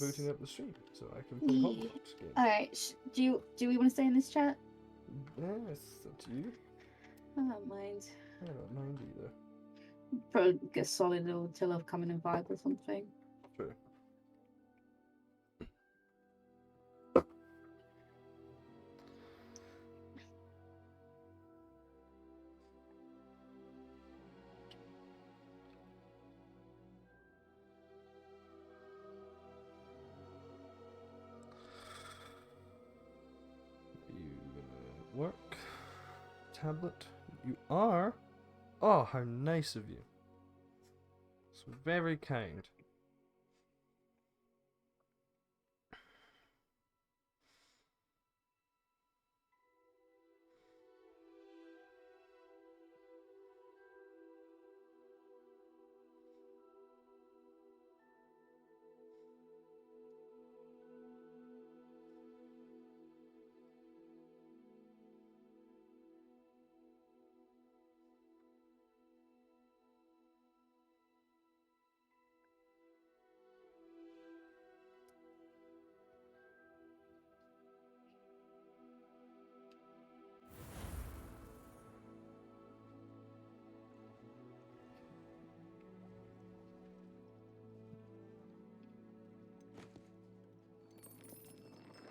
booting up the stream so I can play Hogwarts games. Alright, do we want to stay in this chat? Yeah, it's up to you. I don't mind. I don't mind either. Probably get solid until I've come in and vibe or something. True. You gonna work? Tablet? You are? Oh, how nice of you. It's very kind.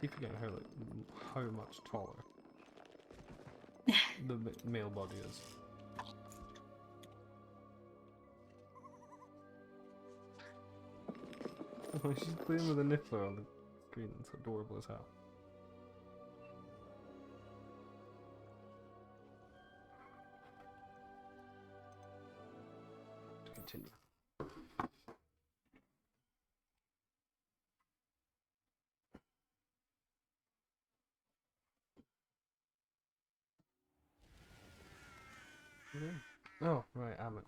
Keep forgetting how how much taller the male body is. Oh, she's playing with a niffler on the screen. It's adorable as hell. To continue. Oh, right, I'm it.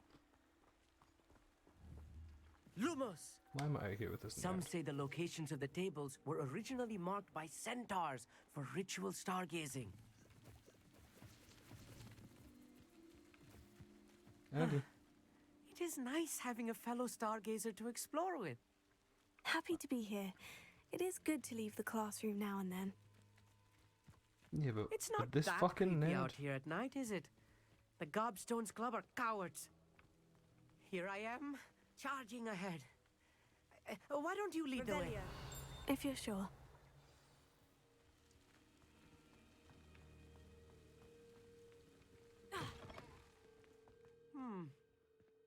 Lumos! Why am I out here with this? Some say the locations of the tables were originally marked by centaurs for ritual stargazing. Andy. It is nice having a fellow stargazer to explore with. Happy to be here. It is good to leave the classroom now and then. Yeah, but It's not this that fucking creepy nerd. out here at night, is it? The Gobstones Club are cowards. Here I am, charging ahead. Why don't you lead the way? If you're sure.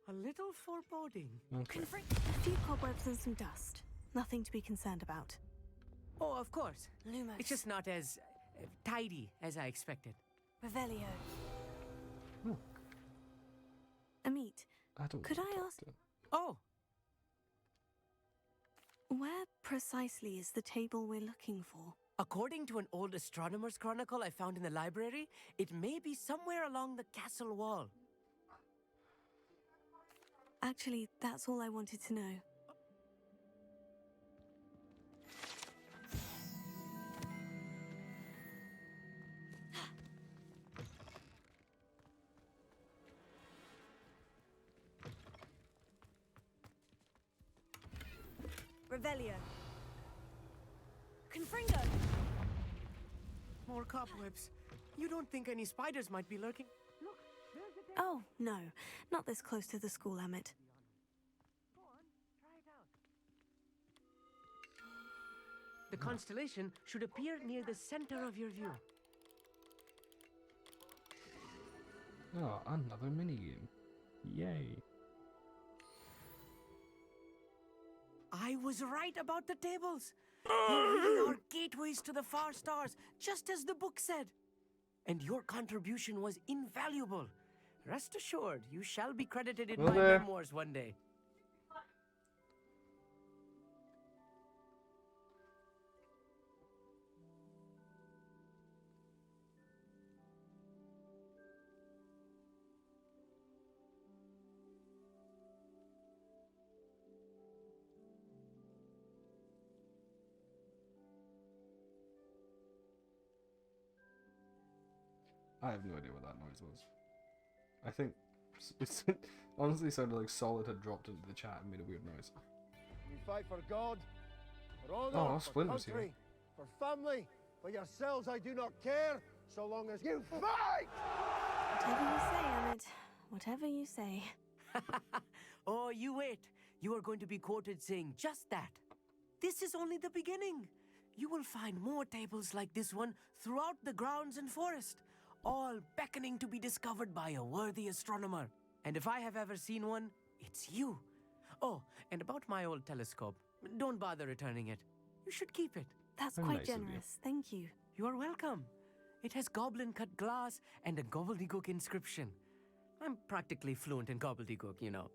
A little foreboding. Okay. A few cobwebs and some dust. Nothing to be concerned about. Oh, of course. Lumos. It's just not as tidy as I expected. Revelio. Oh, Amit, I don't could want to I talk ask- to him. Oh, where precisely is the table we're looking for? according to an old astronomer's chronicle I found in the library, it may be somewhere along the castle wall. Actually, that's all I wanted to know. Revelio. Confringo! More cobwebs. You don't think any spiders might be lurking? Look, there's a dead. Oh, no. Not this close to the school, Amit. Go on, try it out. The constellation should appear near the center of your view. Oh, another minigame. Yay. I was right about the tables. They really are gateways to the far stars, just as the book said. And your contribution was invaluable. Rest assured, you shall be credited in my memoirs one day. I have no idea what that noise was. I think it honestly sounded like Solid had dropped into the chat and made a weird noise. We fight for God or Oh, for Splinter's here. country, for family, for yourselves I do not care, so long as you fight! Whatever you say, Emmett. Whatever you say. Oh, you wait. You are going to be quoted saying just that. This is only the beginning. You will find more tables like this one throughout the grounds and forest, all beckoning to be discovered by a worthy astronomer. And if I have ever seen one, it's you. Oh, and about my old telescope, don't bother returning it. You should keep it. That's How quite nice of you. generous. Thank you. You are welcome. It has goblin-cut glass and a gobbledygook inscription. I'm practically fluent in gobbledygook, you know.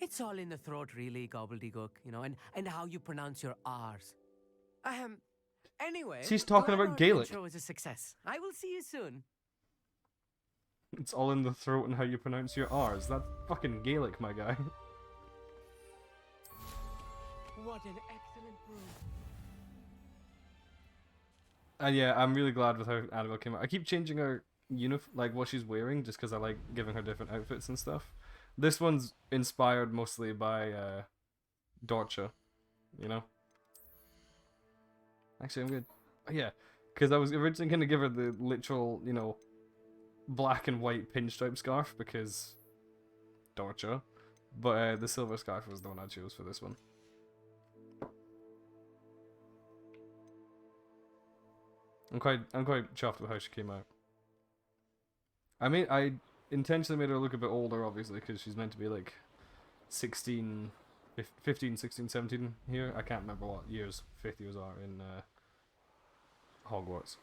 It's all in the throat, really, gobbledygook, you know, and how you pronounce your R's. Anyway, She's talking glad about our Gaelic. intro was a success. I will see you soon. It's all in the throat and how you pronounce your R's. That's fucking Gaelic, my guy. What an excellent brew. And yeah, I'm really glad with how Annabelle came out. I keep changing her like what she's wearing, just because I like giving her different outfits and stuff. This one's inspired mostly by Dorcha, you know. Actually, I'm good. Yeah, because I was originally gonna give her the literal, you know, black and white pinstripe scarf because Dorcha, but the silver scarf was the one I chose for this one. I'm quite chuffed with how she came out. I mean, I intentionally made her look a bit older, obviously, because she's meant to be like 16, 15, 16, 17 here. I can't remember what years 5th years are in Hogwarts.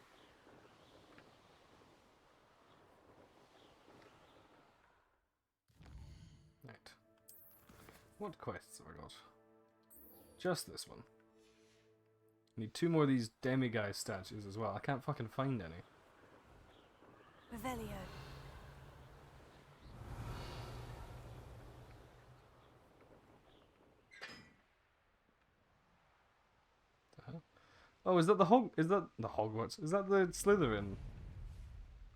Right. What quests have I got? Just this one. Need 2 more of these demiguise statues as well. I can't fucking find any. Revelio. Oh, is that the Hogwarts? Is that the Slytherin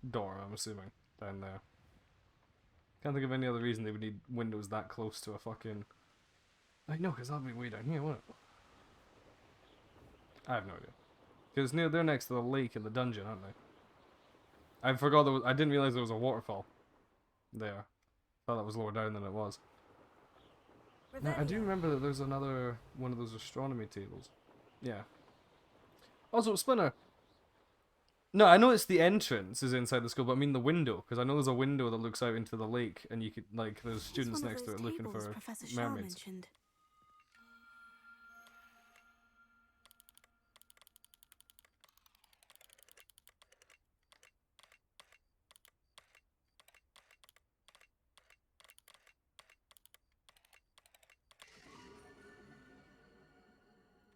door, I'm assuming, down there? Can't think of any other reason they would need windows that close to a fucking... I know, because that'll be way down here, won't it? I have no idea. Because they're next to the lake in the dungeon, aren't they? I forgot there was... I didn't realize there was a waterfall there. Thought that was lower down than it was. Now, I do remember that there's another one of those astronomy tables. Yeah. Also, Splinter. No, I know it's the entrance is inside the school, but I mean the window, because I know there's a window that looks out into the lake, and you could, like, there's students next to it looking for Professor Shah mermaids. mentioned.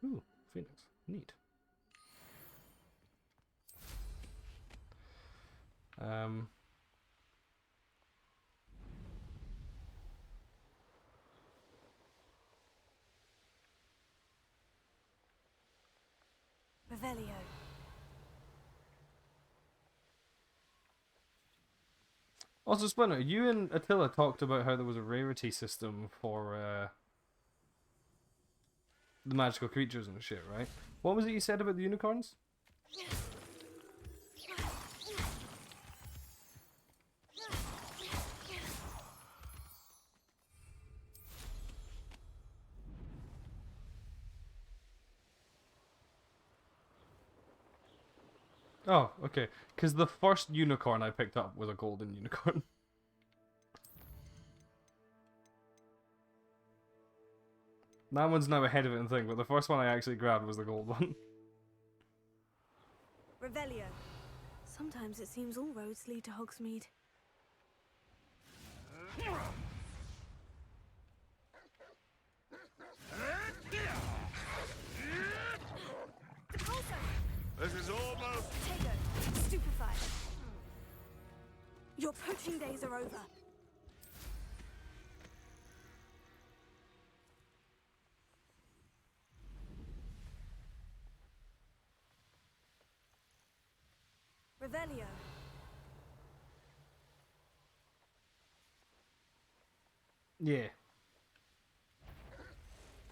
Ooh, Phoenix. Neat. Revelio. Also, Splinter, you and Attila talked about how there was a rarity system for the magical creatures and shit, right? What was it you said about the unicorns? Oh, okay. Because the first unicorn I picked up was a golden unicorn. That one's now ahead of it in thing, but the first one I actually grabbed was the gold one. Revelio. Sometimes it seems all roads lead to Hogsmeade. This is almost... Tego, stupefied. Your poaching days are over. Revelio. Yeah.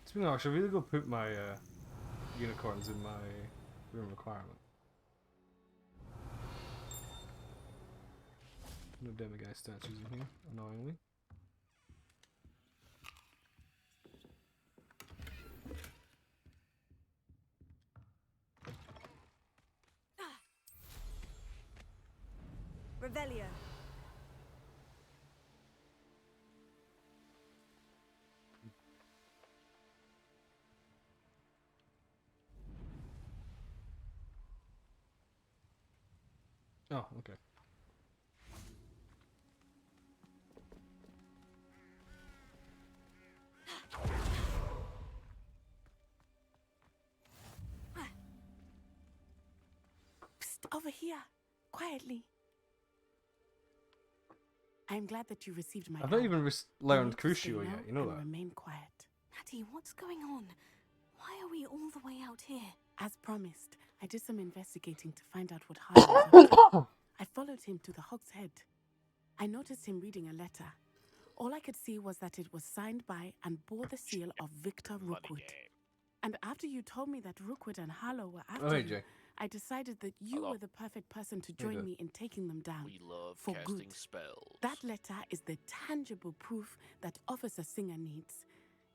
Speaking of, I should really go put my unicorns in my room requirement. No demiguy statues in here, annoyingly. Revelio. Oh, okay. Psst, over here, quietly. I'm glad that you received my I've not help. even You learned need to stay Crucio low yet, you know and that? remain quiet. Natty, what's going on? Why are we all the way out here? As promised, I did some investigating to find out what Harlow was up to. I followed him to the Hog's Head. I noticed him reading a letter. All I could see was that it was signed by and bore the seal of Victor Rookwood. And after you told me that Rookwood and Harlow were after Oh, hey, you, Jay. I decided that you Hello. were the perfect person to Hey, join there. me in taking them down. We love For casting good. spells. That letter is the tangible proof that Officer Singer needs.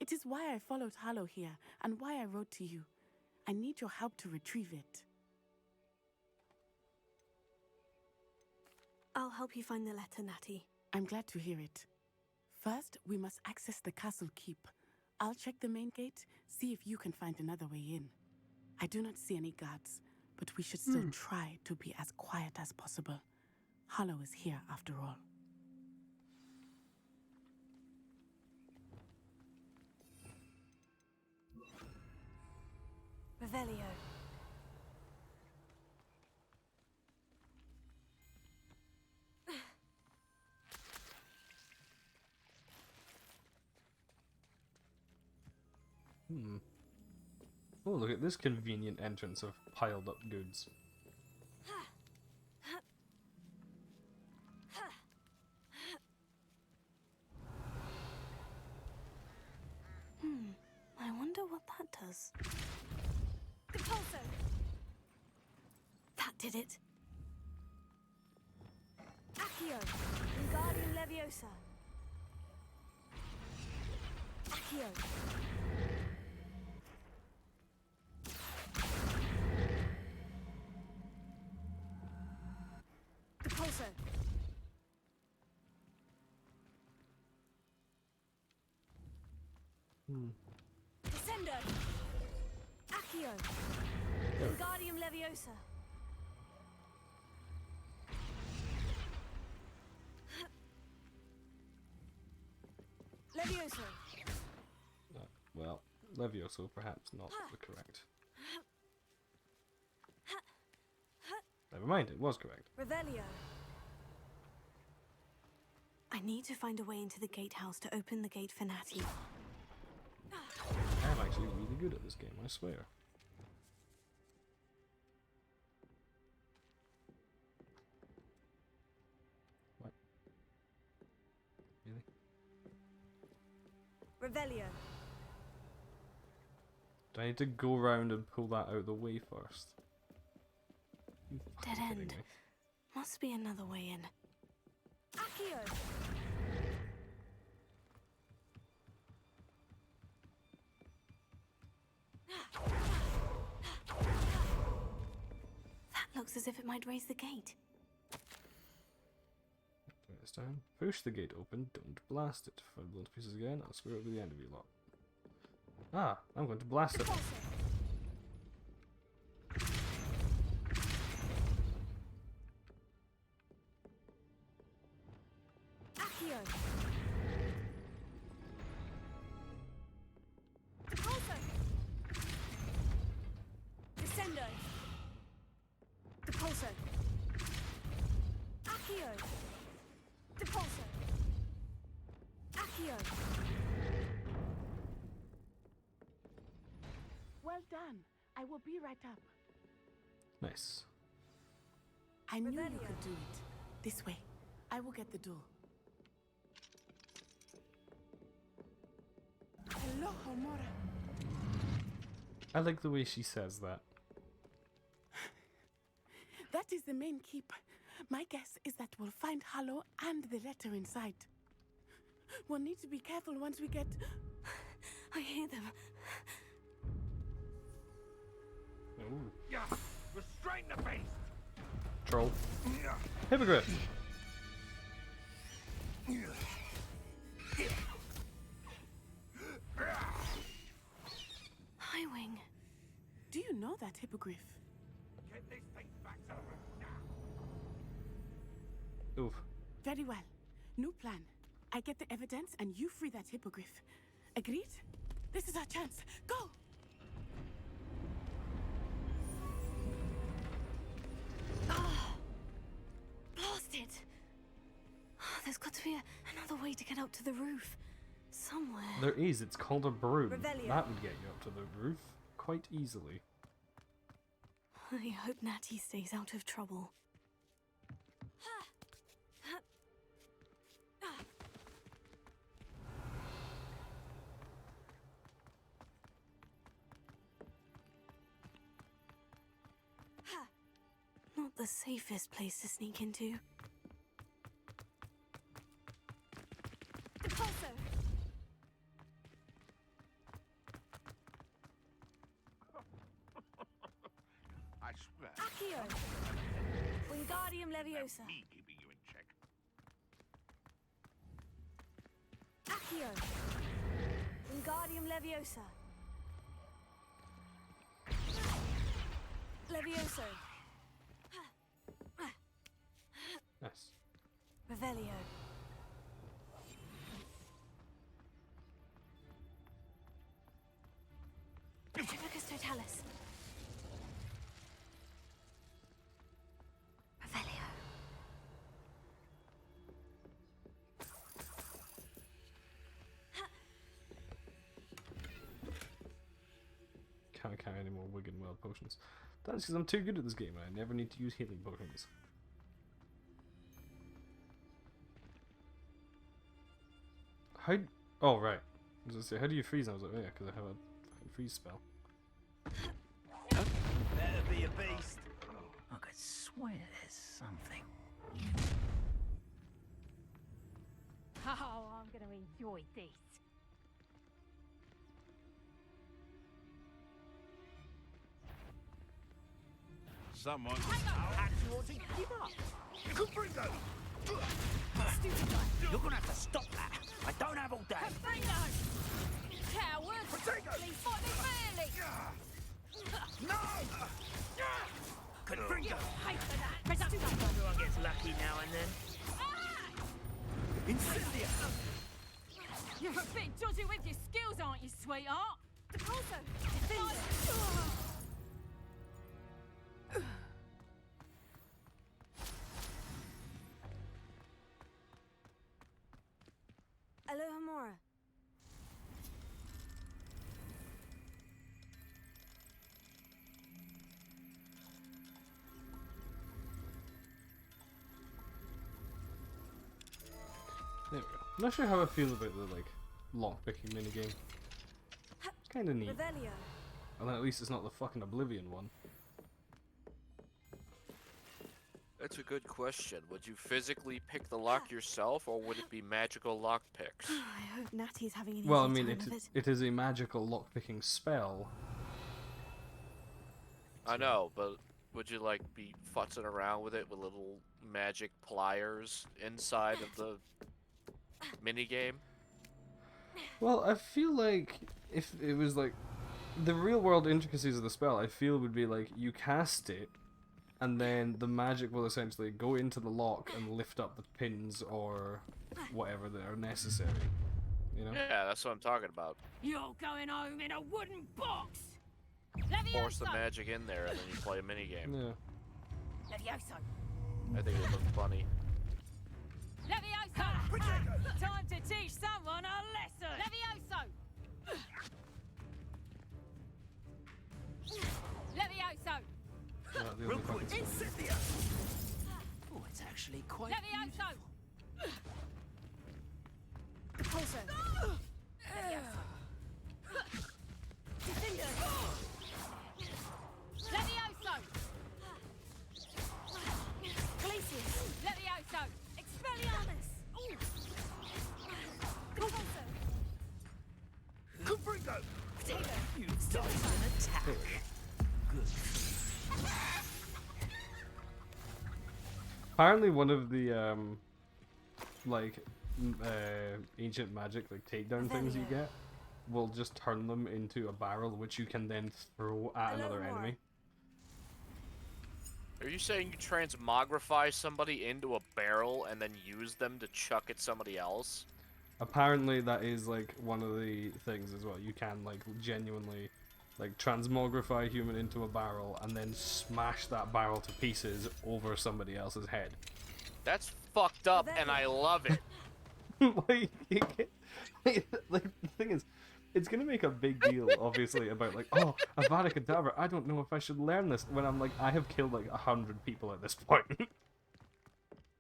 It is why I followed Harlow here and why I wrote to you. I need your help to retrieve it. I'll help you find the letter, Natty. I'm glad to hear it. First, we must access the castle keep. I'll check the main gate, see if you can find another way in. I do not see any guards, but we should still try to be as quiet as possible. Harlow is here after all. Revelio. Oh, look at this convenient entrance of piled up goods. I wonder what that does. Compulso! That did it. Accio. Wingardium Leviosa. Accio. Compulso. Descendo. Accio. Wingardium Leviosa. Leviosa. Well, Levioso perhaps not the correct. Never mind, it was correct. Revelio. I need to find a way into the gatehouse to open the gate for Natty. I'm actually really good at this game, I swear. What? Really? Revelio. Do I need to go around and pull that out of the way first? You Dead fucking kidding end. me? Must be another way in. Accio. That looks as if it might raise the gate. Turn this down. Push the gate open, don't blast it. If I blow to pieces again, I'll swear it'll be the end of you lot. Ah, I'm going to blast it. Accio. Compulso. Descendo. Compulso. Accio. Compulso. Accio. Well done. I will be right up. Nice. I knew you Revelio. could do it. This way. I will get the door. Hello, Homora. I like the way she says that. That is the main keep. My guess is that we'll find Hollow and the letter inside. We'll need to be careful once we get... I hear them. Ooh. Yeah. Restrain the beast. Troll. Hippogriff. Highwing. Do you know that hippogriff? Get this thing back to the room now. Oof. Very well. New plan. I get the evidence and you free that hippogriff. Agreed? This is our chance. Go! Blasted! There's got to be another way to get up to the roof. Somewhere. There is. It's called a broom. Revelio. That would get you up to the roof quite easily. I hope Natty stays out of trouble. Not the safest place to sneak into. Impulso! I swear. Accio! Wingardium Leviosa! Me keeping you in check. Accio! Wingardium Leviosa! Levioso! Nice. Revelio! Focus Totalis! Revelio! Can't carry any more Wig and Wild potions. That's because I'm too good at this game and I never need to use healing potions. How? Oh, right. I was gonna say, how do you freeze? I was like, oh, yeah, because I have a fucking freeze spell. Better be a beast. I could swear there's something. Oh, I'm going to enjoy this. Someone. Perhaps you ought to give up. Confringo! Stupid guy. You're gonna have to stop that. I don't have all day. Bingo! Coward! Please fight me fairly! No! Confringo. Hate for that! Press up! Everyone gets lucky now and then. Incendia. You're a bit dodgy with your skills, aren't you, sweetheart? Impulso! Alohomora. There we go. I'm not sure how I feel about the, like, lockpicking minigame. It's kinda neat. Revelio. And at least it's not the fucking Oblivion one. That's a good question. Would you physically pick the lock yourself, or would it be magical lock picks? I hope Natty's having an Well, I easy mean, time of it. it is a magical lockpicking spell. I know, but would you like be futzing around with it with little magic pliers inside of the minigame? Well, I feel like if it was like the real world intricacies of the spell, I feel would be like you cast it, and then the magic will essentially go into the lock and lift up the pins or whatever that are necessary. You know? Yeah, that's what I'm talking about. You're going home in a wooden box! Force the Levioso! magic in there, and then you play a minigame. Yeah. Levioso! I think it would look funny. Levioso! Time to teach someone a lesson! Levioso! Levioso! Well, the Real only quick. fucking spell. Incendia. Oh, it's actually quite Levioso! Impulso. Levioso! Defender. Apparently, one of the like ancient magic like takedown things you get will just turn them into a barrel, which you can then throw at another enemy. Are you saying you transmogrify somebody into a barrel and then use them to chuck at somebody else? Apparently, that is like one of the things as well. You can like genuinely like transmogrify a human into a barrel and then smash that barrel to pieces over somebody else's head. That's fucked up, and I love it. like, like the thing is, it's gonna make a big deal, obviously, about like, oh, Avada Kedavra. I don't know if I should learn this. When I'm like, I have killed like 100 people at this point.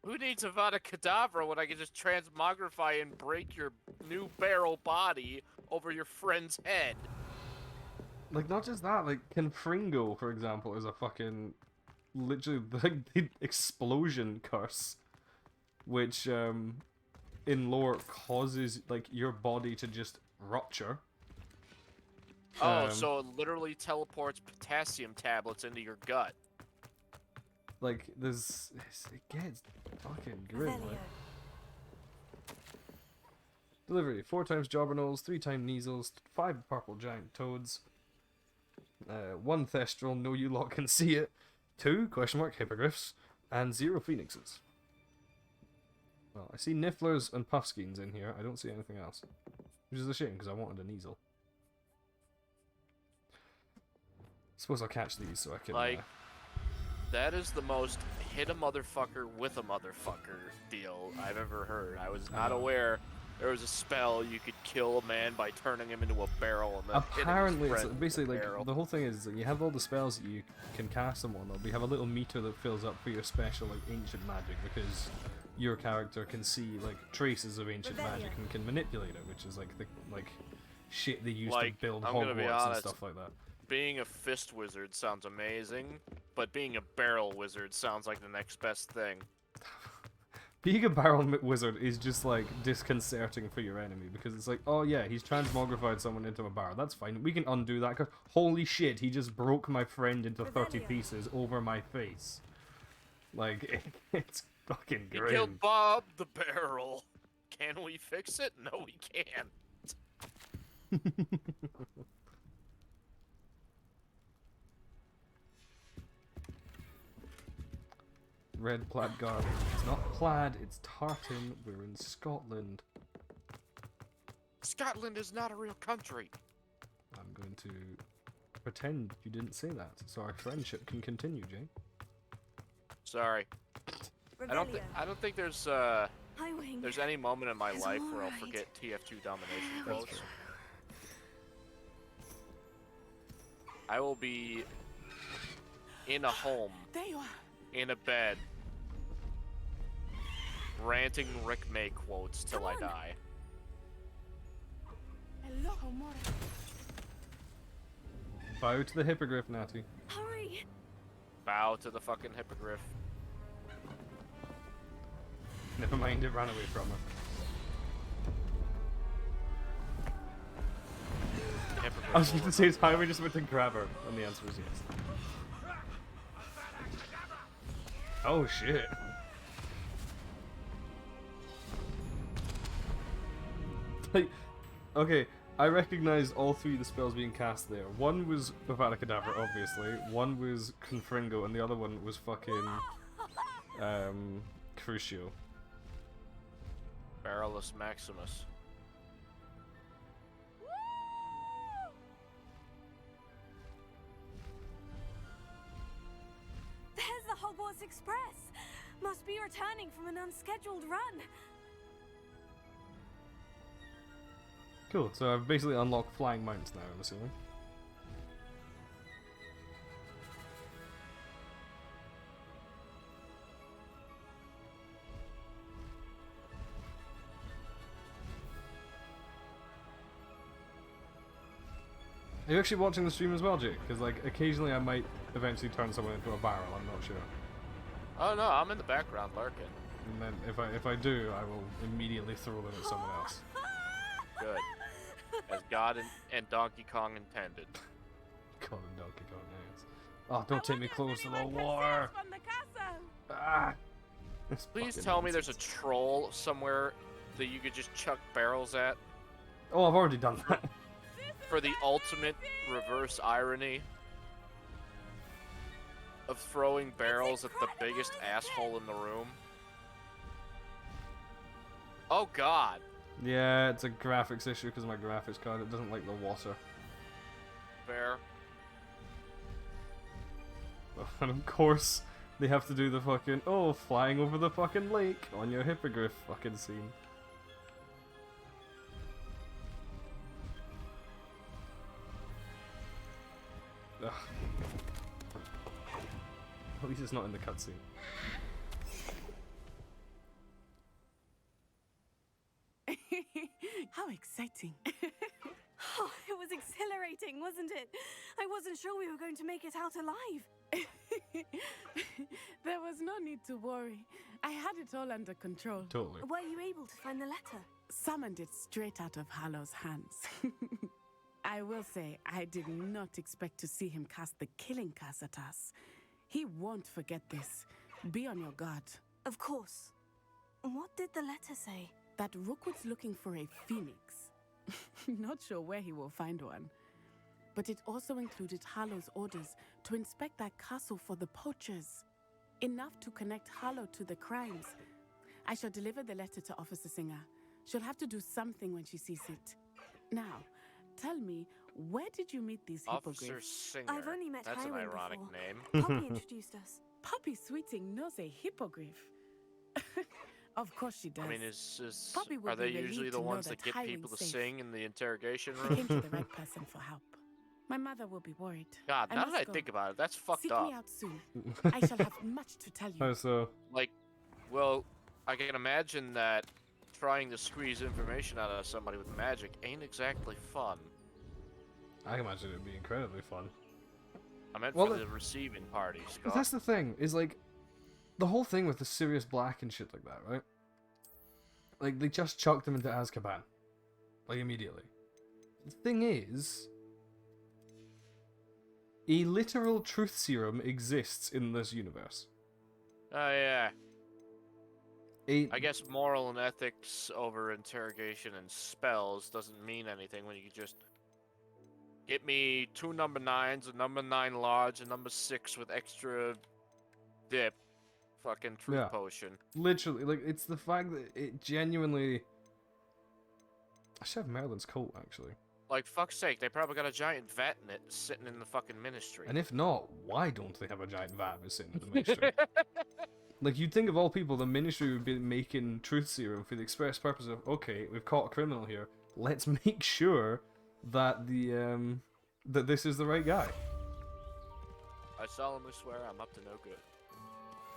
Who needs Avada Kedavra when I can just transmogrify and break your new barrel body over your friend's head? Like, not just that. Like, Confringo, for example, is a fucking literally like the explosion curse, which in lore causes like your body to just rupture. Oh, so it literally teleports potassium tablets into your gut. Like, it gets fucking grim, like. Delivery: 4 times Jobberknolls, 3 times Neasels, 5 purple giant toads, 1 Thestral, no you lot can see it, 2 hippogriffs, and 0 phoenixes. Well, I see Nifflers and Puffskeins in here. I don't see anything else. Which is a shame, because I wanted a Neasel. Suppose I'll catch these so I can... Like, that is the most hit a motherfucker with a motherfucker deal I've ever heard. I was not aware there was a spell you could kill a man by turning him into a barrel and then apparently, hitting his it's basically like barrel. the whole thing is that you have all the spells that you can cast them on. We have a little meter that fills up for your special like ancient magic because your character can see like traces of ancient magic and can manipulate it, which is like the shit they used to build Hogwarts and stuff like that. Being a fist wizard sounds amazing, but being a barrel wizard sounds like the next best thing. Being a barrel wizard is just like disconcerting for your enemy because it's like, oh yeah, he's transmogrified someone into a barrel. That's fine. We can undo that. Cause holy shit, he just broke my friend into 30 pieces over my face. Like it's fucking grim. He killed Bob the barrel. Can we fix it? No, we can't. Red plaid garb. It's not plaid, it's tartan. We're in Scotland. Scotland is not a real country. I'm going to pretend you didn't say that, so our friendship can continue, Jay. Sorry. I don't think there's any moment in my life where I'll forget TF2 domination quotes. I will be in a home, in a bed, ranting Rick May quotes till I die. Bow to the hippogriff, Natty. Hurry! Bow to the fucking hippogriff. Never mind, it ran away from her. I was going to say, is Highway just went to grab her? And the answer is yes. Oh shit. Like, okay, I recognized all 3 of the spells being cast there. One was Avada Kedavra, obviously. One was Confringo, and the other one was fucking Crucio. Barrelus Maximus. There's the Hogwarts Express! Must be returning from an unscheduled run. Cool, so I've basically unlocked flying mounts now, I'm assuming. Are you actually watching the stream as well, Jake? Because like occasionally I might eventually turn someone into a barrel. I'm not sure. Oh no, I'm in the background lurking. And then if I do, I will immediately throw them at someone else. Good. As God and Donkey Kong intended. God and Donkey Kong, yes. Oh, don't take me close to the water. From the castle. Ah. This Please fucking tell me there's a nonsense. troll somewhere that you could just chuck barrels at Oh, I've already done that. for the ultimate reverse irony of throwing barrels at the biggest asshole in the room. Oh god. Yeah, it's a graphics issue because my graphics card, it doesn't like the water. Fair. And of course, they have to do the fucking, oh, flying over the fucking lake on your hippogriff fucking scene. Ugh. At least it's not in the cutscene. How exciting. Oh, it was exhilarating, wasn't it? I wasn't sure we were going to make it out alive. There was no need to worry. I had it all under control. Totally. Were you able to find the letter? Summoned it straight out of Hallow's hands. I will say, I did not expect to see him cast the killing curse at us. He won't forget this. Be on your guard. Of course. What did the letter say? That Rookwood's looking for a phoenix. Not sure where he will find one. But it also included Harlow's orders to inspect that castle for the poachers. Enough to connect Harlow to the crimes. I shall deliver the letter to Officer Singer. She'll have to do something when she sees it. Now, tell me, where did you meet these Officer hippogriffs? Singer. I've only met That's an Highway ironic before. name. Poppy introduced us. Poppy Sweeting knows a hippogriff. Of course she does. I mean, Poppy will are they be relieved usually to the know ones that that get Highway's people to safe. sing in the interrogation Came room? to the right person for help. My mother will be worried. God, now that must I go. think about it, that's fucked Seek up. me out soon. I shall have much to tell you. Oh, so, Like, well, I can imagine that trying to squeeze information out of somebody with magic ain't exactly fun. I can imagine it'd be incredibly fun. I meant Well, for the receiving party, But Scott. that's the thing, is like, the whole thing with the Sirius Black and shit like that, right? Like, they just chucked him into Azkaban. Like, immediately. The thing is, a literal truth serum exists in this universe. Oh, yeah. A, I guess moral and ethics over interrogation and spells doesn't mean anything when you can just get me 2 number 9s, a number 9 large, a number 6 with extra dip. Fucking truth Yeah. potion. literally, like, it's the fact that it genuinely... I should have Merlin's coat, actually. Like, fuck's sake, they probably got a giant vat in it sitting in the fucking ministry. And if not, why don't they have a giant vat sitting in the ministry? Like, you'd think of all people, the ministry would be making truth serum for the express purpose of, okay, we've caught a criminal here, let's make sure that the, that this is the right guy. I solemnly swear I'm up to no good.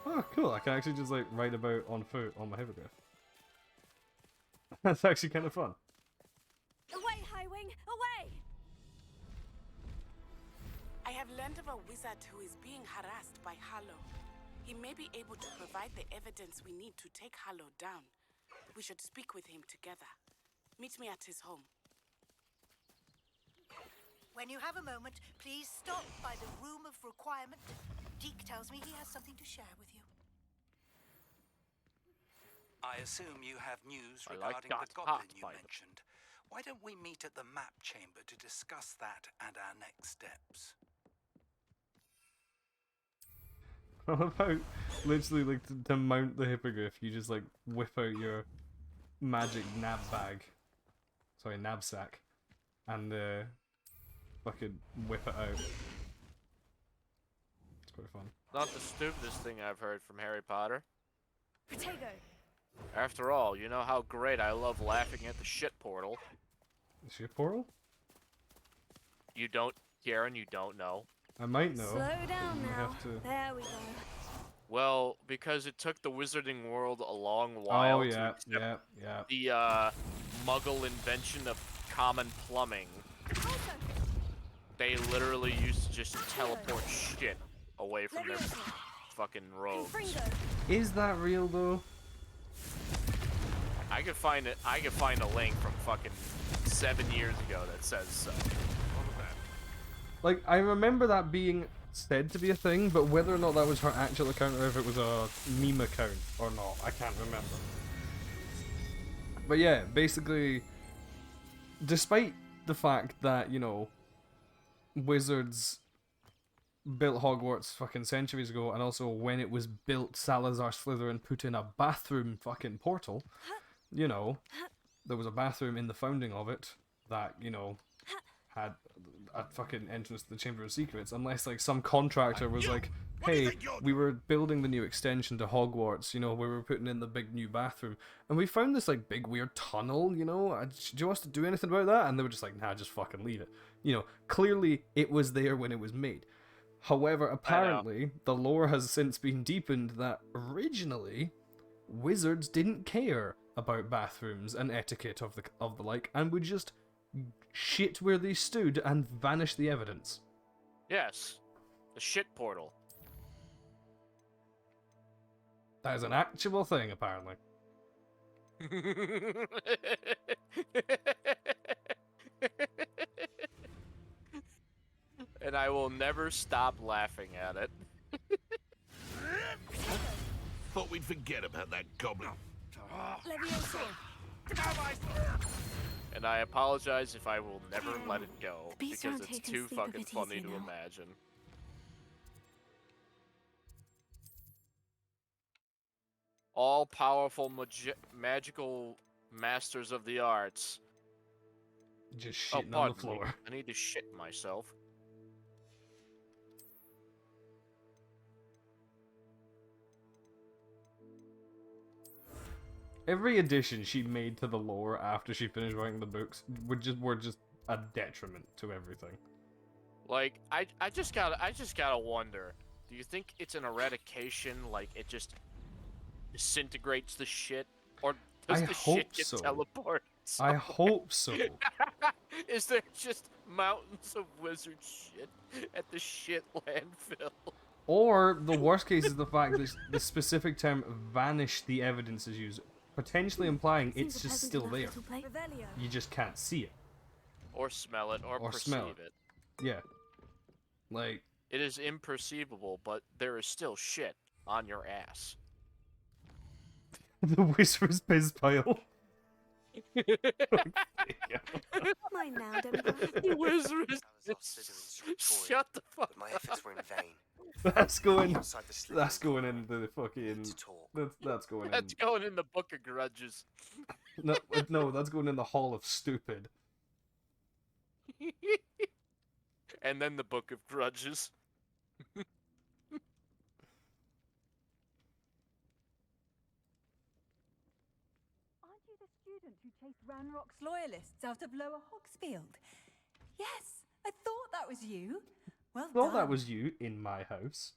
Oh, cool, I can actually just, like, write about on foot on my hippogriff. That's actually kind of fun. Away, Highwing! Away! I have learned of a wizard who is being harassed by Harlow. He may be able to provide the evidence we need to take Harlow down. We should speak with him together. Meet me at his home. When you have a moment, please stop by the Room of Requirement. Deke tells me he has something to share with you. I assume you have news I like regarding that the goblin heart you fiber. mentioned. Why don't we meet at the map chamber to discuss that and our next steps? I love how, literally, like, to mount the hippogriff, you just, like, whip out your magic nab bag. Sorry, knapsack. And, fucking whip it out. It's quite fun. Not the stupidest thing I've heard from Harry Potter. Protego! After all, you know how great I love laughing at the shit portal. Is she a portal? You don't, Karen, you don't know. I might know. Slow down I now. have to... There we go. Well, because it took the wizarding world a long while Oh, to yeah, accept yeah. the muggle invention of common plumbing. They literally used to just teleport shit away from their fucking rogues. Is that real, though? I could find it. I could find a link from fucking 7 years ago that says so. Like, I remember that being said to be a thing, but whether or not that was her actual account or if it was a meme account or not, I can't remember. But yeah, basically, despite the fact that, you know, wizards built Hogwarts fucking centuries ago, and also when it was built, Salazar Slytherin put in a bathroom fucking portal, you know, there was a bathroom in the founding of it that, you know, had a fucking entrance to the Chamber of Secrets, unless like some contractor was like, hey, we were building the new extension to Hogwarts, you know, we were putting in the big new bathroom, and we found this like big weird tunnel, you know, do you want us to do anything about that? And they were just like, nah, just fucking leave it. You know, clearly it was there when it was made. However, apparently the lore has since been deepened that originally wizards didn't care about bathrooms and etiquette of the like, and would just shit where they stood and vanish the evidence. Yes. The shit portal. That is an actual thing, apparently. And I will never stop laughing at it. Thought we'd forget about that goblin. Levioso! And I apologize if I will never let it go, The beasts because aren't it's taking too sleep a fucking bit funny easier to now. imagine. All-powerful magical masters of the arts. Just Oh, shitting on the pardon me. floor. I need to shit myself. Every addition she made to the lore after she finished writing the books were just a detriment to everything. Like, I just gotta wonder. Do you think it's an eradication, like it just disintegrates the shit, or does I the hope shit get so. teleported? I hope so. Is there just mountains of wizard shit at the shit landfill? Or the worst case is the fact that the specific term "vanish the evidence" is used, potentially implying it's just still there. You just can't see it. Or smell it, or perceive smell it. Yeah. Like, It is imperceivable, but there is still shit on your ass. the whisper's piss pile. Mine now, Demigod. The wizard shut the fuck My efforts were in vain. That's going. Outside the Slytherin That's going corridor, into the fucking. to talk. That's going in. That's going in the book of grudges. No, that's going in the Hall of Stupid. And then the book of grudges. Aren't you the student who chased Ranrock's loyalists out of Lower Hogsfield? Yes, I thought that was you. Well Well, done. that was you in my house.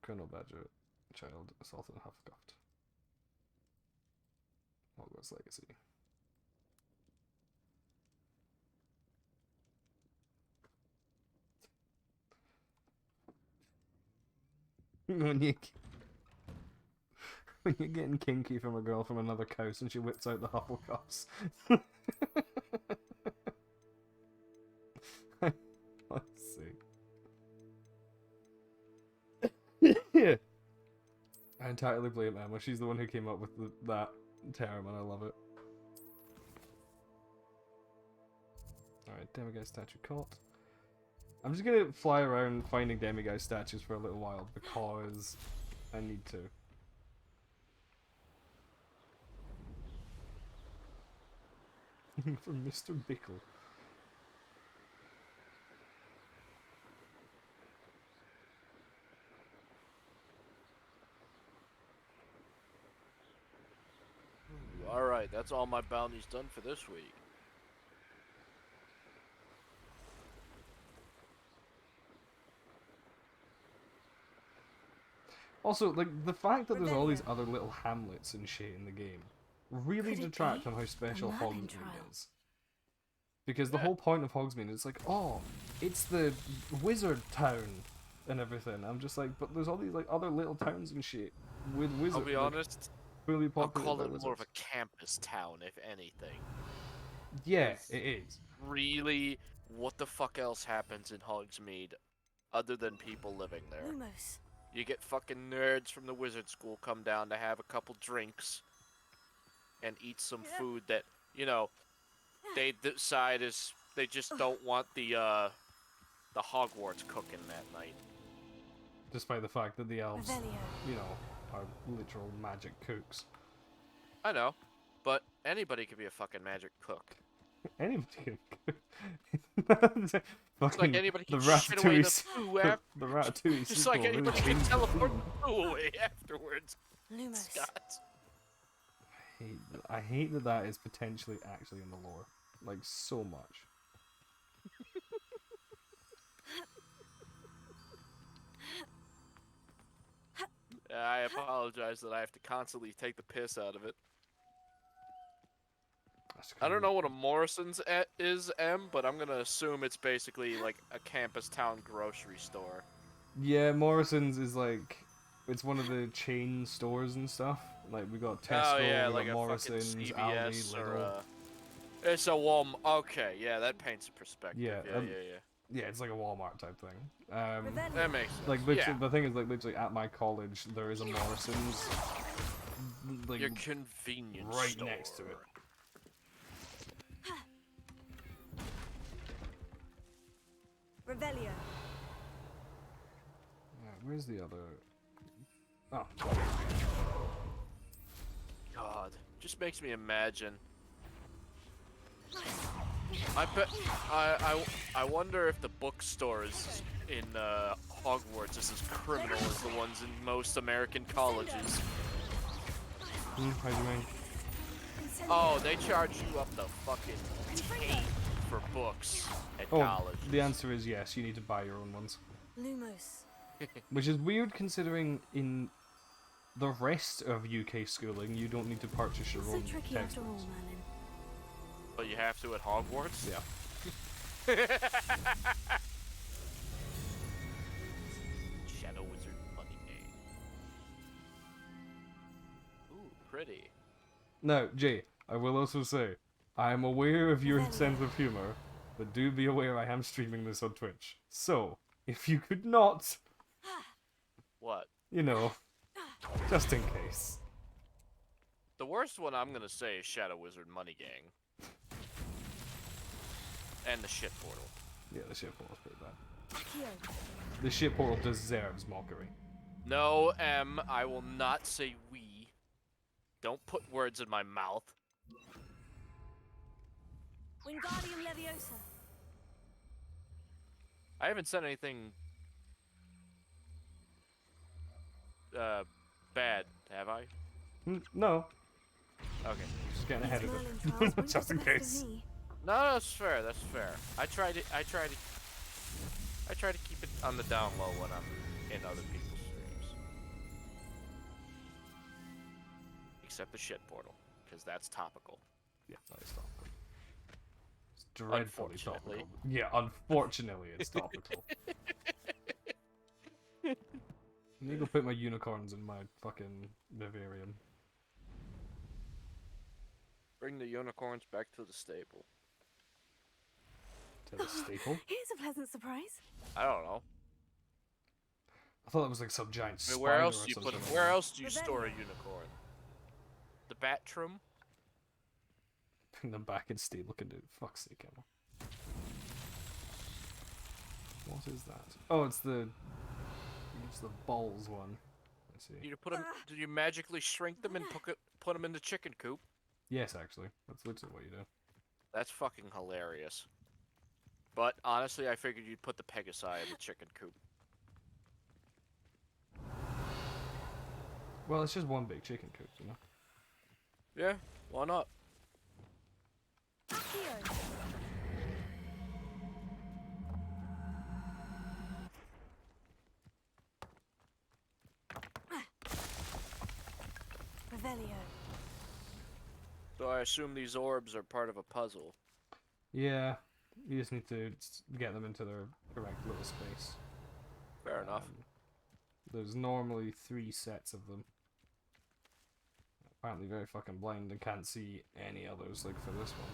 Colonel Badger, child assaulted and Hufflecuffed. Hogwarts Legacy. when you're getting kinky from a girl from another house and she whips out the Hufflecuffs. Let's see. Yeah. I entirely blame Emma. She's the one who came up with that term, and I love it. Alright, Demiguise statue caught. I'm just gonna fly around finding Demiguise statues for a little while because I need to. From Mr. Bickle. Alright, that's all my bounties done for this week. Also, like, the fact that there's all these other little hamlets and shit in the game really Could it detract be from how special the Merlin Hogsmeade trial? is. Because the whole point of Hogsmeade is like, oh, it's the wizard town and everything. I'm just like, but there's all these like other little towns and shit with wizards. I'll be honest, really I'll populated call by it more of wizards. a campus town, if anything. Yeah, it is. really, what the fuck else happens in Hogsmeade other than people living there? Lumos. You get fucking nerds from the wizard school come down to have a couple drinks and eat some food that, you know, they decide is they just don't want the Hogwarts cooking that night. Despite the fact that the elves, Revelio. you know, are literal magic cooks. I know, but anybody could be a fucking magic cook. Anybody can cook. It's like anybody can the shit away the Ratatouille poo after. the Ratatouille Just like sequel really anybody can changed the teleport food. the poo away afterwards. Lumos. Scott. I hate that that is potentially actually in the lore. Like, so much. I apologize that I have to constantly take the piss out of it. I don't know what a Morrison's is, but I'm gonna assume it's basically like a campus town grocery store. Yeah, Morrison's is like, it's one of the chain stores and stuff. Like, we got Tesco, Oh yeah, we like got a Morrison's, fucking Aldi, CVS Lidl. or it's a Walmart. Okay, yeah, that paints a perspective. Yeah, Yeah, yeah, it's like a Walmart type thing. That makes sense. Like, literally, Yeah. the thing is, like, literally at my college, there is a Morrison's, like, Your convenience right store. next to it. Revelio. Yeah, where's the other? Oh. God, just makes me imagine. I bet. I wonder if the bookstores in Hogwarts is as criminal as the ones in most American colleges. How do you mean? Oh, they charge you up the fucking tape for books at college. The answer is yes, you need to buy your own ones. Lumos. Which is weird considering in the rest of UK schooling, you don't need to purchase your So own tricky after all, textbooks. Merlin. But you have to at Hogwarts? Yeah. Shadow Wizard Money Game. Ooh, pretty. Now, Jay, I will also say, I am aware of your sense of humor, but do be aware I am streaming this on Twitch. So, if you could not, What? you know, just in case. The worst one I'm gonna say is Shadow Wizard Money Gang. And the shit portal. Yeah, the shit portal's pretty bad. Accio. The shit portal deserves mockery. No, I will not say we. Don't put words in my mouth. Wingardium Leviosa. I haven't said anything bad, have I? No. Okay. Just getting ahead of Merlin it. trials won't Just in get the best case. of me. No, that's fair. That's fair. I try to keep it on the down low when I'm in other people's streams. Except the shit portal, because that's topical. Yeah, that is topical. It's dreadfully Unfortunately. topical. Yeah, unfortunately it's topical. I need to go put my unicorns in my fucking vivarium. Bring the unicorns back to the stable. To the staple? Here's a pleasant surprise. I don't know. I thought it was like some giant I mean, spider where else or do you put something. them? Where else do you store a unicorn? The Batrum? Bring them back and stay looking at fuck's sake, Emma. What is that? Oh, it's the balls one. Let's see. You put them? Do you magically shrink them and put them in the chicken coop? Yes, actually. That's literally what you do. That's fucking hilarious. But honestly, I figured you'd put the Pegasi in the chicken coop. Well, it's just one big chicken coop, you know? Yeah, why not? Accio. Revelio. So I assume these orbs are part of a puzzle. Yeah, you just need to get them into their correct little space. Fair enough. There's normally 3 sets of them. Apparently very fucking blind and can't see any others, like for this one.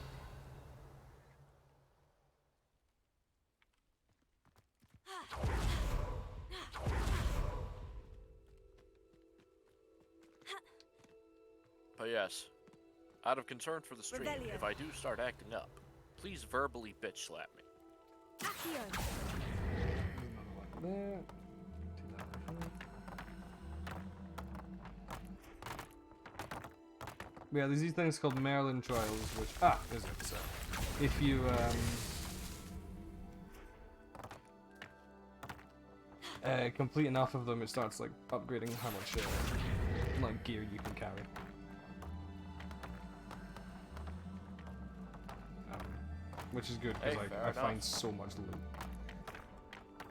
But yes, out of concern for the stream, Revelio. if I do start acting up, please verbally bitch slap me. Accio. There. Yeah, there's these things called Merlin trials, which is it? So, if you complete enough of them, it starts like upgrading how much like gear you can carry. Which is good because Hey, I fair find enough. so much loot.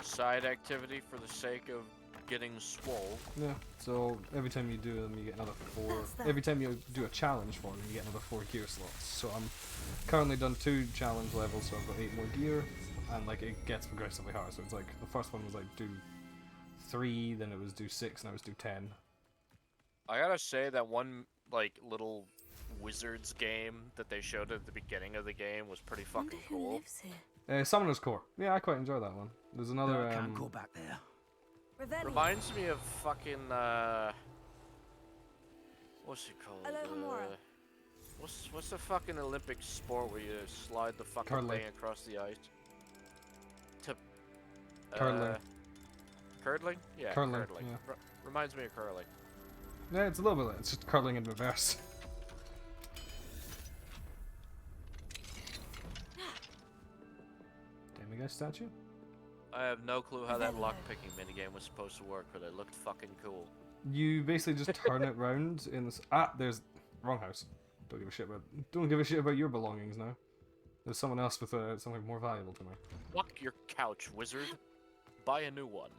Side activity for the sake of getting swole. Yeah, so every time you do them, you get another 4. That's that. Every time you do a challenge for them, you get another 4 gear slots. So I'm currently done 2 challenge levels, so I've got 8 more gear, and like it gets progressively harder. So it's like the first one was like do 3, then it was do 6, and I was do 10. I gotta say that one like little wizards game that they showed at the beginning of the game was pretty Wonder fucking who cool. lives here. Summoner's Court. Yeah, I quite enjoy that one. There's another. Can't go back there. Revelio. Reminds me of fucking what's it called? Alohomora. What's the fucking Olympic sport where you slide the fucking Curling. thing across the ice? Curling. Curdling? Yeah, Curling, curdling. yeah. Reminds me of curling. Yeah, it's a little bit. It's just curling in reverse. Demiguise statue. I have no clue how that lock-picking minigame was supposed to work, but it looked fucking cool. You basically just turn it round in this. There's wrong house. Don't give a shit about your belongings now. There's someone else with something more valuable to me. Fuck your couch, wizard. Buy a new one.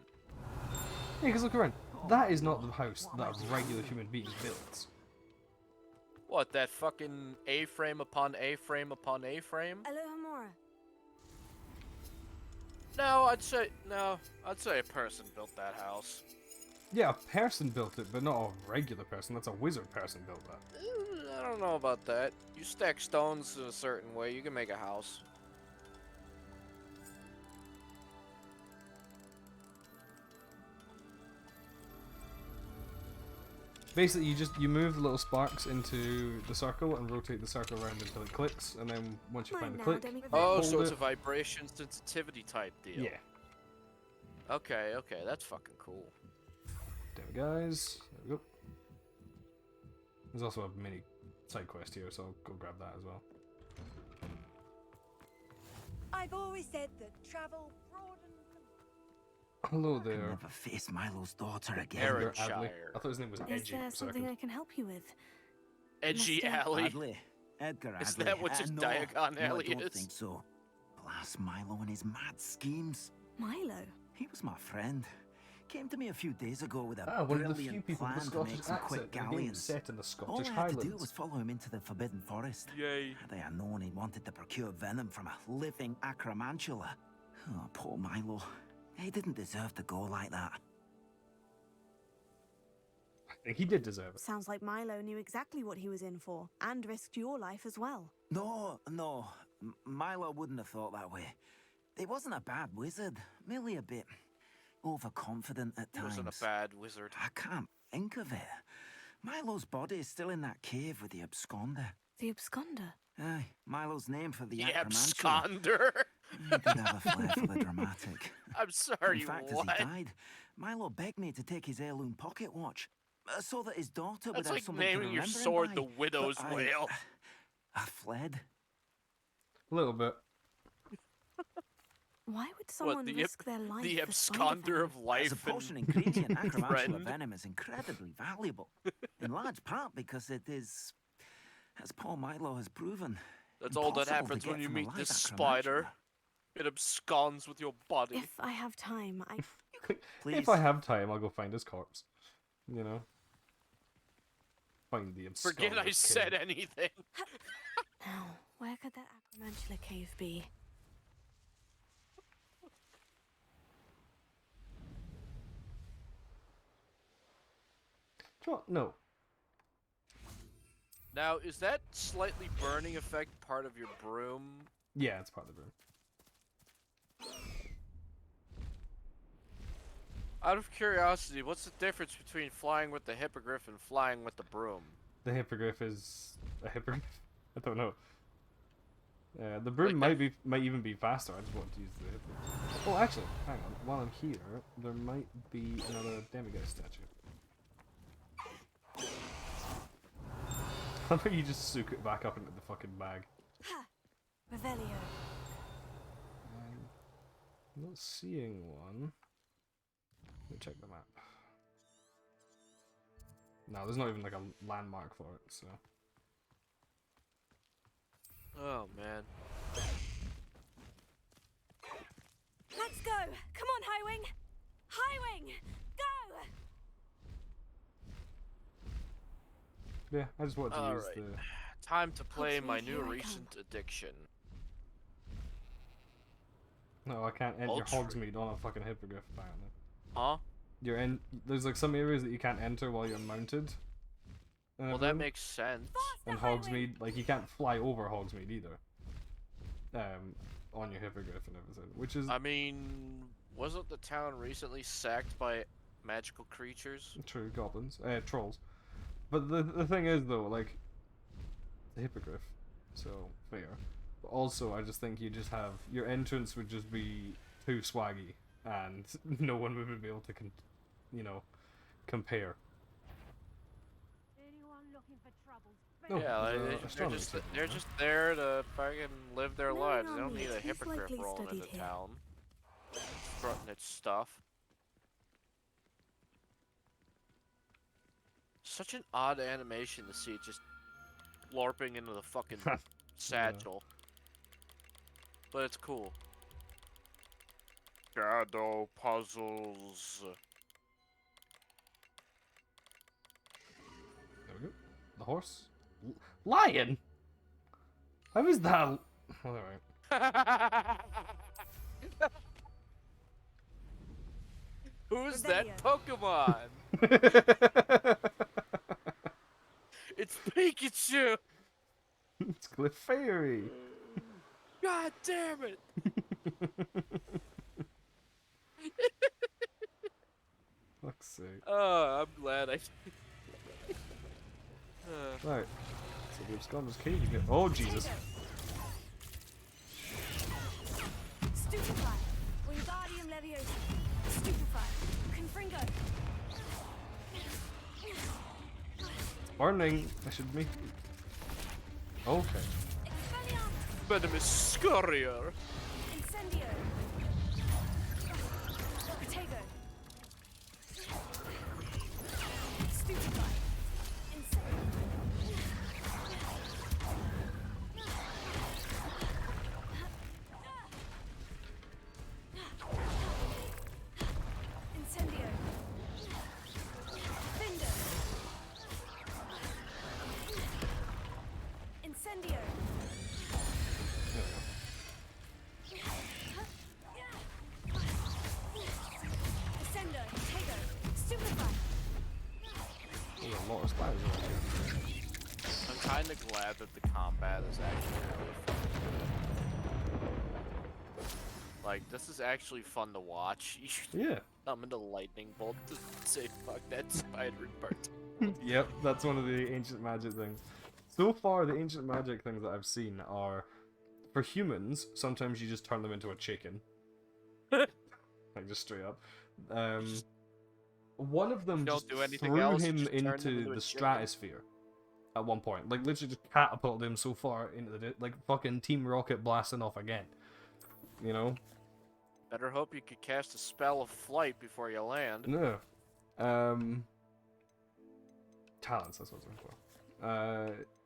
Yeah, because look around. That is not the house that a regular human being builds. What, that fucking A-frame upon A-frame upon A-frame? Alohomora. No, I'd say a person built that house. Yeah, a person built it, but not a regular person. That's a wizard person built that. I don't know about that. You stack stones in a certain way, you can make a house. Basically, you move the little sparks into the circle and rotate the circle around until it clicks, and then once you find the click, Oh, hold so it's it. a vibration sensitivity type deal. Yeah. Okay, that's fucking cool. There we guys. There we go. There's also a mini side quest here, so I'll go grab that as well. I've always said that travel broadens. Hello I there. can never face Milo's daughter again. Edgar Aaronshire. Adley. I thought his name was Is Edgy there for a something second. I can help you with? Edgy Mr. Alley. Adley. Edgar Adley. Is that what no, Diagon no, Alley I don't is? think so. Blast Milo and his mad schemes. Milo. He was my friend. Came to me a few days ago with a One of the few brilliant people plan with a to Scottish make some quick accent. The game galleons. is set in the All Scottish I had to do Highlands. was follow him into the Forbidden Forest. Yay. Had I known he wanted to procure venom from a living acromantula. Oh, poor Milo. He didn't deserve to go like that. I think he did deserve it. Sounds like Milo knew exactly what he was in for, and risked your life as well. No. Milo wouldn't have thought that way. He wasn't a bad wizard, merely a bit overconfident at He times. wasn't a bad wizard. I can't think of it. Milo's body is still in that cave with the absconder. The absconder. Aye, Milo's name for the The acromantula. absconder. He did have a flair for the dramatic. I'm sorry, In fact, what? as he died, Milo begged me to take his heirloom pocket watch, so that his daughter would That's have like something to naming your remember him sword by. the Widow's But Wail. I fled. A little bit. Why would someone the risk their life The for spider absconder venom? of life As a potion and ingredient, acromantula friend. venom is incredibly valuable, in large part because it is, as poor Milo has proven, That's all that impossible to happens when get you from a meet live this acromantula. spider. It absconds with your body. If I have time, I... Please. If I have time, I'll go find his corpse. You know? Find the absconder. Forget I said kid. anything. Now, where could that acromantula cave be? No. Now, is that slightly burning effect part of your broom? Yeah, it's part of the room. Out of curiosity, what's the difference between flying with the hippogriff and flying with the broom? the hippogriff is a hippogriff. I don't know. The broom might even be faster. I just want to use the hippogriff. Oh, actually, hang on. While I'm here, there might be another demiguise statue. How about you just soak it back up into the fucking bag? Ha! Revelio. I'm not seeing one. Let me check the map. No, there's not even like a landmark for it, so. Oh man. Let's go! Come on, Highwing! Highwing! Go! Yeah, I just wanted to use Alright. the... Time to play my Hopefully new here I recent addiction. No, I can't enter Ultra. Hogsmeade on a fucking hippogriff, apparently. Huh? You're in... There's like some areas that you can't enter while you're mounted. Well, that makes sense. And Hogsmeade, like, you can't fly over Hogsmeade either. On your hippogriff and everything, which is... I mean, wasn't the town recently sacked by magical creatures? True, goblins. Trolls. But the thing is, though, like... The hippogriff. So, fair. But also, I just think you just have... Your entrance would just be too swaggy. And no one would be able to, you know, compare. Oh, Yeah, they're just there to fucking live their lives. They don't need a hippogriff rolling into town, strutting its stuff. Such an odd animation to see it just larping into the fucking satchel, but it's cool. Shadow puzzles. There we go. The horse. Lion? How is that? Alright. Who's that Pokemon? It's Pikachu! It's Clefairy! God damn it! Fuck's sake. Oh, I'm glad I... Right. So the Absconder's Cave again. Oh, Jesus. Stupefy. Wingardium Leviosa. Stupefy. Confringo. Burning. I should be. Okay. Venomous Scurrier. Incendio. Protego. Stupefy. Incendio. Findo. Incendio. Ascendo. Tego. Stupefy. There's a lot of spiders around here. I'm kind of glad that the combat is actually really fun. Like, this is actually fun to watch. Yeah. I'm into lightning bolt to say fuck that spider part. Yep, that's one of the ancient magic things. So far, the ancient magic things that I've seen are, for humans, sometimes you just turn them into a chicken. Like, just straight up. One of them just threw him into the stratosphere at one point. Like, literally just catapulted him so far into the... Like, fucking Team Rocket blasting off again. You know? Better hope you could cast a spell of flight before you land. No. Talents, that's what I was looking for.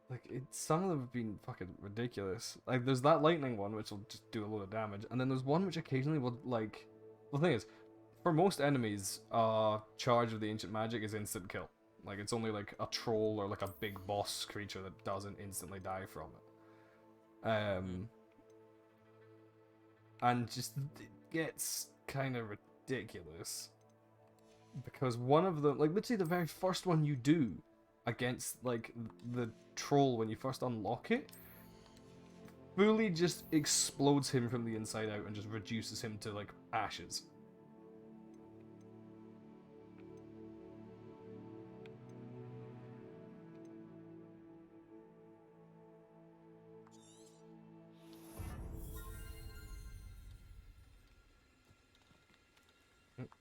Like, some of them have been fucking ridiculous. Like, there's that lightning one, which will just do a load of damage, and then there's one which occasionally will, like... The thing is, for most enemies, charge of the ancient magic is instant kill. Like, it's only, like, a troll or, like, a big boss creature that doesn't instantly die from it. And just, it gets kind of ridiculous. Because one of them, like, literally the very first one you do against, like, the troll when you first unlock it, fully just explodes him from the inside out and just reduces him to, like, ashes.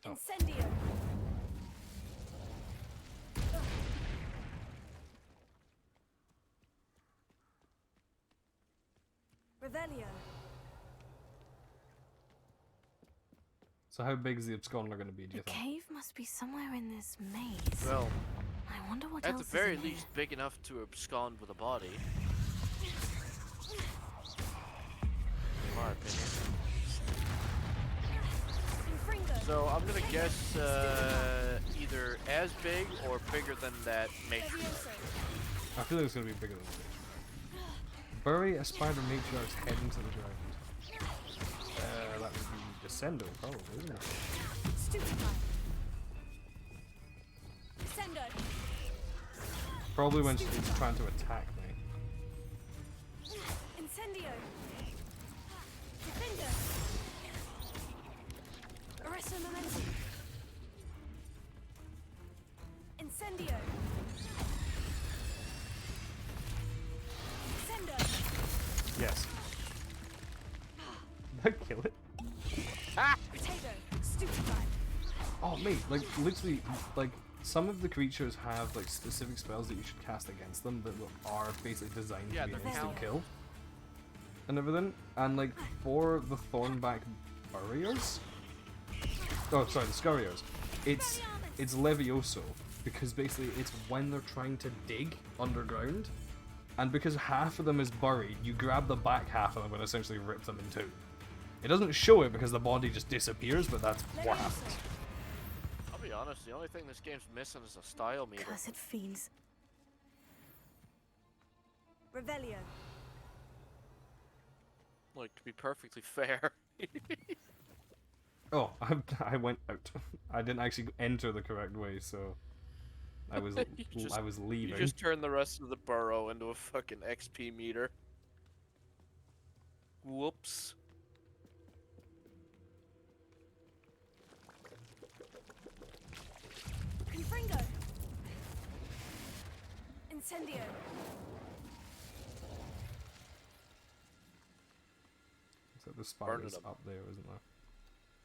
think. Oh. Incendio. Revelio. So how big is the absconder going to be, do you The think? cave must be somewhere in this maze. Well, I wonder what at else the very is in least, big enough to abscond with a body. In my opinion. So I'm gonna guess either as big or bigger than that matriarch. I feel like it's going to be bigger than the matriarch. Bury a spider matriarch's head into the ground. That would be Descendo, probably, isn't it? Stupefy. Descendo. Probably when she's trying to attack me. Incendio. Defender. Arresto momentum. Incendio. Descendo. Yes. Did I kill it? Potato. Stupefy. Oh, mate, like, literally, like, some of the creatures have, like, specific spells that you should cast against them that are basically designed to be an instant kill. And everything. And, like, for the Thornback Burriers... Oh, sorry, the Scurriers. It's Levioso, because basically it's when they're trying to dig underground, and because half of them is buried, you grab the back half of them and essentially rip them in two. It doesn't show it because the body just disappears, but that's what happens. I'll be honest, the only thing this game's missing is a style meter. Cursed fiends. Revelio. Like, to be perfectly fair. Oh, I went out. I didn't actually enter the correct way, so I was I was leaving. You just turned the rest of the burrow into a fucking XP meter. Whoops. Confringo. Incendio. So the spider's up there, isn't there?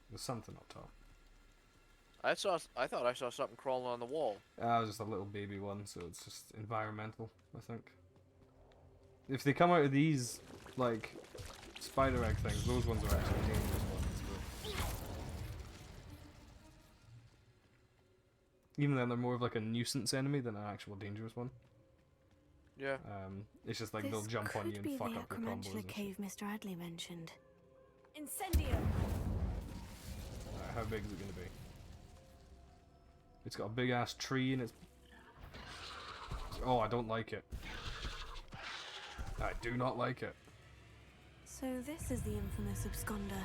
There's something up top. I thought I saw something crawling on the wall. Just a little baby one, so it's just environmental, I think. If they come out of these, like, spider egg things, those ones are actually dangerous ones. But... even then, they're more of like a nuisance enemy than an actual dangerous one. Yeah. It's just like they'll jump on you and fuck up your combos. And cave Mr. Adley mentioned. Incendio. How big is it going to be? It's got a big ass tree and it's... oh, I don't like it. I do not like it. So this is the infamous absconder.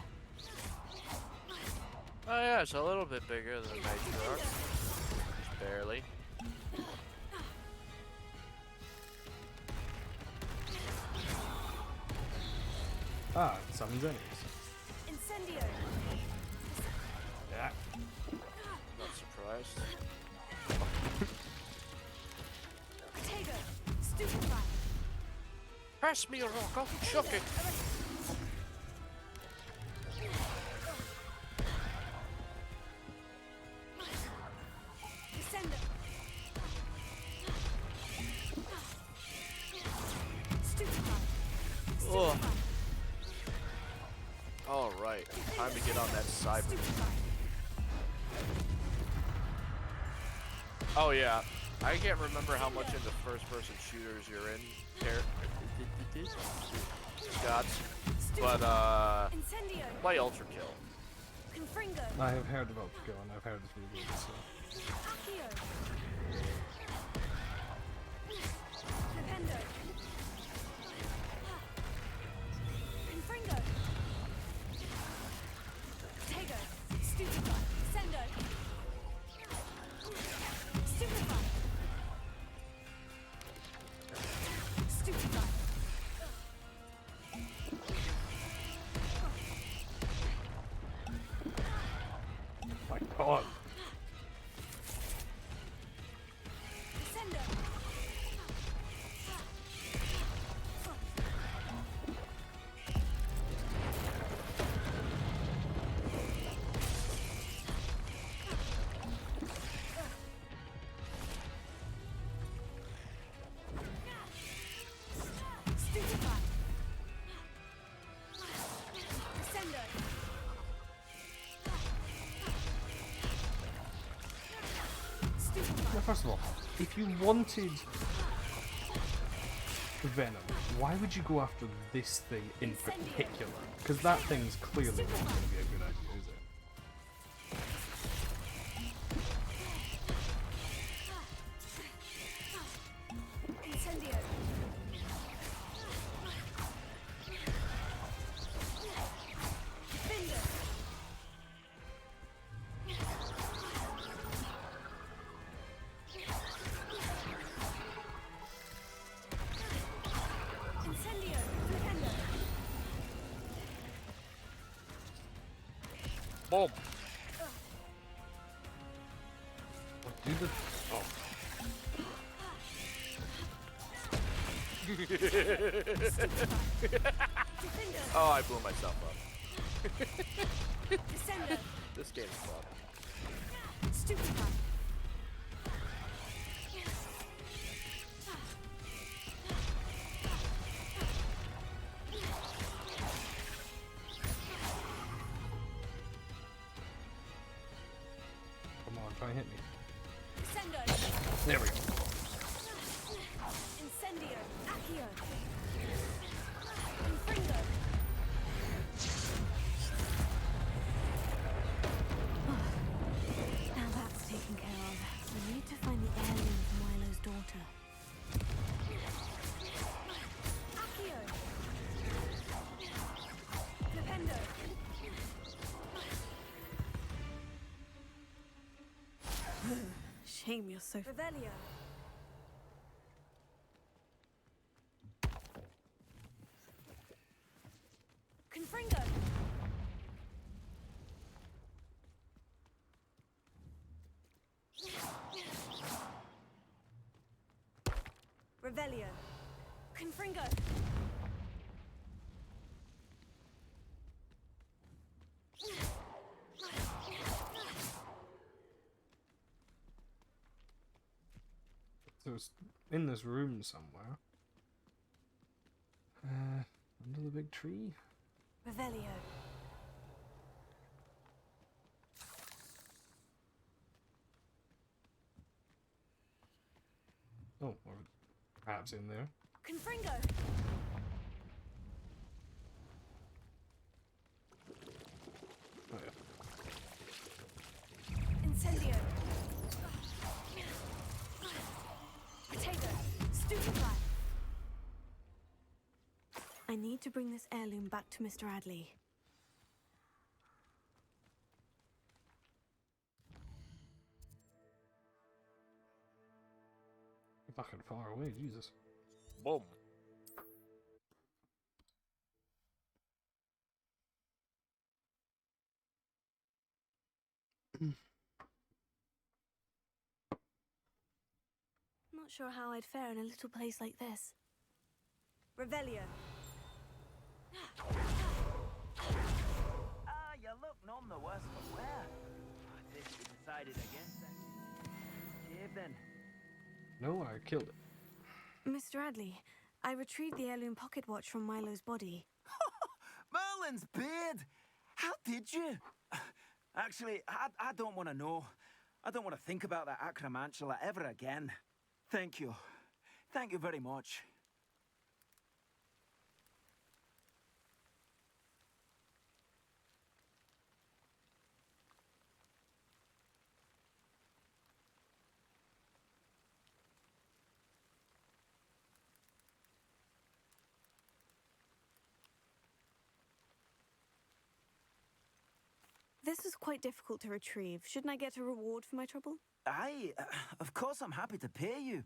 Oh yeah, it's a little bit bigger than a matriarch. Just barely. Ah, it summons enemies. Incendio. Yeah. Not surprised. Potato. Stupefy. Pass me a rock, I'll chuck it. Descender. Stupefy. Oh. All right, time to get on that cyber. Oh yeah, I can't remember how much into first-person shooters you're in, Scott, but play Ultra Kill. I have heard about Kill and I've heard it's really good. So. My God. first of all, if you wanted Venom, why would you go after this thing in particular? Because that thing's clearly not going to be a good idea, is it? Incendio. Defender. Incendio. Defender. Boom. Do the... Oh. Oh, I blew myself up. Descender. This game is fun. Stupefy. Come on, try and hit me. Descendo. There we go. Incendio. Accio. Infringo. Now that's taken care of. We need to find the heirloom for Milo's daughter. Accio. Flipendo. Shame you're so... Revelio. Confringo. Revelio. Confringo. So it's in this room somewhere. Under the big tree? Revelio. Oh, or perhaps in there. Confringo. Oh yeah. Incendio. Potato. Stupefy. I need to bring this heirloom back to Mr. Adley. Fucking far away, Jesus. Boom. Not sure how I'd fare in a little place like this. Revelio. You look none the worse for wear. I think you decided against it. Cave then. No, I killed it. Mr. Adley, I retrieved the heirloom pocket watch from Milo's body. Merlin's beard! How did you? Actually, I don't want to know. I don't want to think about that acromantula ever again. Thank you. Thank you very much. This is quite difficult to retrieve. Shouldn't I get a reward for my trouble? Of course I'm happy to pay you.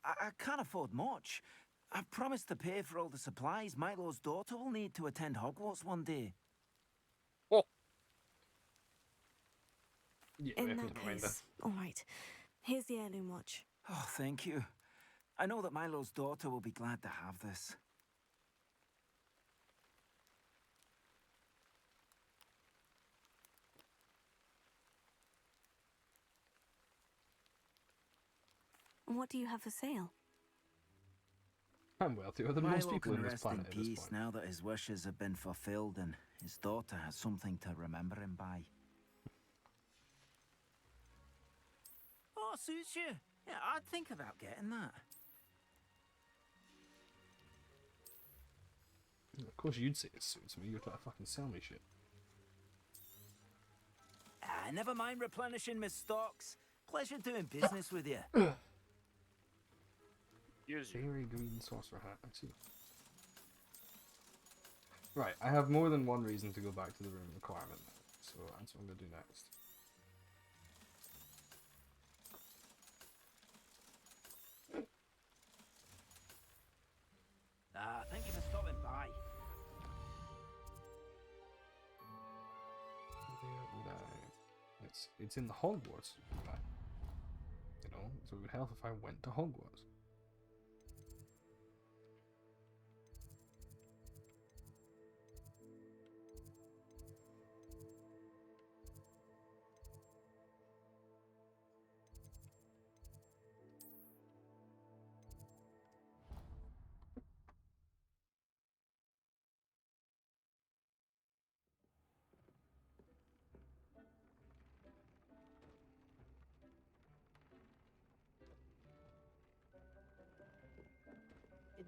I can't afford much. I've promised to pay for all the supplies Milo's daughter will need to attend Hogwarts one day. Oh. Yeah, In that case, all right. Here's the heirloom watch. Oh, thank you. I know that Milo's daughter will be glad to have this. And what do you have for sale? I'm wealthier than most Milo people can in this rest planet in at this peace point. now that his wishes have been fulfilled and his daughter has something to remember him by. Oh, suits you. Yeah, I'd think about getting that. Of course you'd say it suits me. You're trying to fucking sell me shit. Never mind replenishing my stocks. Pleasure doing business with you. Fairy green sorcerer hat. I see. Right, I have more than one reason to go back to the room requirement. So that's what I'm going to do next. Thank you for stopping by. It's in the Hogwarts. You know, so it would help if I went to Hogwarts.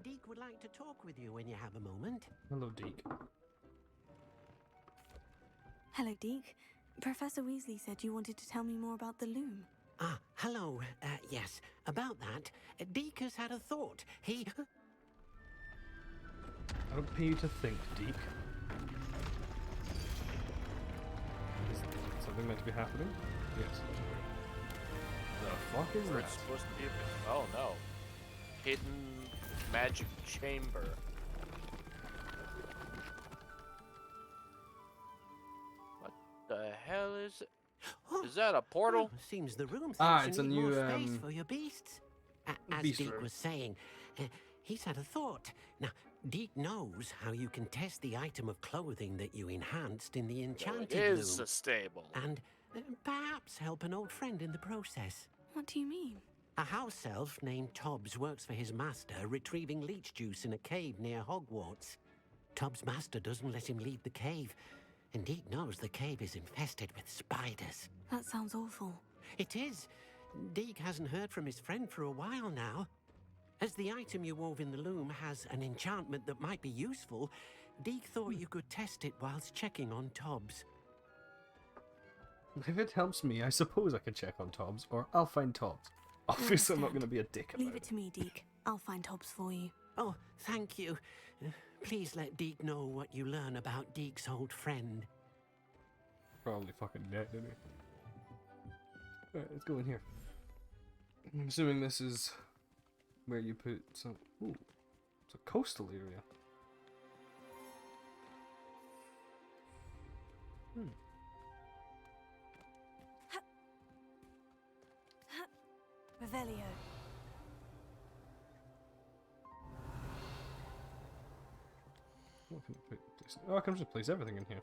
Deke would like to talk with you when you have a moment. Hello, Deke. Hello, Deke. Professor Weasley said you wanted to tell me more about the loom. Ah, hello. Yes, about that. Deke has had a thought. He... I don't pay you to think, Deke. Is something meant to be happening? Yes. The fuck is Or that? it's supposed to be a... Oh, no. Hidden magic chamber. What the hell is it? Is that a portal? Oh, seems the room It's a need new more space for your beasts. As beast Deke room. was saying, he's had a thought. Now, Deke knows how you can test the item of clothing that you enhanced in the enchanted It is loom. a stable. And perhaps help an old friend in the process. What do you mean? A house elf named Tobbs works for his master, retrieving leech juice in a cave near Hogwarts. Tobbs' master doesn't let him leave the cave, and Deke knows the cave is infested with spiders. That sounds awful. It is. Deke hasn't heard from his friend for a while now. As the item you wove in the loom has an enchantment that might be useful, Deke thought you could test it whilst checking on Tobbs. If it helps me, I suppose I could check on Tobbs, or I'll find Tobbs. Obviously, I'm not going to be a dick about Leave it to me, Deke. I'll find Tobbs for you. Oh, thank you. Please let Deke know what you learn about Deke's old friend. Probably fucking dead, didn't he? Alright, let's go in here. I'm assuming this is where you put some... Ooh, it's a coastal area. Revelio. What can I put this? Oh, I can just place everything in here.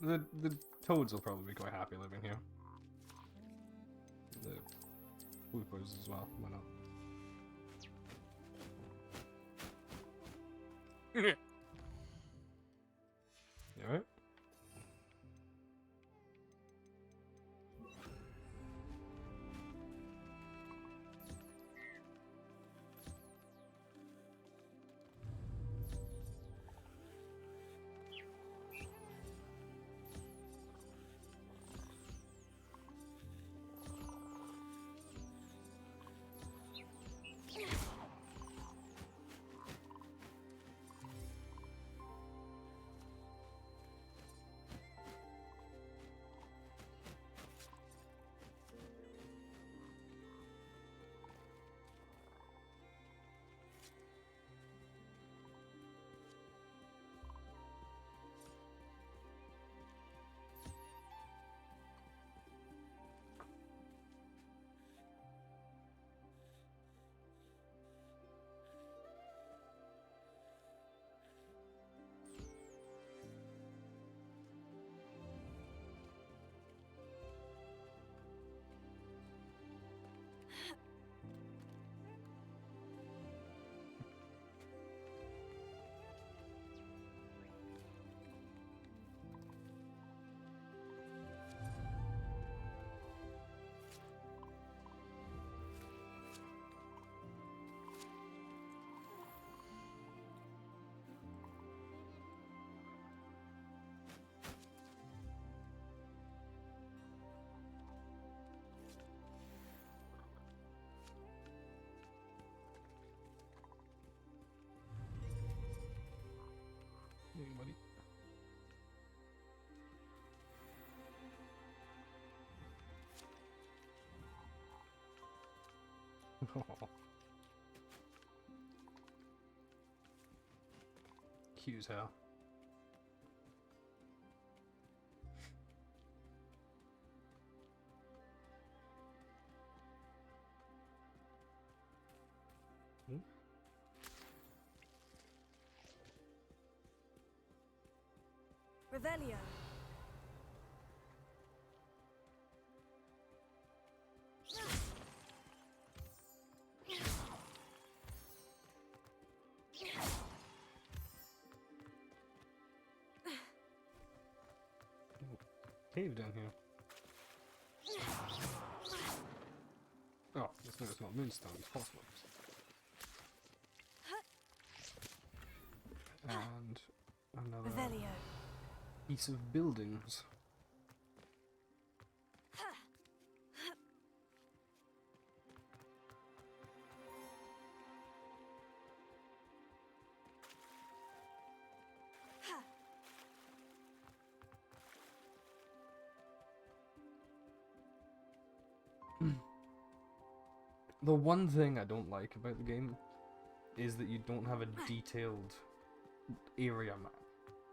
The toads will probably be quite happy living here. The whoopers as well, why not? You alright? Cute as hell. Revelio. Cave down here. Oh, it's not moonstone, it's possible. And another Revelio. piece of buildings. The one thing I don't like about the game is that you don't have a detailed area map.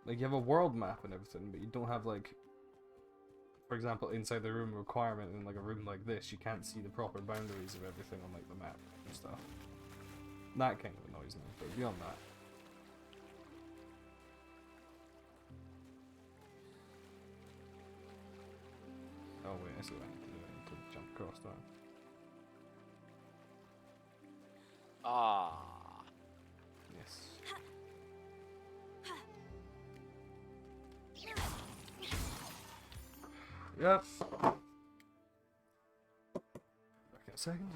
Like, you have a world map and everything, but you don't have, like, for example, inside the room requirement in, like, a room like this, you can't see the proper boundaries of everything on, like, the map and stuff. That kind of annoys me, but beyond that. Oh wait, I see what I need to do. I need to jump across that. Ah. Yes. Yep. Back in a second.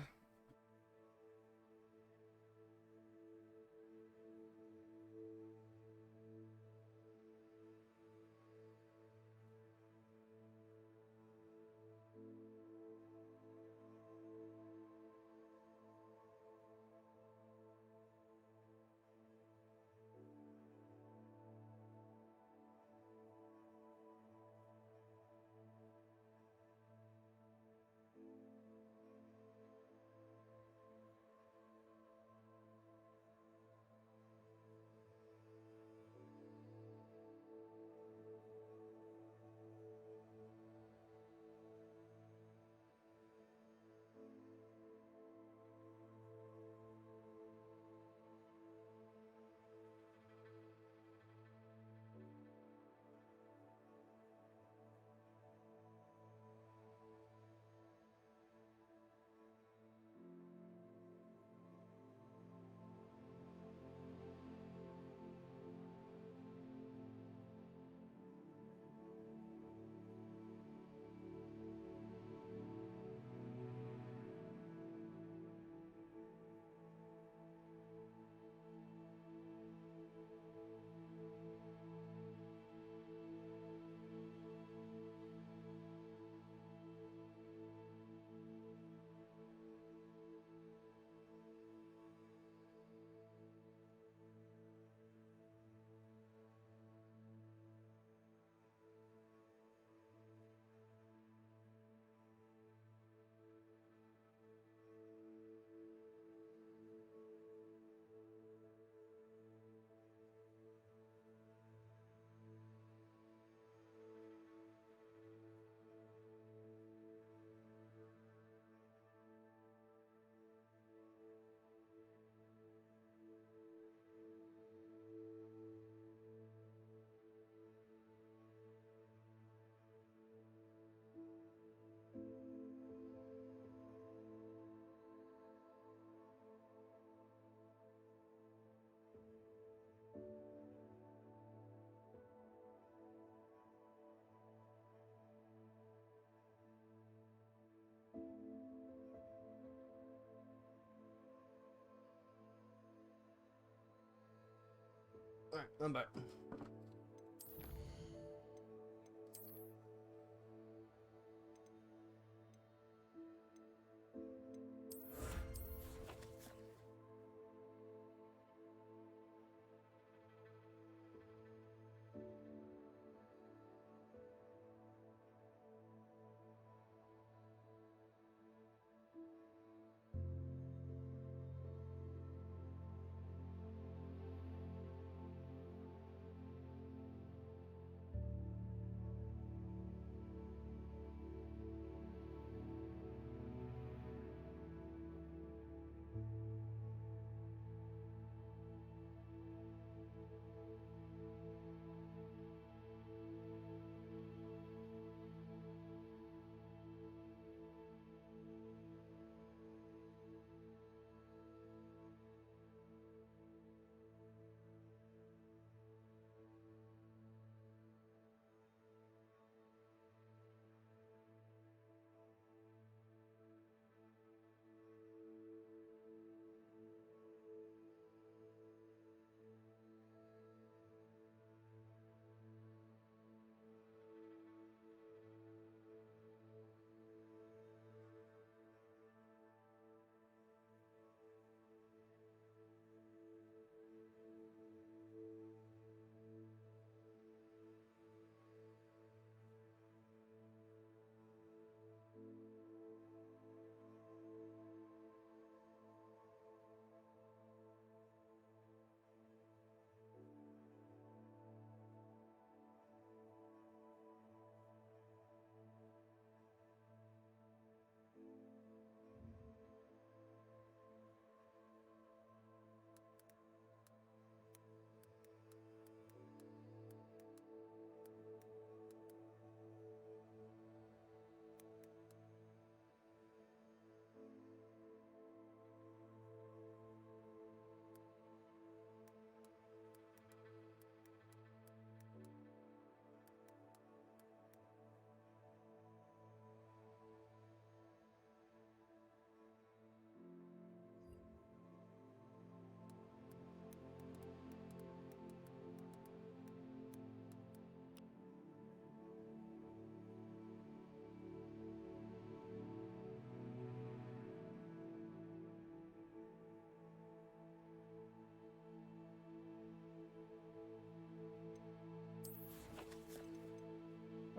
Alright, I'm back.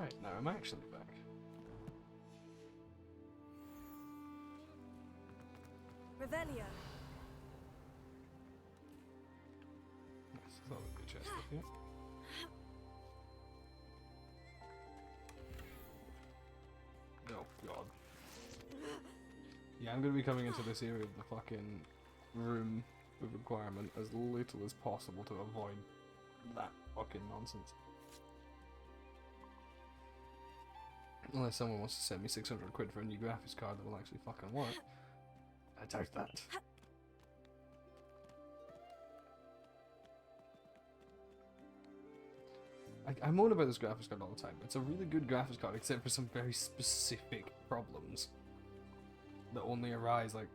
Right, now I'm actually back. Revelio. Yes, that would be a chest up here. Oh god. Yeah, I'm gonna be coming into this area of the fucking room with requirement as little as possible to avoid that fucking nonsense. Unless someone wants to send me 600 quid for a new graphics card that will actually fucking work. I doubt that. I moan about this graphics card all the time. It's a really good graphics card, except for some very specific problems that only arise, like,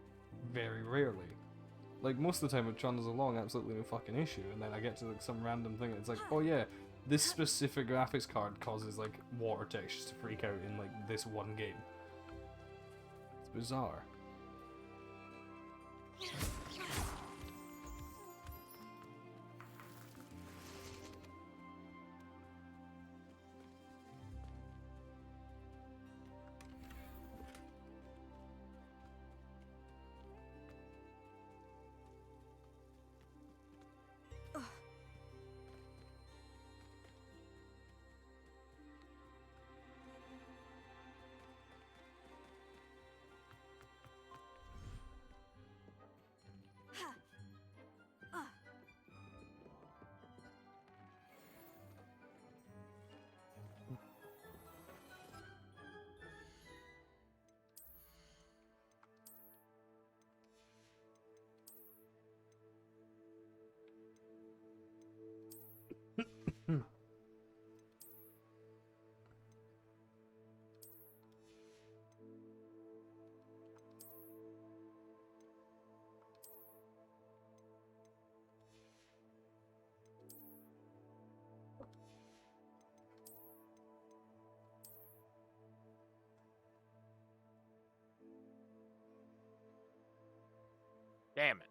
very rarely. Like, most of the time it trundles along absolutely no fucking issue, and then I get to, like, some random thing and it's like, oh yeah, this specific graphics card causes, like, water textures to freak out in, like, this one game. It's bizarre. Damn it.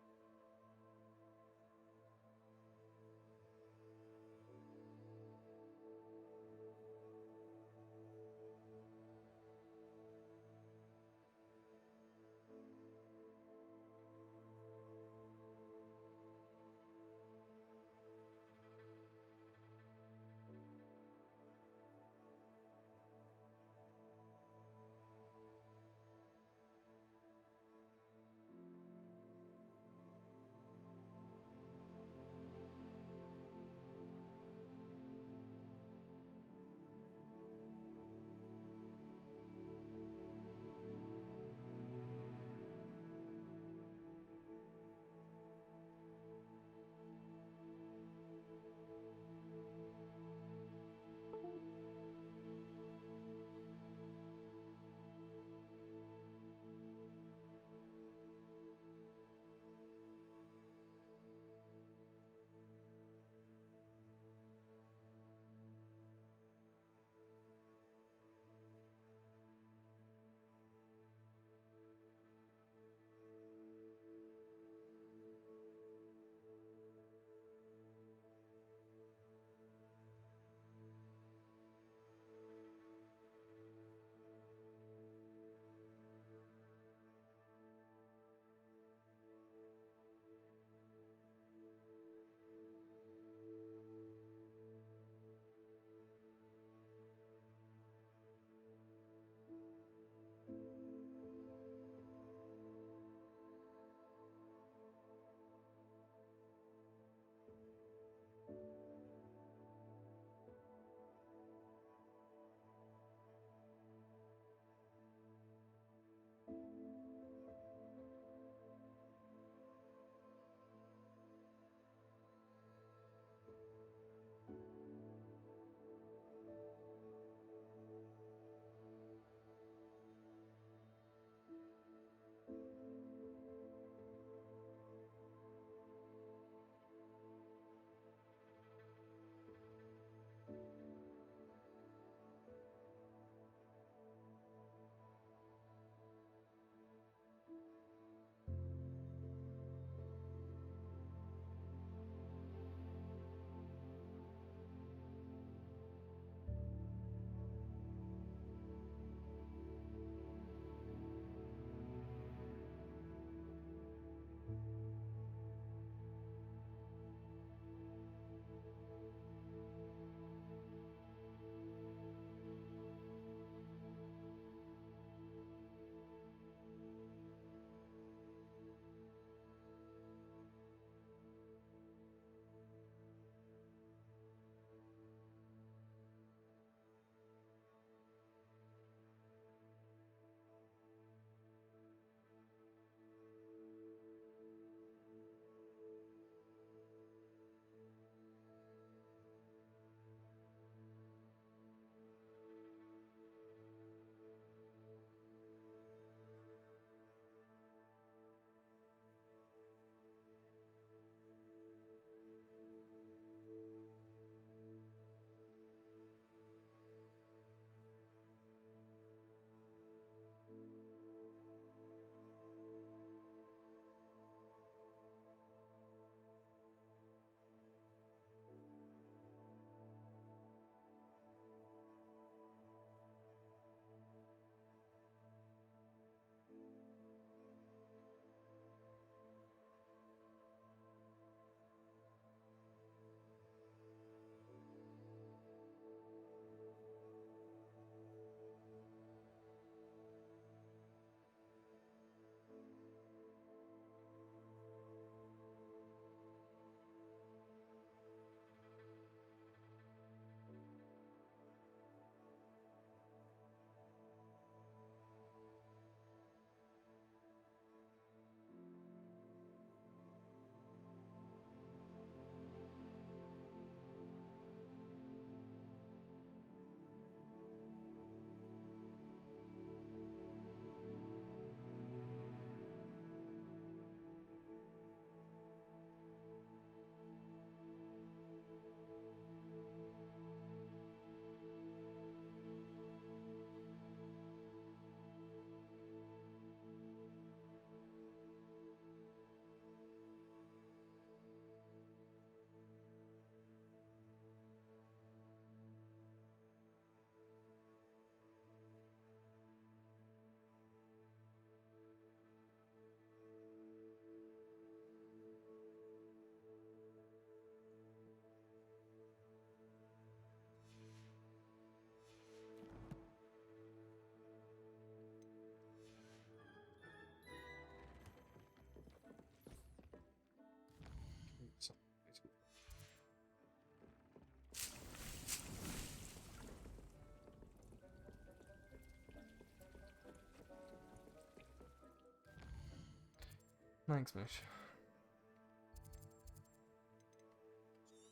Thanks, Mish.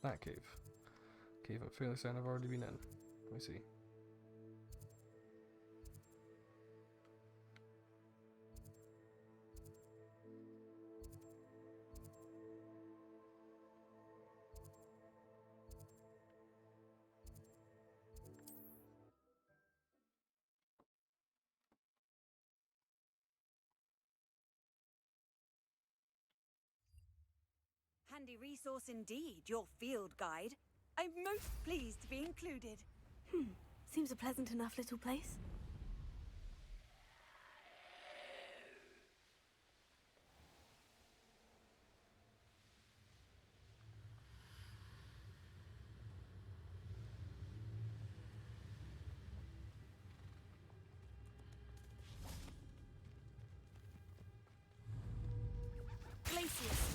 That cave. Cave I'm fairly certain I've already been in. Let me see. Handy resource indeed, your field guide. I'm most pleased to be included. Seems a pleasant enough little place. Glaciers.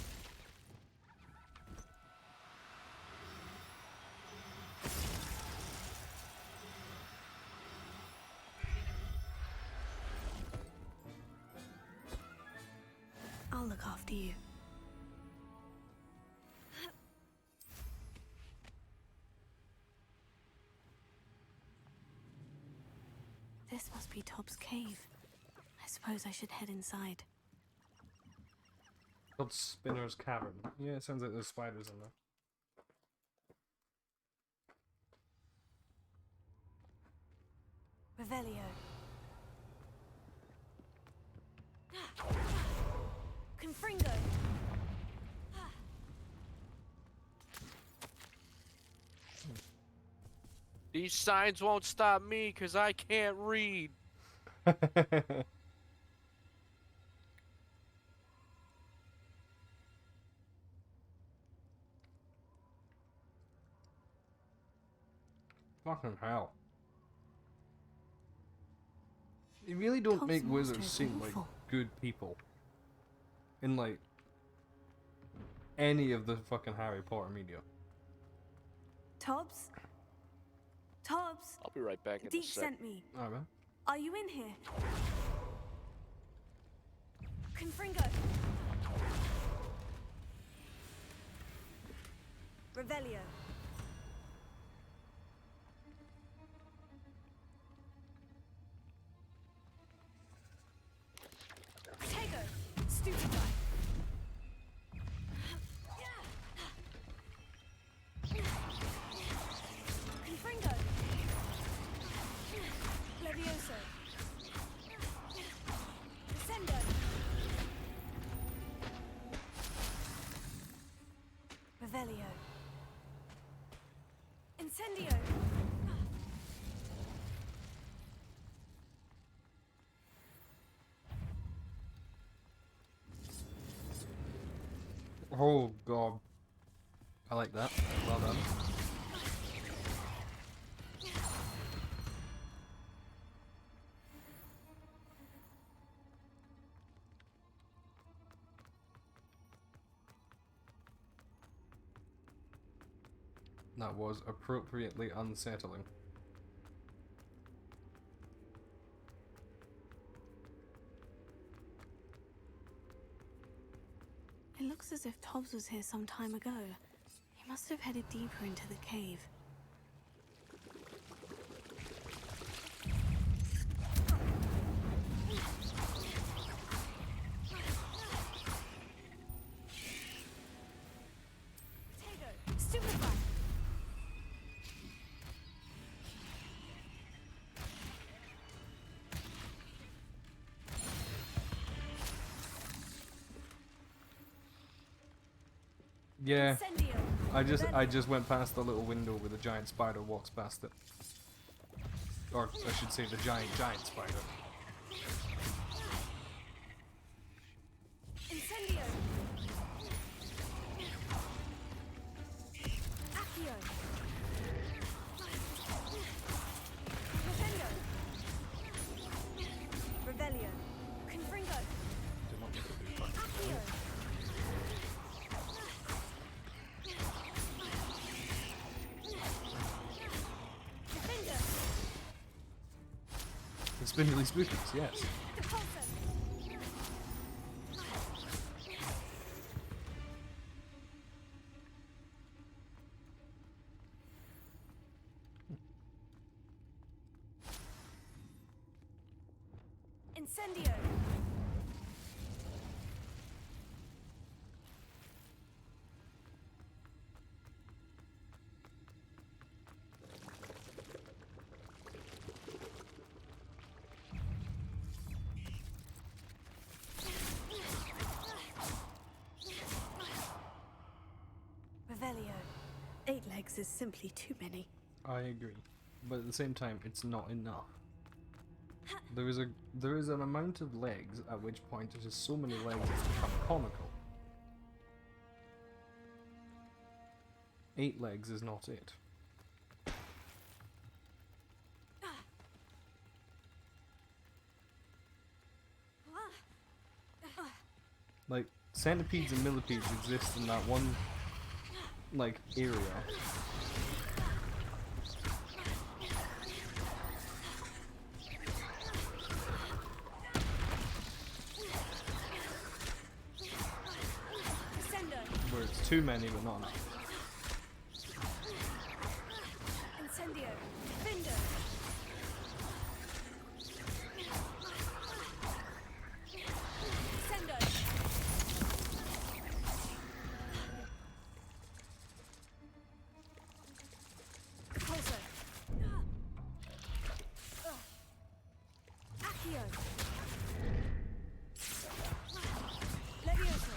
I'll look after you. This must be Tob's cave. I suppose I should head inside. Called Spinner's Cavern. Yeah, it sounds like there's spiders in there. Revelio. Confringo. These signs won't stop me because I can't read. Fucking hell. You really don't Tob's make master wizards is seem like awful. good people. In like any of the fucking Harry Potter media. Tobbs? Tobbs? I'll be right back in a Deek sec. sent me. Alright, man. Are you in here? Confringo. Revelio. Tego. Stupefy. Confringo. Levioso. Descendo. Revelio. Incendio. Oh god. I like that. Well done. That was appropriately unsettling. It looks as if Tobbs was here some time ago. He must have headed deeper into the cave. Tego. Stupefy. Yeah. Incendio. I just went past the little window where the giant spider walks past it. Or I should say the giant spider. Incendio. Accio. Defendo. Revelio. Confringo. Did not mean to do that. Accio. Defender. The spindly spookies, yes. Depulso. Incendio. Revelio. 8 legs is simply too many. I agree, but at the same time, it's not enough. There is an amount of legs at which point it is so many legs it's become comical. 8 legs is not it. Like, centipedes and millipedes exist in that one, like, area. Where it's too many but not enough. Incendio. Findo. Sendo. Pulso. Accio. Levioso.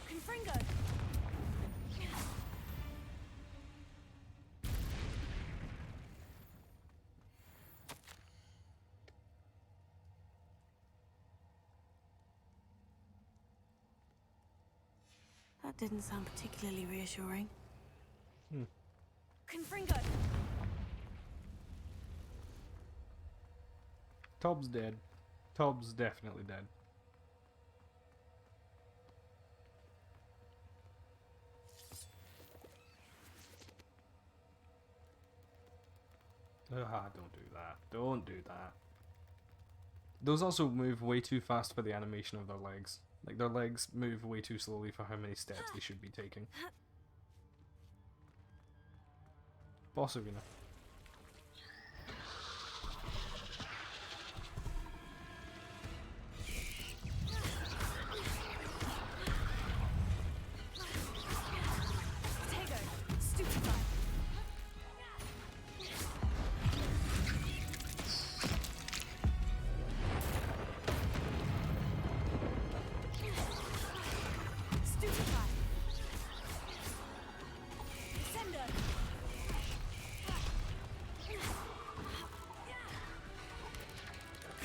Confringo. That didn't sound particularly reassuring. Confringo. Tob's dead. Tob's definitely dead. Ah, don't do that. Don't do that. Those also move way too fast for the animation of their legs. Like, their legs move way too slowly for how many steps they should be taking. Boss arena. Tego. Stupefy. Stupefy. Sendo.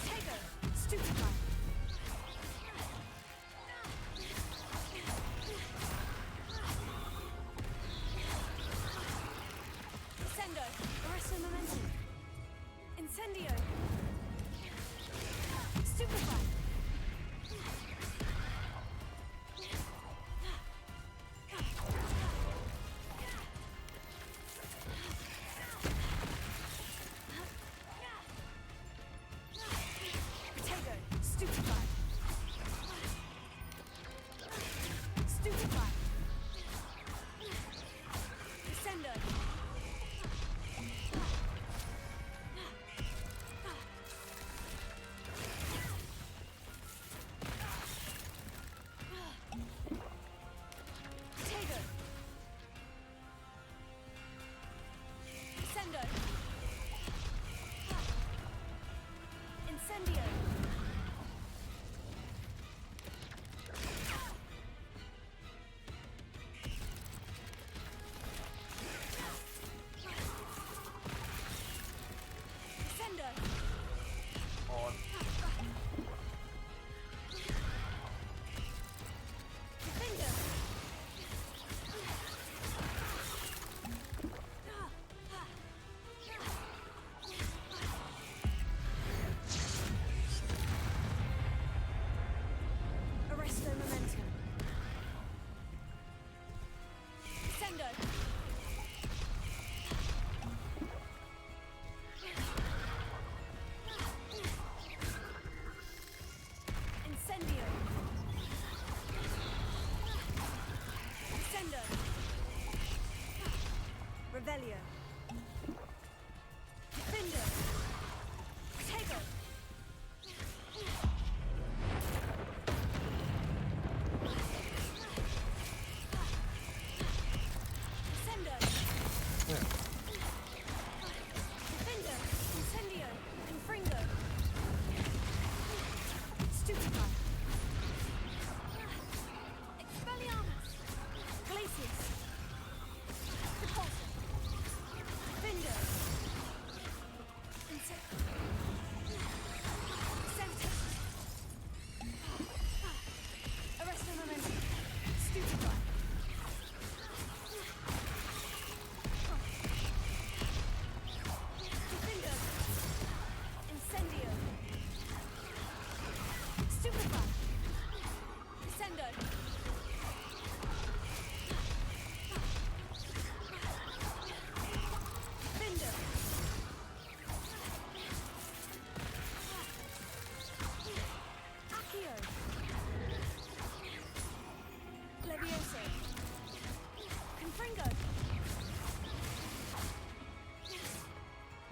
Tego. Stupefy. Sendo. Arresto momentum. Incendio. Stupefy. Tego. Stupefy. Stupefy. Sendo. Tego. Sendo. Incendio. Sendo. On. Finger. Arresto momentum. Sendo. Incendio. Sendo. Revelio. Findo. Tego.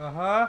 Uh-huh.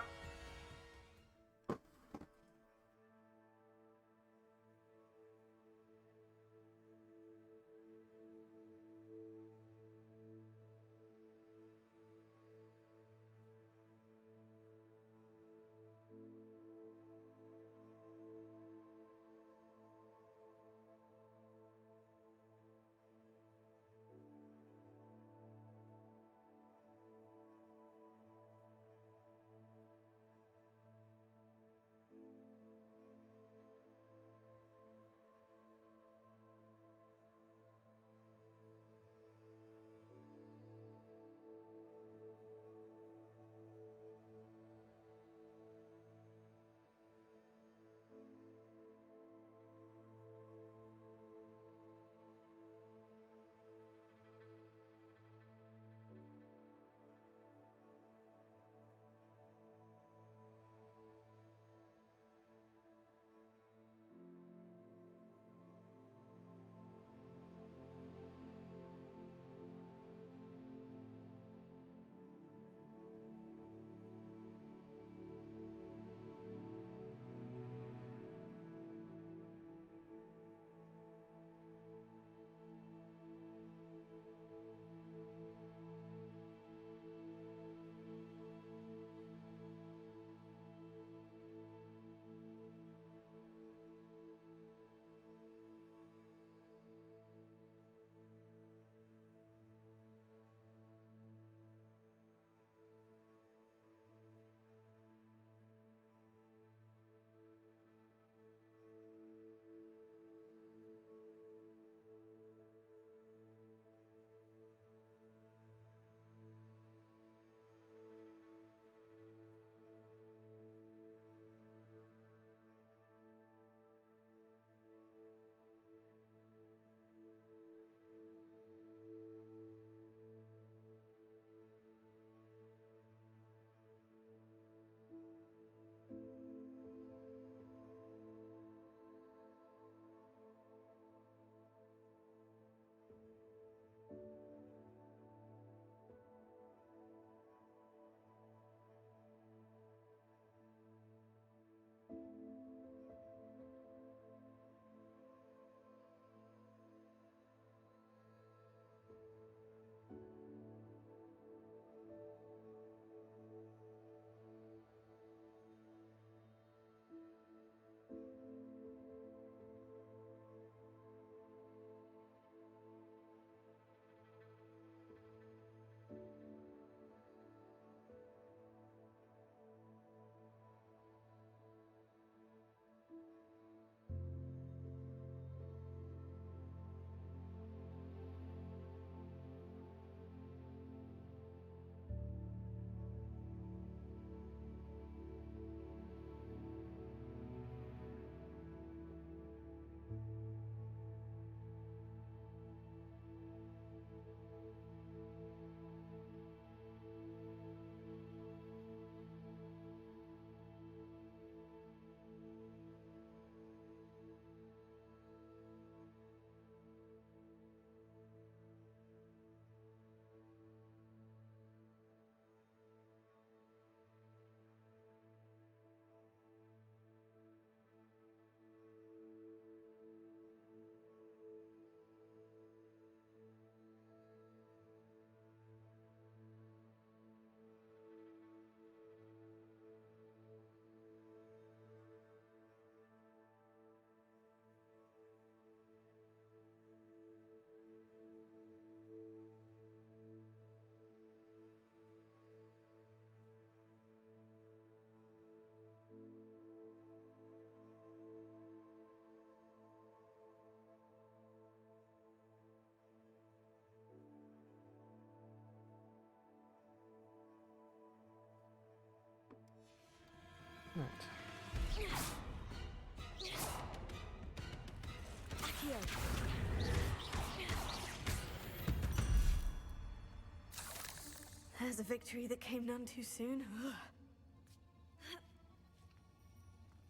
There's a victory that came none too soon.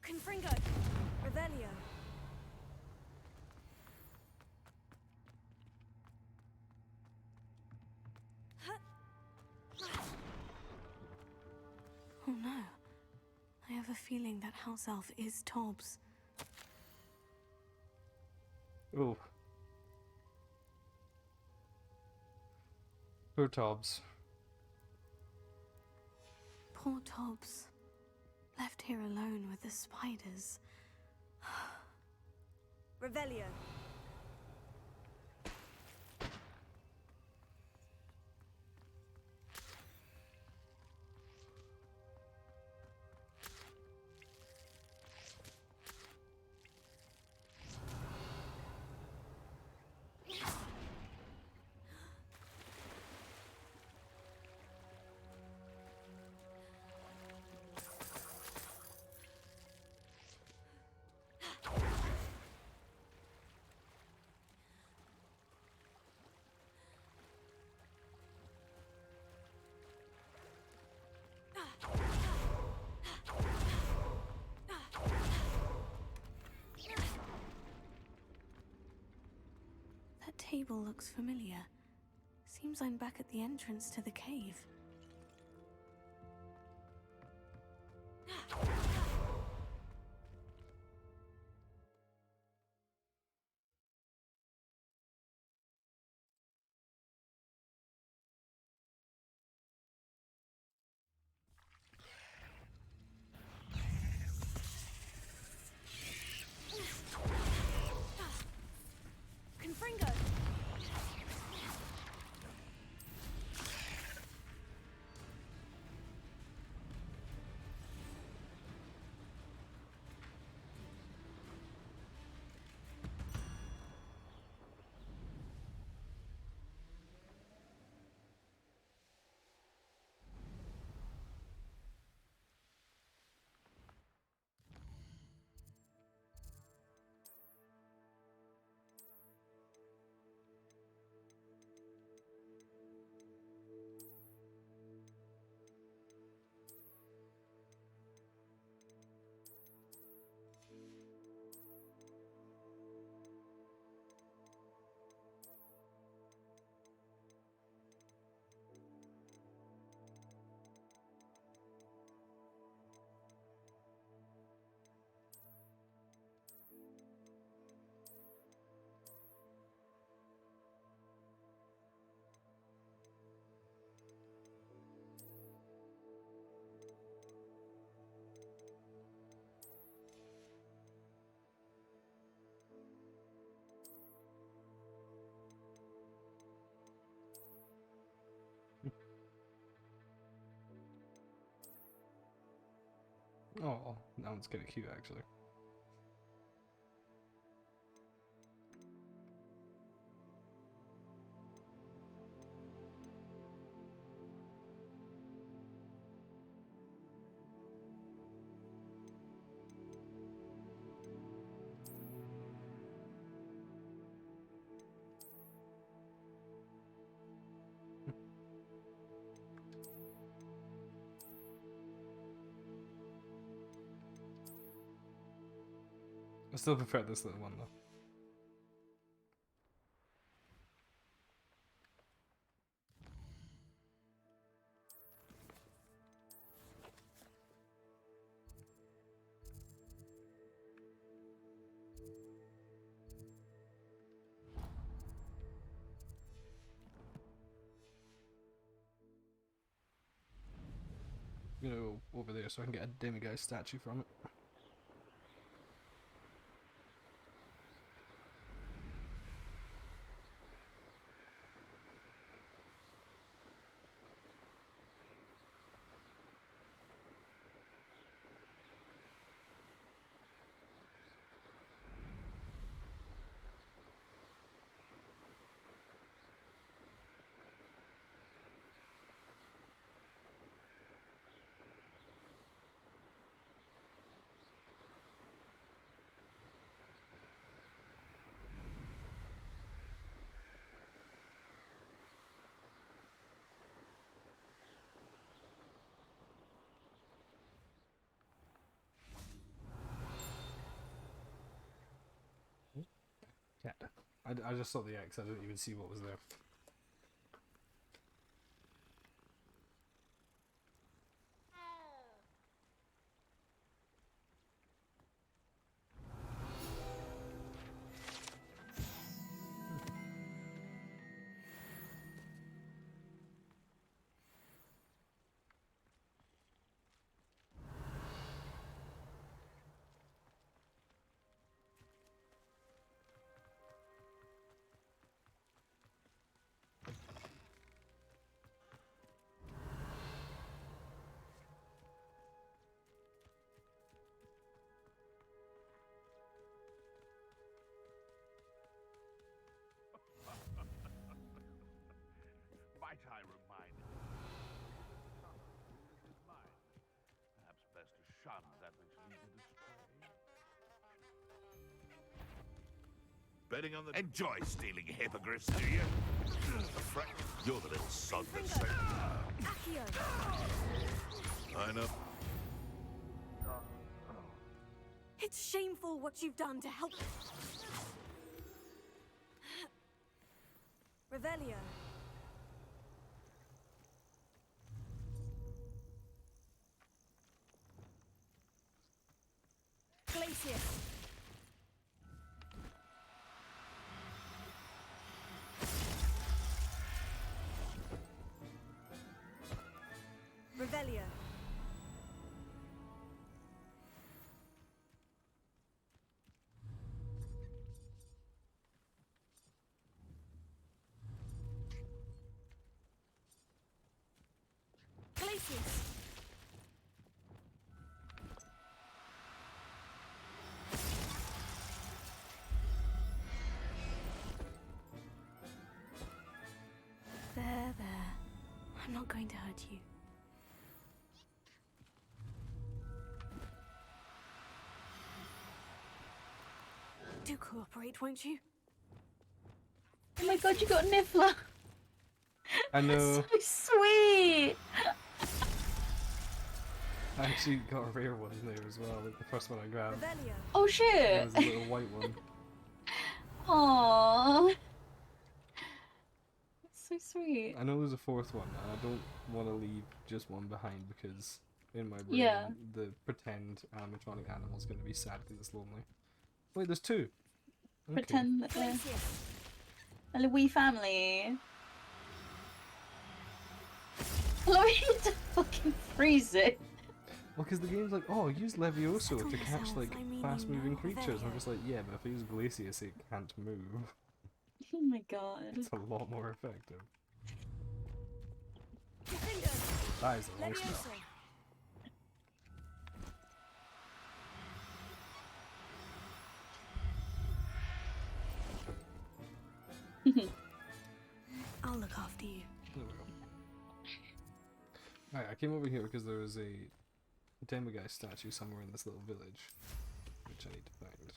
Confringo! Revelio! Oh have a feeling that house elf is Tobbs. Ooh. Poor Tobbs. Poor Tobbs. Left here alone with the spiders. Revelio. That table looks familiar. Seems I'm back at the entrance to the cave. Confringo. Oh, that one's kind of cute, actually. I still prefer this little one, though. I'm gonna go over there so I can get a demiguise statue from it. Cat. I just saw the X, I didn't even see what was there. might I remind you? Is mine. Perhaps best to shun that which leadeth astray. Betting on the enjoy stealing hippogriffs, do you? Afraid you're the little sod that saved. Accio. I know. It's shameful what you've done to help. Revelio. Glacius. Revelio. Glacius. There. I'm not going to hurt you. Do cooperate, won't you? Oh my god, you got Niffler! I know. So sweet! I actually got a rare one there as well, like the first one I grabbed. Revelio. Oh shit! It was a little white one. Aww. That's so sweet. I know there's a fourth one, and I don't want to leave just one behind because in my brain, Yeah. the pretend animatronic animal's going to be sad because it's lonely. Wait, there's two. Okay. Pretend that they're a wee family. Allow me to fucking freeze it. Well, because the game's like, oh, use Levioso Settle to catch yourself, like I mean, fast-moving you know, creatures. And I'm Revelio. just like, yeah, but if I use Glacius, it can't move. Oh my god. It's a lot more effective. Defender. That is the most Levioso. stuff. I'll look after you. There we go. Right, I came over here because there was a demiguise statue somewhere in this little village, which I need to find.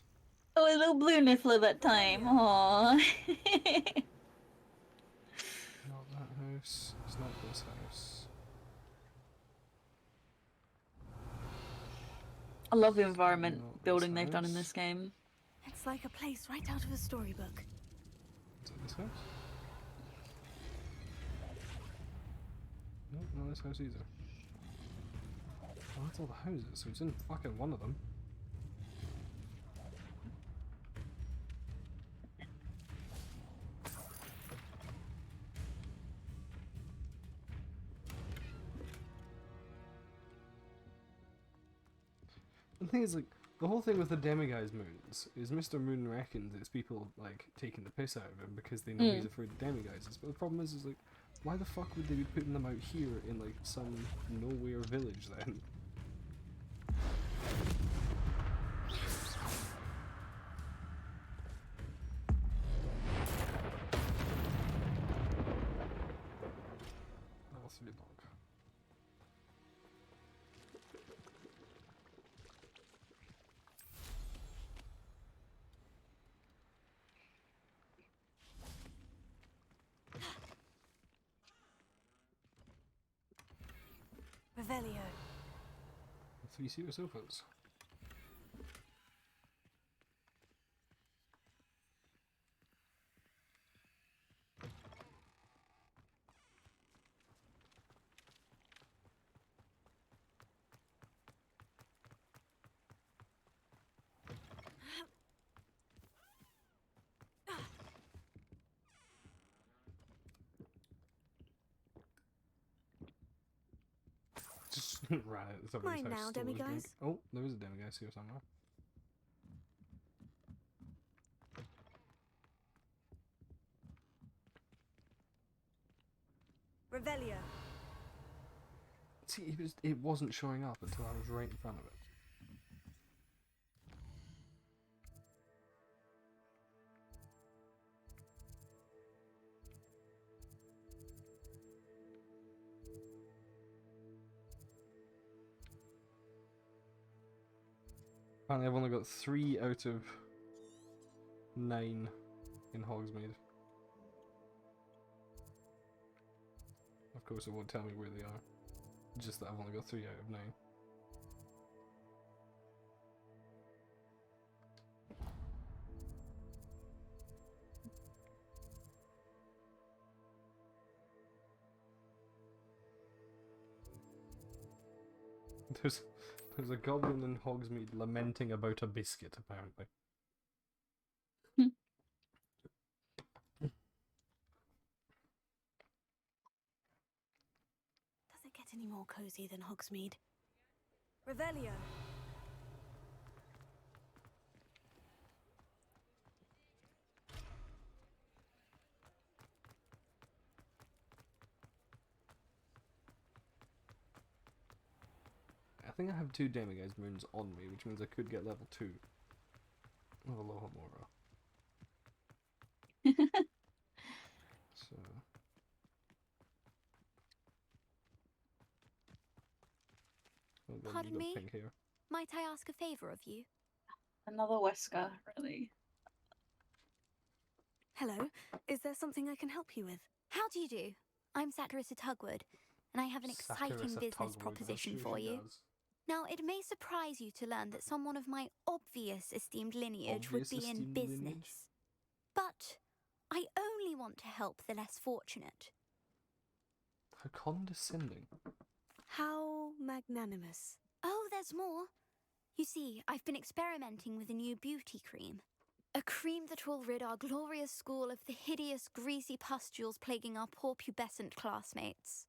Oh, a little blue Niffler that time. Aww. Not that house. It's not this house. I love the environment Not building this they've done in house. this game. It's like a place right out of a storybook. Is it this house? Nope, not this house either. Oh, that's all the houses, so it's in fucking one of them. The thing is, like, the whole thing with the demiguise moons is Mr. Moon reckons it's people, like, taking the piss out of him because they know he's afraid of demiguises. But the problem is, like, why the fuck would they be putting them out here in, like, some nowhere village then? Level 3 log. Revelio. 3-seater sofas. Just ran it at somebody's Mine house. now, stole his drink. demiguise. Oh, there is a demiguise here somewhere. Revelio. See, it wasn't showing up until I was right in front of it. Apparently I've only got 3 out of 9 in Hogsmeade. Of course it won't tell me where they are. Just that I've only got 3 out of 9. There's a goblin in Hogsmeade lamenting about a biscuit, apparently. Does it get any more cozy than Hogsmeade? Revelio. I think I have 2 Demiguise moons on me, which means I could get level 2 of Alohomora. So... Oh God, Pardon you've got me? pink hair. Might I ask a favour of you? Another Wesker, really. Hello, is there something I can help you with? How do you do? I'm Saccharissa Tugwood, and I have an exciting Saccharissa business Tugwood, I'm proposition sure for she you. does. Now, it may surprise you to learn that someone of my obvious esteemed lineage would Obvious be in esteemed business. lineage? But I only want to help the less fortunate. How condescending. How magnanimous. Oh, there's more. You see, I've been experimenting with a new beauty cream. A cream that will rid our glorious school of the hideous, greasy pustules plaguing our poor pubescent classmates.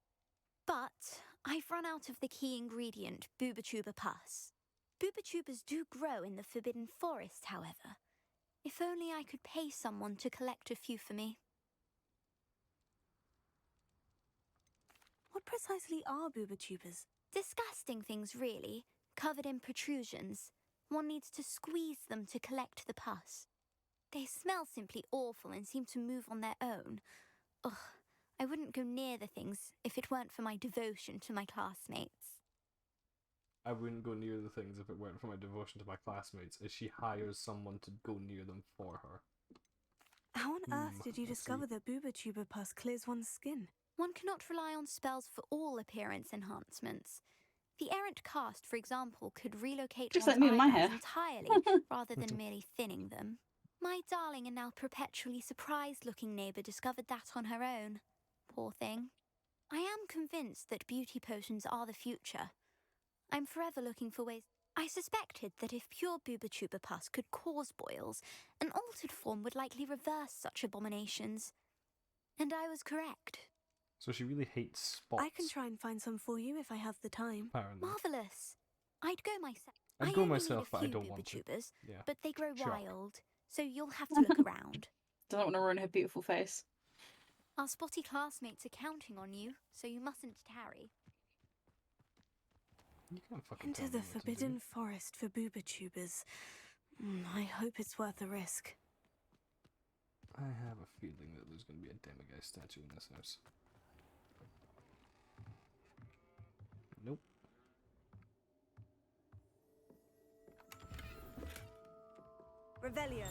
But I've run out of the key ingredient, Booba-Tuba pus. Booba-Tubas do grow in the Forbidden Forest, however. If only I could pay someone to collect a few for me. What precisely are Booba-Tubas? Disgusting things, really, covered in protrusions. One needs to squeeze them to collect the pus. They smell simply awful and seem to move on their own. Ugh, I wouldn't go near the things if it weren't for my devotion to my classmates. I wouldn't go near the things if it weren't for my devotion to my classmates, as she hires someone to go near them for her. How on earth did you I see. discover that Booba-Tuba pus clears one's skin? One cannot rely on spells for all appearance enhancements. The errant cast, for example, could relocate Just one's like me and my eyebrows hair. entirely, rather than merely thinning them. My darling and now perpetually surprised-looking neighbour discovered that on her own. Poor thing. I am convinced that beauty potions are the future. I'm forever looking for ways... I suspected that if pure Booba-Tuba pus could cause boils, an altered form would likely reverse such abominations. And I was correct. So she really hates spots. I can try and find some for you if I have the time. Apparently. Marvellous. I'd go myself. I'd go myself, but I don't want to. Booba-Tubas, Yeah. but they grow Sure. wild, so you'll have to look around. Don't want to ruin her beautiful face. Our spotty classmates are counting on you, so you mustn't tarry. You can't fucking Into tell the me what to do. Forbidden Forest for Booba-Tubas. I hope it's worth the risk. I have a feeling that there's going to be a Demiguise statue in this house. Nope. Revelio.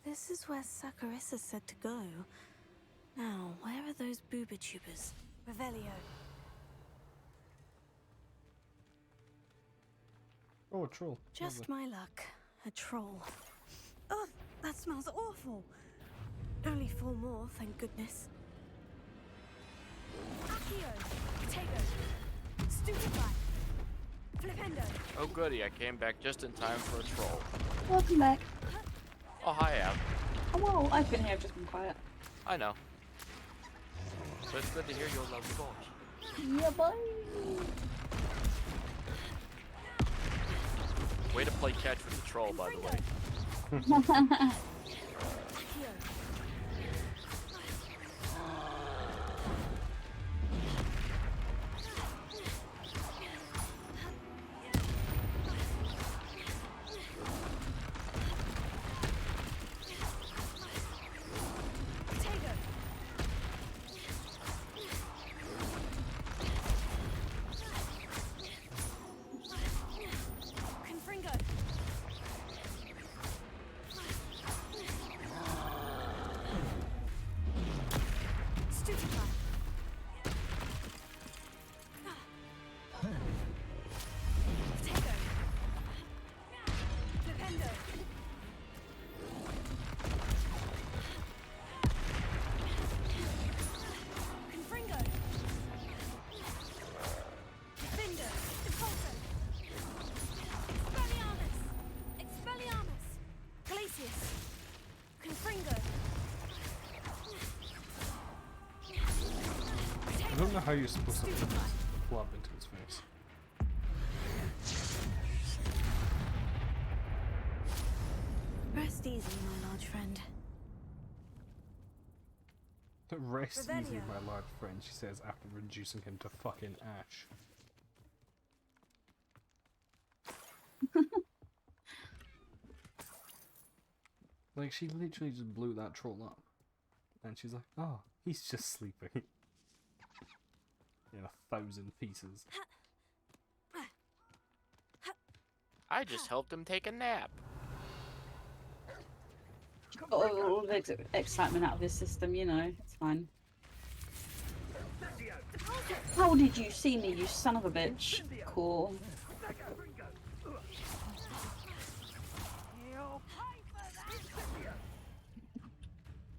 This is where Saccharissa said to go. Now, where are those Booba-Tubas? Revelio. Oh, a troll. Just Lovely. my luck. A troll. Ugh, that smells awful. Only 4 more, thank goodness. Oh goody, I came back just in time for a troll. Welcome back. Oh hi, Ab. Oh, well, I've been here, I've just been quiet. I know. But it's good to hear your lovely voice. Yeah, boy. Way to play catch with the troll, by the way. I don't know how you're supposed to put the club into his face. Rest easy, my large friend. Rest easy, my large friend, she says after reducing him to fucking ash. Like, she literally just blew that troll up. And she's like, oh, he's just sleeping. In 1,000 pieces. I just helped him take a nap. Got all the excitement out of his system, you know, it's fine. How did you see me, you son of a bitch? Cool.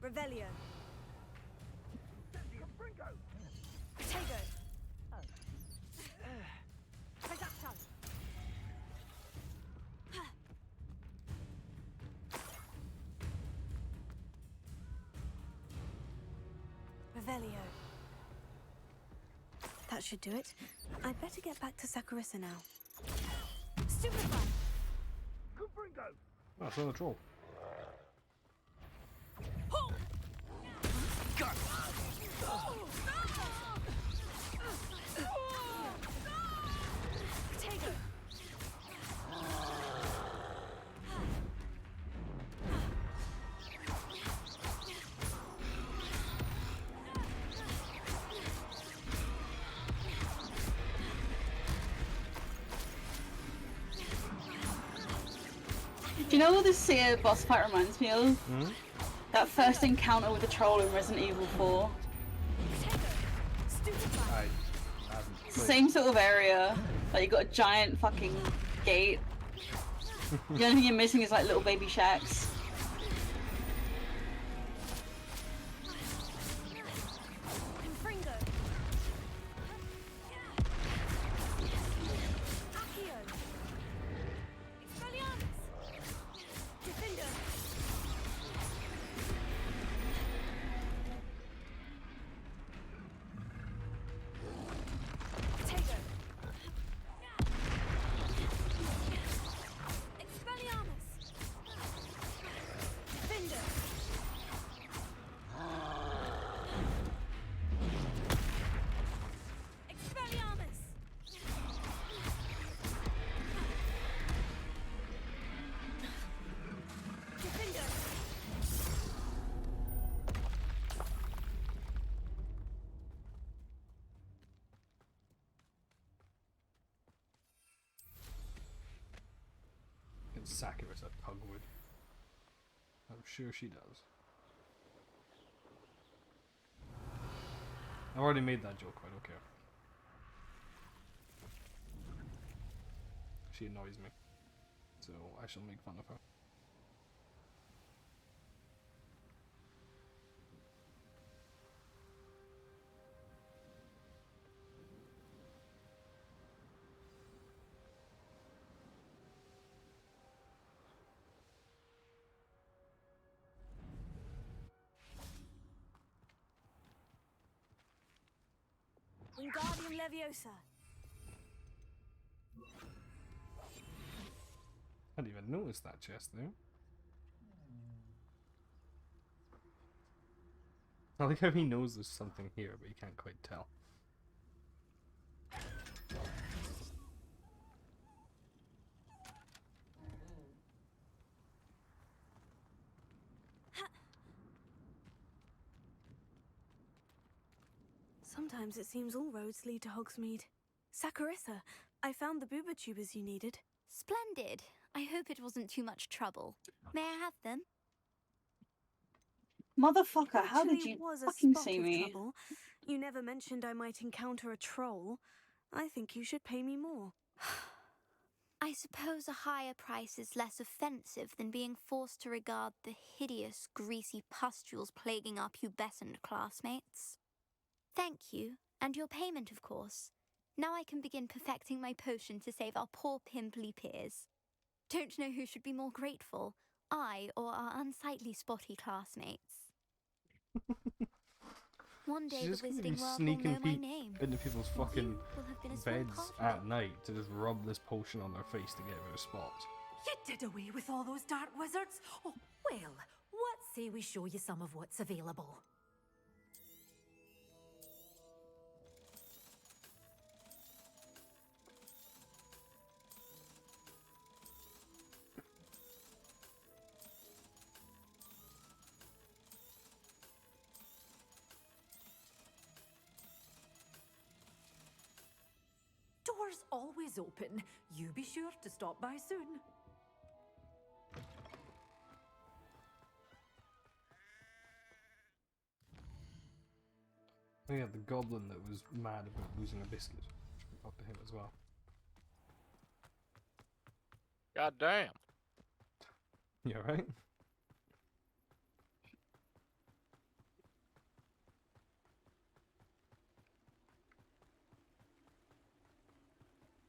Revelio. Potato. Presacto. Revelio. That should do it. I'd better get back to Saccharissa now. Stupefy. Oh, it's another troll. Potato. Do you know what this boss fight reminds me of? Hmm? That first encounter with the troll in Resident Evil 4. It's the same sort of area. Like, you got a giant fucking gate. The only thing you're missing is like little baby shacks. Saccharissa a Pugwood. I'm sure she does. I've already made that joke, I don't care. She annoys me. So I shall make fun of her. Wingardium Leviosa. I didn't even notice that chest there. I like how he knows there's something here, but he can't quite tell. Sometimes it seems all roads lead to Hogsmeade. Saccharissa, I found the booba tubers you needed. Splendid. I hope it wasn't too much trouble. May I have them? Motherfucker, how did Actually you was a fucking spot see of me? trouble. You never mentioned I might encounter a troll. I think you should pay me more. I suppose a higher price is less offensive than being forced to regard the hideous, greasy pustules plaguing our pubescent classmates. Thank you, and your payment, of course. Now I can begin perfecting my potion to save our poor pimply peers. Don't know who should be more grateful, I or our unsightly spotty classmates. One day She's the just gonna be Wizarding World will know sneaking my name. into people's and fucking you will have been a small beds part of at it. night to just rub this potion on their face to get rid of spots. You did away with all those dark wizards? Oh, well, what say we show you some of what's available? Doors always open. You be sure to stop by soon. Oh yeah, the goblin that was mad about losing a biscuit. Should we talk to him as well? God damn. You alright?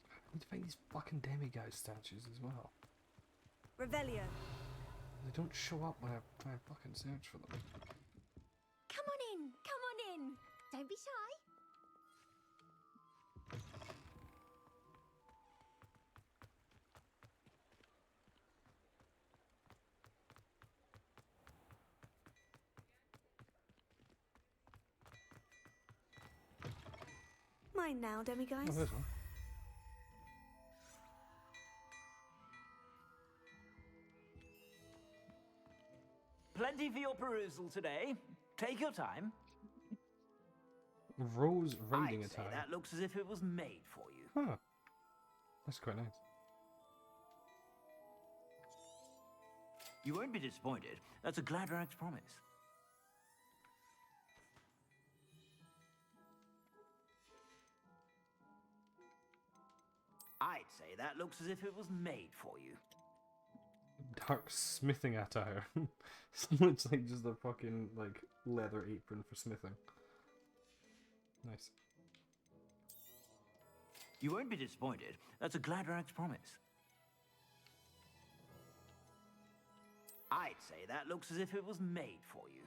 I need to find these fucking demiguise statues as well. Revelio. They don't show up when I try and fucking search for them. Come on in, come on in. Don't be shy. Mine now, demiguise. Oh, there's one. Plenty for your perusal today. Take your time. Rose raiding I'd say attire. that looks as if it was made for you. Huh. That's quite nice. You won't be disappointed. That's a Gladrag's promise. I'd say that looks as if it was made for you. Dark smithing attire. It looks like just a fucking like leather apron for smithing. Nice. You won't be disappointed. That's a Gladrag's promise. I'd say that looks as if it was made for you.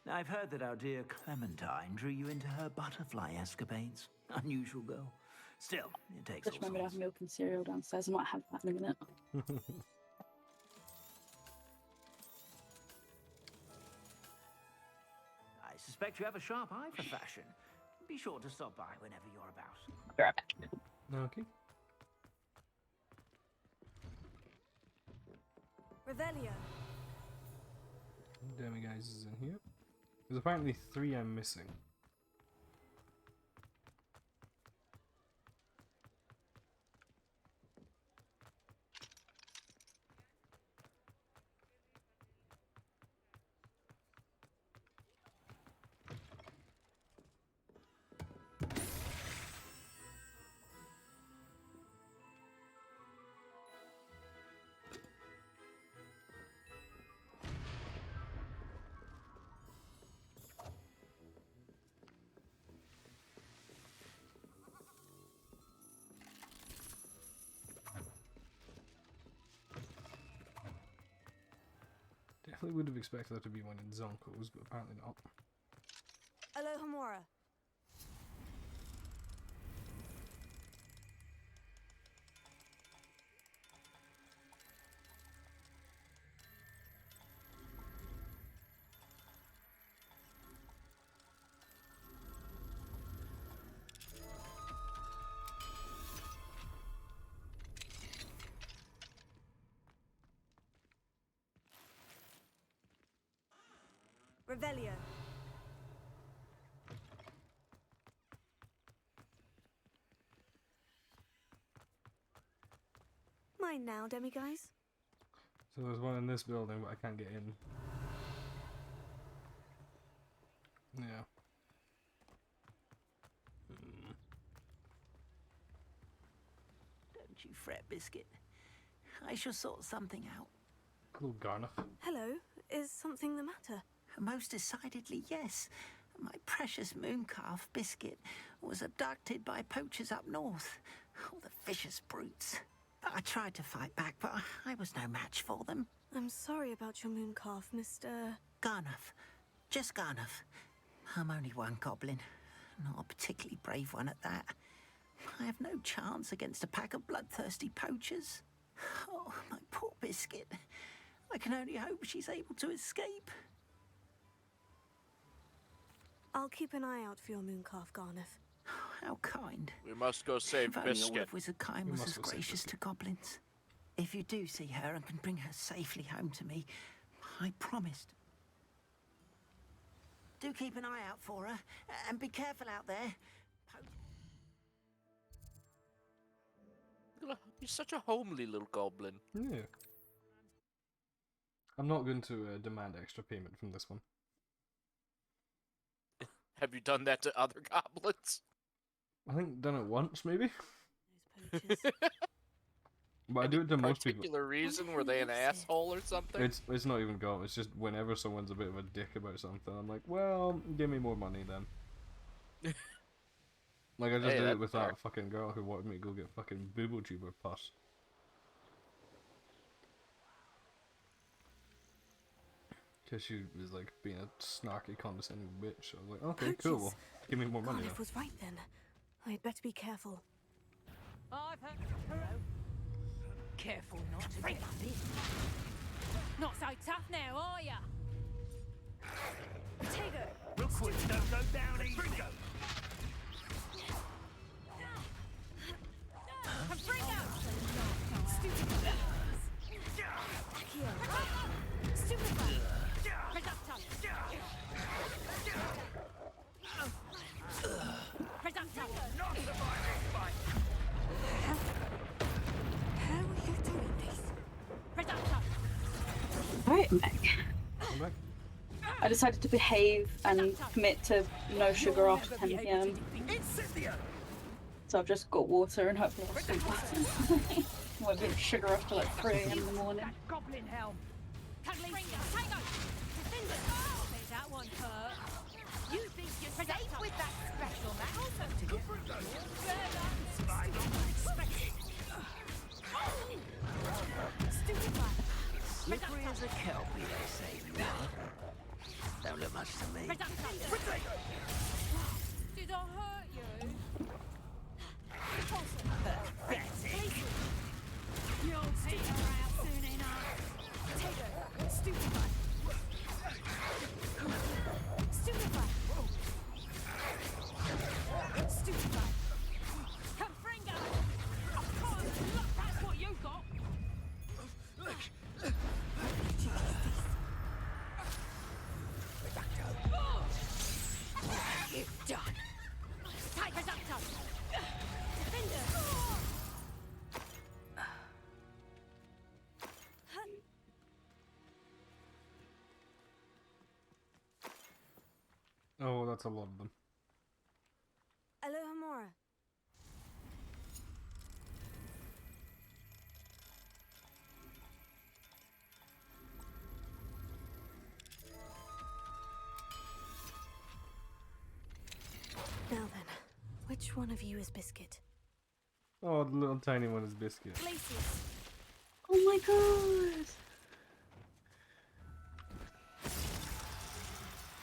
Now, I've heard that our dear Clementine drew you into her butterfly escapades. Unusual girl. Still, it takes Just all remember to have sorts. milk and cereal downstairs. I might have that in a minute. I suspect you have a sharp eye for fashion. Be sure to stop by whenever you're about. I'll be right back. Okay. Revelio. Demiguise is in here. There's apparently 3 I'm missing. Definitely would have expected there to be one in Zonko's, but apparently not. Alohomora. Revelio. Mine now, demiguise. So there's one in this building, but I can't get in. Yeah. Don't you fret, Biscuit. I shall sort something out. Cool, Garnoff. Hello, is something the matter? Most decidedly, yes. My precious mooncalf, Biscuit, was abducted by poachers up north. Oh, the vicious brutes. I tried to fight back, but I was no match for them. I'm sorry about your mooncalf, Mr. Garnoff. Just Garnoff. I'm only one goblin. Not a particularly brave one at that. I have no chance against a pack of bloodthirsty poachers. Oh, my poor Biscuit. I can only hope she's able to escape. I'll keep an eye out for your mooncalf, Garnoff. How kind. We must go save If only Biscuit. all of Wizardkind was as gracious to goblins. If you do see her and can bring her safely home to me, I promised. Do keep an eye out for her, and be careful out there. He's such a homely little goblin. Yeah. I'm not going to demand extra payment from this one. Have you done that to other goblins? I think done it once, maybe. But I do it to most people. Particular reason? Were they an asshole or something? It's not even gone. It's just whenever someone's a bit of a dick about something, I'm like, well, give me more money then. Like I just did it with that fucking girl who wanted me to go get fucking boobo tuber pus. Because she was like being a snarky, condescending bitch. I was like, okay, cool. Well, give me more money. Garnoff was right then. I'd better be careful. I've heard. Careful not to get not so tough now, are ya? Tego! Real quick, don't go down easy. Confringo! Stupid! Accio! Stupefy! Reducto! Reducto! Not surviving fight. How are you doing this? Reducto! Alright, I'm back. I decided to behave and commit to no sugar after 10 PM. So I've just got water and hopefully I'll sleep later. Won't be sugar after like 3 AM in the morning. Goblin helm! Confringo! Tego! Defender! That one hurt. You think you're safe with that special Slippery as a kelpie, they say. Don't look much to me. Did I hurt you? Pathetic. You'll figure out soon enough. Tego! Stupefy! Stupefy! Stupefy! Confringo! Of course, look, that's what you got. You've done! Take Reducto! Defender! Oh, that's a lot of them. Alohomora. Now then, which one of you is Biscuit? Oh, the little tiny one is Biscuit. Glacius. Oh my god!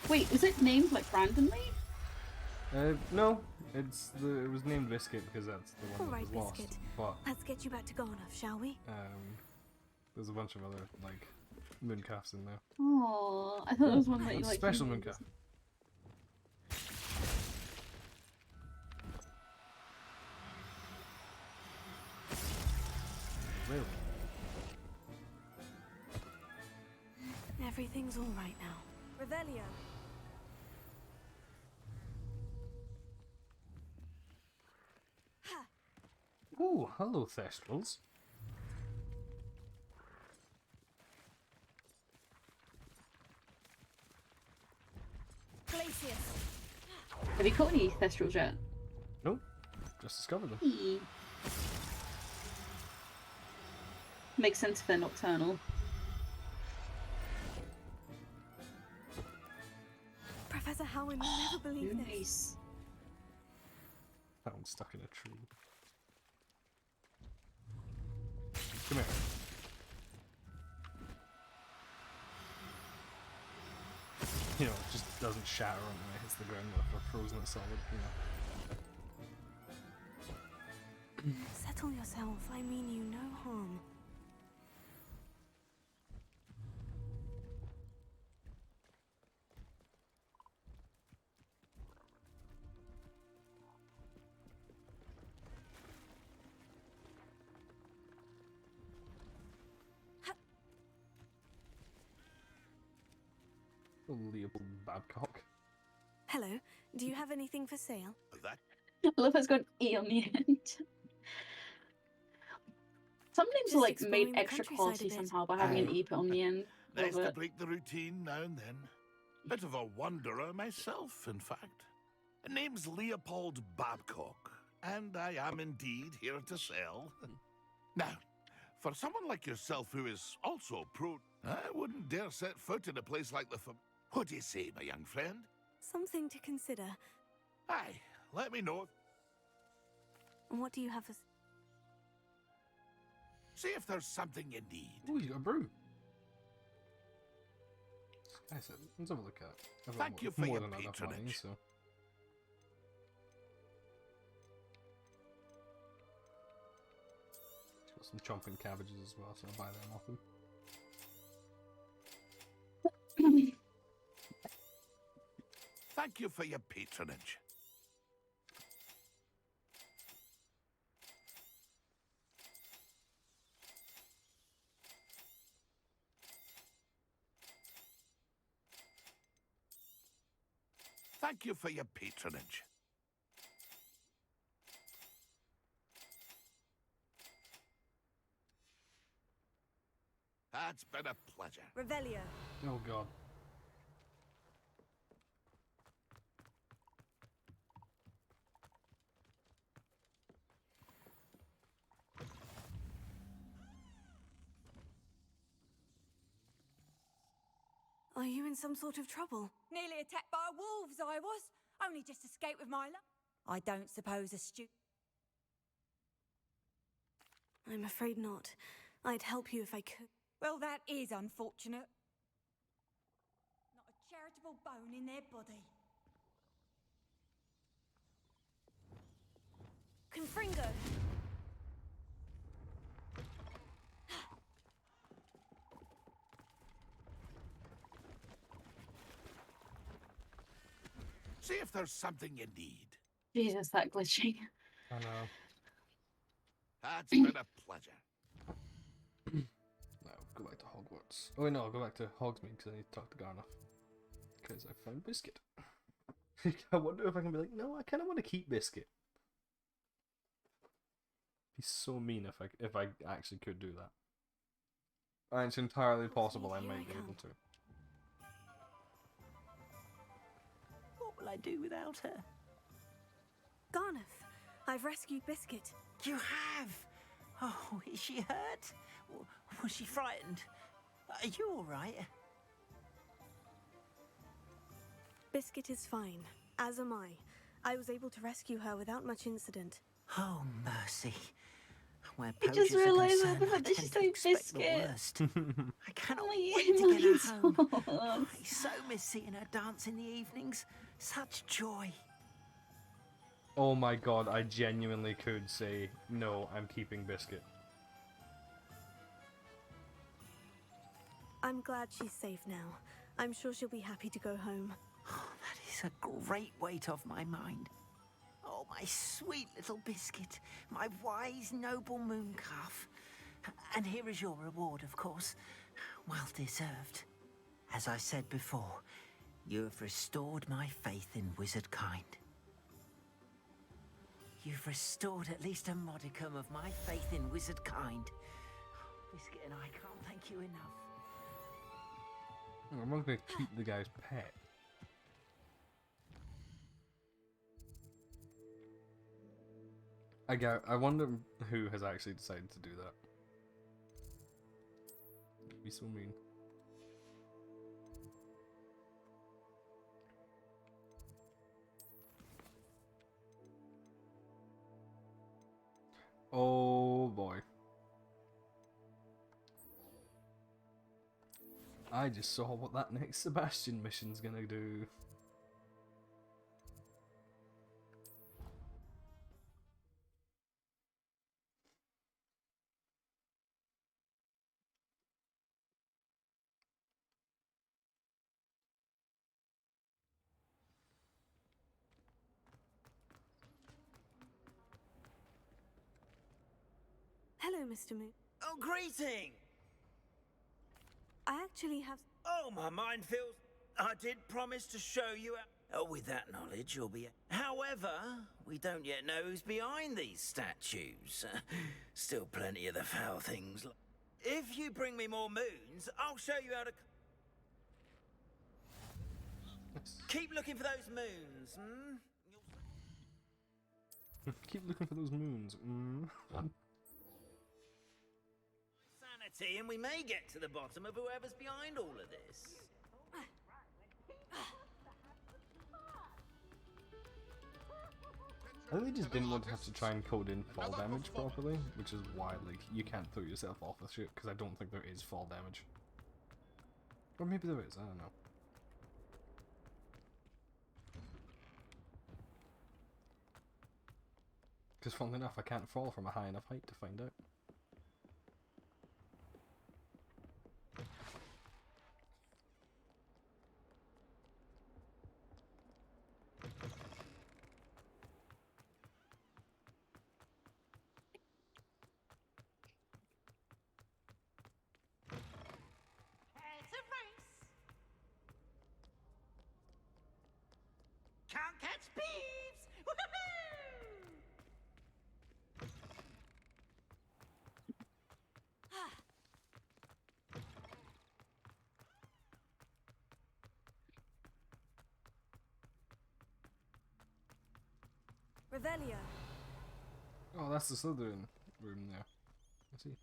Wait, is it named like randomly? No, it was named Biscuit because that's the one Alright, that was lost. Biscuit. But Let's get you back to Garnoff, shall we? there's a bunch of other like mooncalves in there. Oh, I thought it was one that you What's like. special mooncalf. Really? Everything's alright now. Revelio. Ooh, hello, Thestrals. Have you caught any Thestrals yet? Nope, just discovered them. Eee. Makes sense if they're nocturnal. Professor Howard will never believe this. That one's stuck in a tree. Come here. You know, it just doesn't shatter when it hits the ground if we're frozen at solid, you know. Settle yourself. I mean you no harm. Leopold Babcock. Hello. Do you have anything for sale? That I love how it's got E on the end. Some names are like made exploring the extra countryside classy a bit. somehow by having an E put on the end. nice Love to it. break the routine now and then. Bit of a wanderer myself, in fact. Name's Leopold Babcock, and I am indeed here to sell. Now, for someone like yourself who is also I wouldn't dare set foot in a place like the What do you say, my young friend? Something to consider. Aye, let me know. And what do you have for... See if there's something you need. Ooh, you got a broom. I said, let's have a look at it. I've got Thank you for more your than enough money, patronage. so. Got some chomping cabbages as well, so I'll buy them off him. Thank you for your patronage. Thank you for your patronage. It's been a pleasure. Revelio. Oh god. Are you in some sort of trouble? Nearly attacked by wolves, I was. Only just escaped with my life. I don't suppose a I'm afraid not. I'd help you if I could. Well, that is unfortunate. Not a charitable bone in their body. Confringo. See if there's something you need. Jesus, that glitching. I know. It's been a pleasure. No, go back to Hogwarts. Oh wait, no, I'll go back to Hogsmeade because I need to talk to Garnoff. Because I found Biscuit. I wonder if I can be like, no, I kind of want to keep Biscuit. Be so mean if I actually could do that. And it's entirely possible I might be able to. What will I do without her? Garnoff, I've rescued Biscuit. You have? Oh, is she hurt? Was she frightened? Are you all right? Biscuit is fine, as am I. I was able to rescue her without much incident. Oh, mercy. Where I just poachers are realised concerned, that I did she tend say to expect Biscuit? the worst. I cannot Oh, wait to get her home. my Oh, I so miss seeing her dance in the evenings. Such joy. Oh my god, I genuinely could say, no, I'm keeping Biscuit. I'm glad she's safe now. I'm sure she'll be happy to go home. Oh, that is a great weight off my mind. Oh, my sweet little Biscuit. My wise, noble moon calf. And here is your reward, of course. Well deserved. As I said before, You have restored my faith in wizard kind. You've restored at least a modicum of my faith in wizard kind. Biscuit and I can't thank you enough. I'm not going to keep the guy's pet. I wonder who has actually decided to do that. It'd be so mean. Oh boy. I just saw what that next Sebastian mission's gonna do. Hello, Mr. Moon. Oh, greeting! I actually have... Oh, my mind feels... I did promise to show you... Oh, with that knowledge, you'll be... However, we don't yet know who's behind these statues. Still plenty of the foul things. If you bring me more moons, I'll show you how to... Keep looking for those moons, hmm? Keep looking for those moons. Sanity, and we may get to the bottom of whoever's behind all of this. I think they just didn't want to have to try and code in fall damage properly, which is why like you can't throw yourself off the ship, because I don't think there is fall damage. Or maybe there is, I don't know. Because funnily enough, I can't fall from a high enough height to find out. It's a race. Can't catch thieves. Woohoo! Revelio. Oh, that's the Slytherin room there. I see.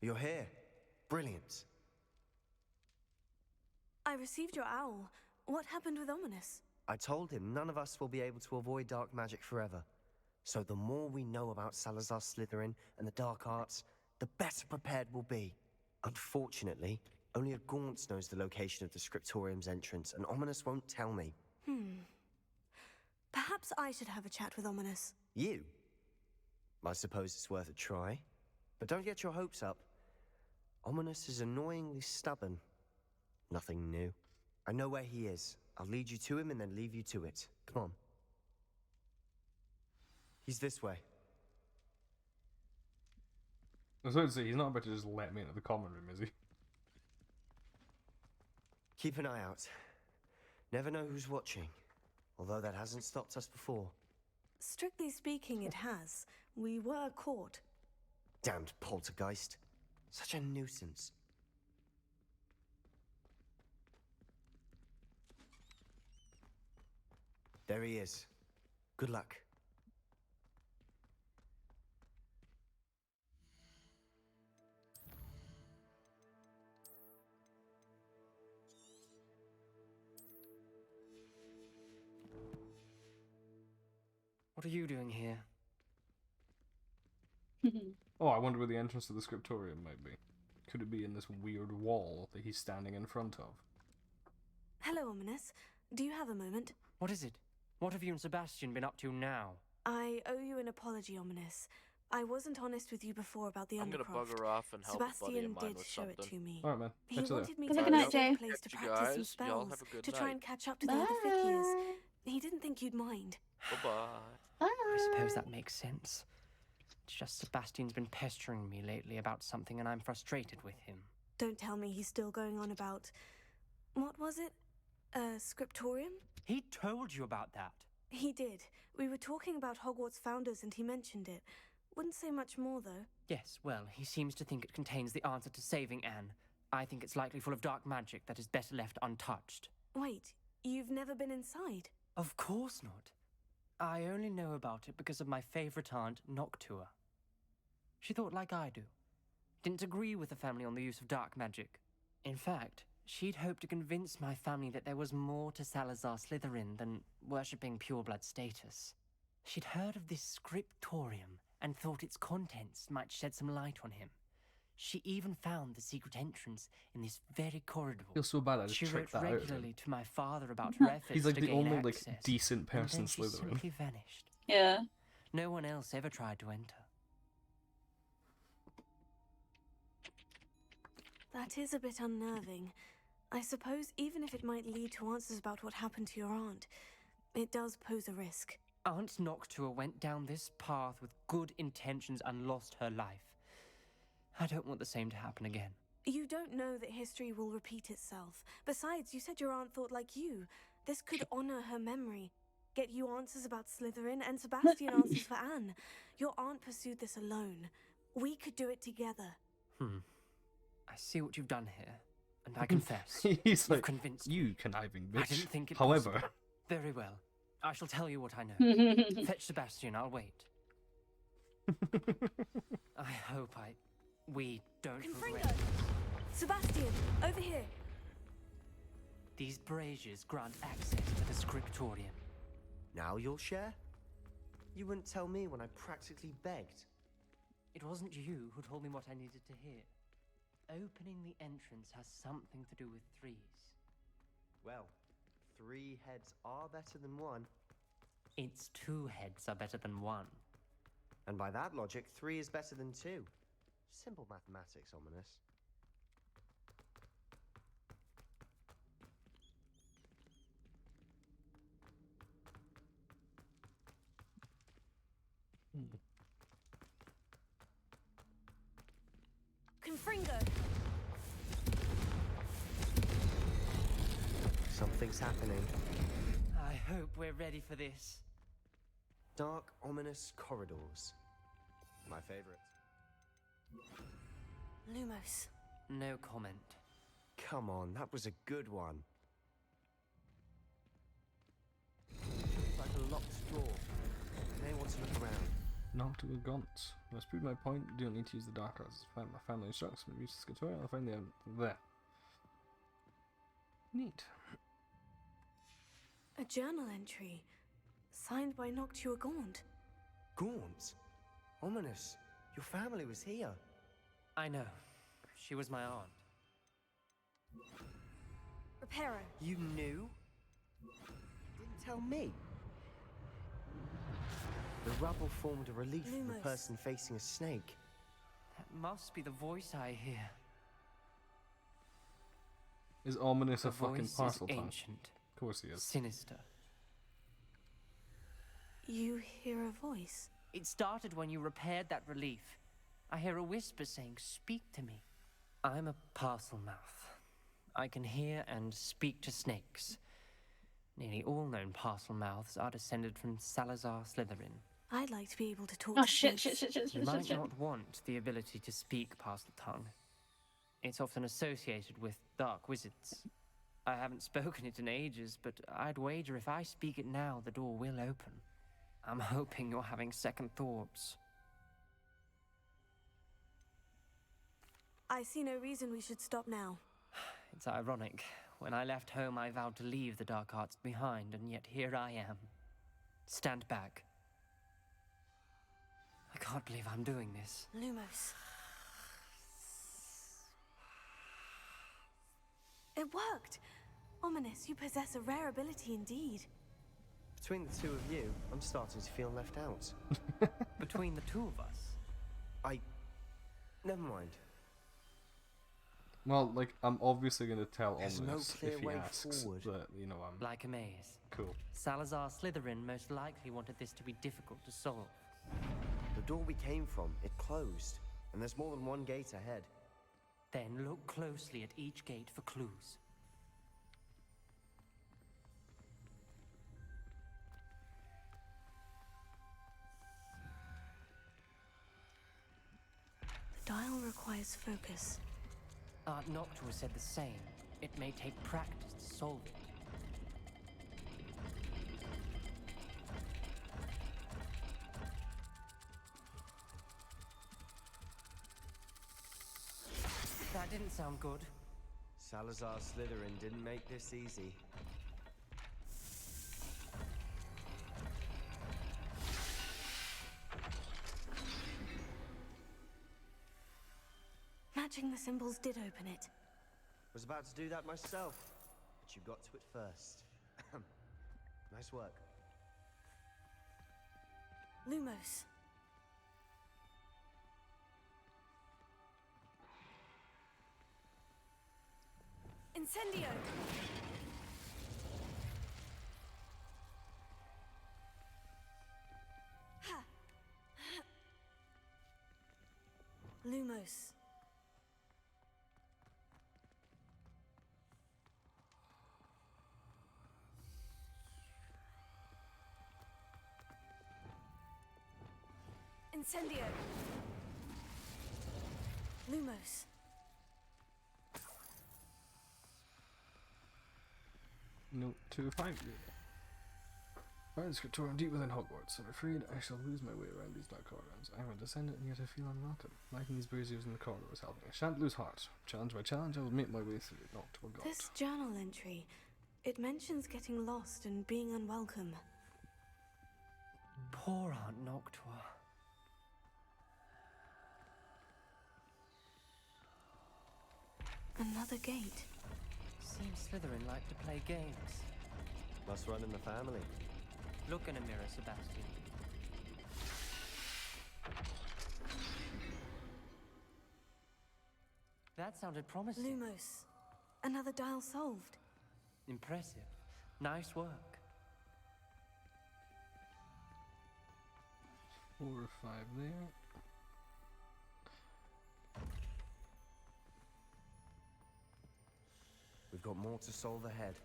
You're here. Brilliant. I received your owl. What happened with Ominous? I told him none of us will be able to avoid dark magic forever. So the more we know about Salazar Slytherin and the dark arts, the better prepared we'll be. Unfortunately, only a Gaunt knows the location of the Scriptorium's entrance, and Ominous won't tell me. Perhaps I should have a chat with Ominous. You? I suppose it's worth a try. But don't get your hopes up. Ominous is annoyingly stubborn. Nothing new. I know where he is. I'll lead you to him and then leave you to it. Come on. He's this way. I was about to say, he's not about to just let me into the common room, is he? Keep an eye out. Never know who's watching. Although that hasn't stopped us before. Strictly speaking, it has. We were caught. Damned poltergeist. Such a nuisance. There he is. Good luck. What are you doing here? Oh, I wonder where the entrance to the Scriptorium might be. Could it be in this weird wall that he's standing in front of? Hello, Ominous. Do you have a moment? What is it? What have you and Sebastian been up to now? I owe you an apology, Ominous. I wasn't honest with you before about the I'm gonna Undercroft. bug her off and help a buddy Sebastian of mine did with show it something. to me. Alright, man. He Catch you wanted me later. to Have a good night, visit a Jay. place to Catch you practice some guys. Y'all spells, have a good to try night. and catch up to the other fifth years. He didn't think you'd mind. Bye-bye. I suppose that makes sense. It's just Sebastian's been pestering me lately about something and I'm frustrated with him. Don't tell me he's still going on about... What was it? Scriptorium? He told you about that. He did. We were talking about Hogwarts founders and he mentioned it. Wouldn't say much more, though. Yes, well, he seems to think it contains the answer to saving Anne. I think it's likely full of dark magic that is better left untouched. Wait, you've never been inside? Of course not. I only know about it because of my favorite aunt, Noctua. She thought like I do. Didn't agree with the family on the use of dark magic. In fact, she'd hoped to convince my family that there was more to Salazar Slytherin than worshipping pureblood status. She'd heard of this scriptorium and thought its contents might shed some light on him. She even found the secret entrance in this very corridor. I feel so bad I just She wrote tricked that out of him. regularly to my father about her efforts He's like to the gain only access, like decent and person then she Slytherin. simply vanished. Yeah. No one else ever tried to enter. That is a bit unnerving. I suppose even if it might lead to answers about what happened to your aunt, it does pose a risk. Aunt Noctua went down this path with good intentions and lost her life. I don't want the same to happen again. You don't know that history will repeat itself. Besides, you said your aunt thought like you. This could honor her memory. Get you answers about Slytherin and Sebastian answers for Anne. Your aunt pursued this alone. We could do it together. I see what you've done here, and I confess. He's like, convinced you conniving bitch. I didn't think it However, possible. Very well. I shall tell you what I know. Fetch Sebastian, I'll wait. I hope we don't regret. Sebastian, over here. These braziers grant access to the scriptorium. Now you'll share? You wouldn't tell me when I practically begged. It wasn't you who told me what I needed to hear. Opening the entrance has something to do with threes. Well, 3 heads are better than 1. It's 2 heads are better than 1. And by that logic, 3 is better than 2. Simple mathematics, ominous. Confringo! Something's happening. I hope we're ready for this. Dark, ominous corridors. My favorite. Lumos. No comment. Come on, that was a good one. Like a locked door. You may want to look around. not to a gaunt. Let's prove my point. You don't need to use the dark arts. My family instructs me to use the tutorial. I'll find the end there. Neat. A journal entry. Signed by Noctua Gaunt. Gaunt? Ominous. Your family was here. I know. She was my aunt. Reparo. You knew? Didn't tell me. The rubble formed a relief of a person facing a snake. That must be the voice I hear. Is ominous The a fucking voice parcel is tongue? ancient. Of course he is. Sinister. You hear a voice? It started when you repaired that relief. I hear a whisper saying, "Speak to me." I'm a parcel mouth. I can hear and speak to snakes. Nearly all known parcel mouths are descended from Salazar Slytherin. I'd like to be able to talk Oh to shit, snakes. You might not want the ability to speak parcel tongue. It's often associated with dark wizards. I haven't spoken it in ages, but I'd wager if I speak it now, the door will open. I'm hoping you're having second thoughts. I see no reason we should stop now. It's ironic. When I left home, I vowed to leave the dark arts behind, and yet here I am. Stand back. I can't believe I'm doing this. Lumos. It worked! Ominous, you possess a rare ability indeed. Between the two of you, I'm starting to feel left out. Between the two of us? Never mind. Well, like, I'm obviously going to tell There's no ominous clear if he way asks forward. that, you know, I'm Like a maze. cool. Salazar Slytherin most likely wanted this to be difficult to solve. The door we came from, it closed, and there's more than one gate ahead. Then look closely at each gate for clues. The dial requires focus. Aunt Noctua said the same. It may take practice to solve it. That didn't sound good. Salazar Slytherin didn't make this easy. Matching the symbols did open it. Was about to do that myself, but you got to it first. Nice work. Lumos. Incendio! Lumos. Incendio! Lumos. Note to find you. Find the scriptorium deep within Hogwarts. I'm afraid I shall lose my way around these dark corridors. I am a descendant, and yet I feel unwelcome. Lighting these braziers in the corridors help me. I shan't lose heart. Challenge by challenge, I will make my way through, not to a god. This journal entry, it mentions getting lost and being unwelcome. Poor Aunt Noctua. Another gate. Seems Slytherin like to play games. Must run in the family. Look in a mirror, Sebastian. That sounded promising. Lumos. Another dial solved. Impressive. Nice work. 4 or 5 there. We've got more to solve ahead.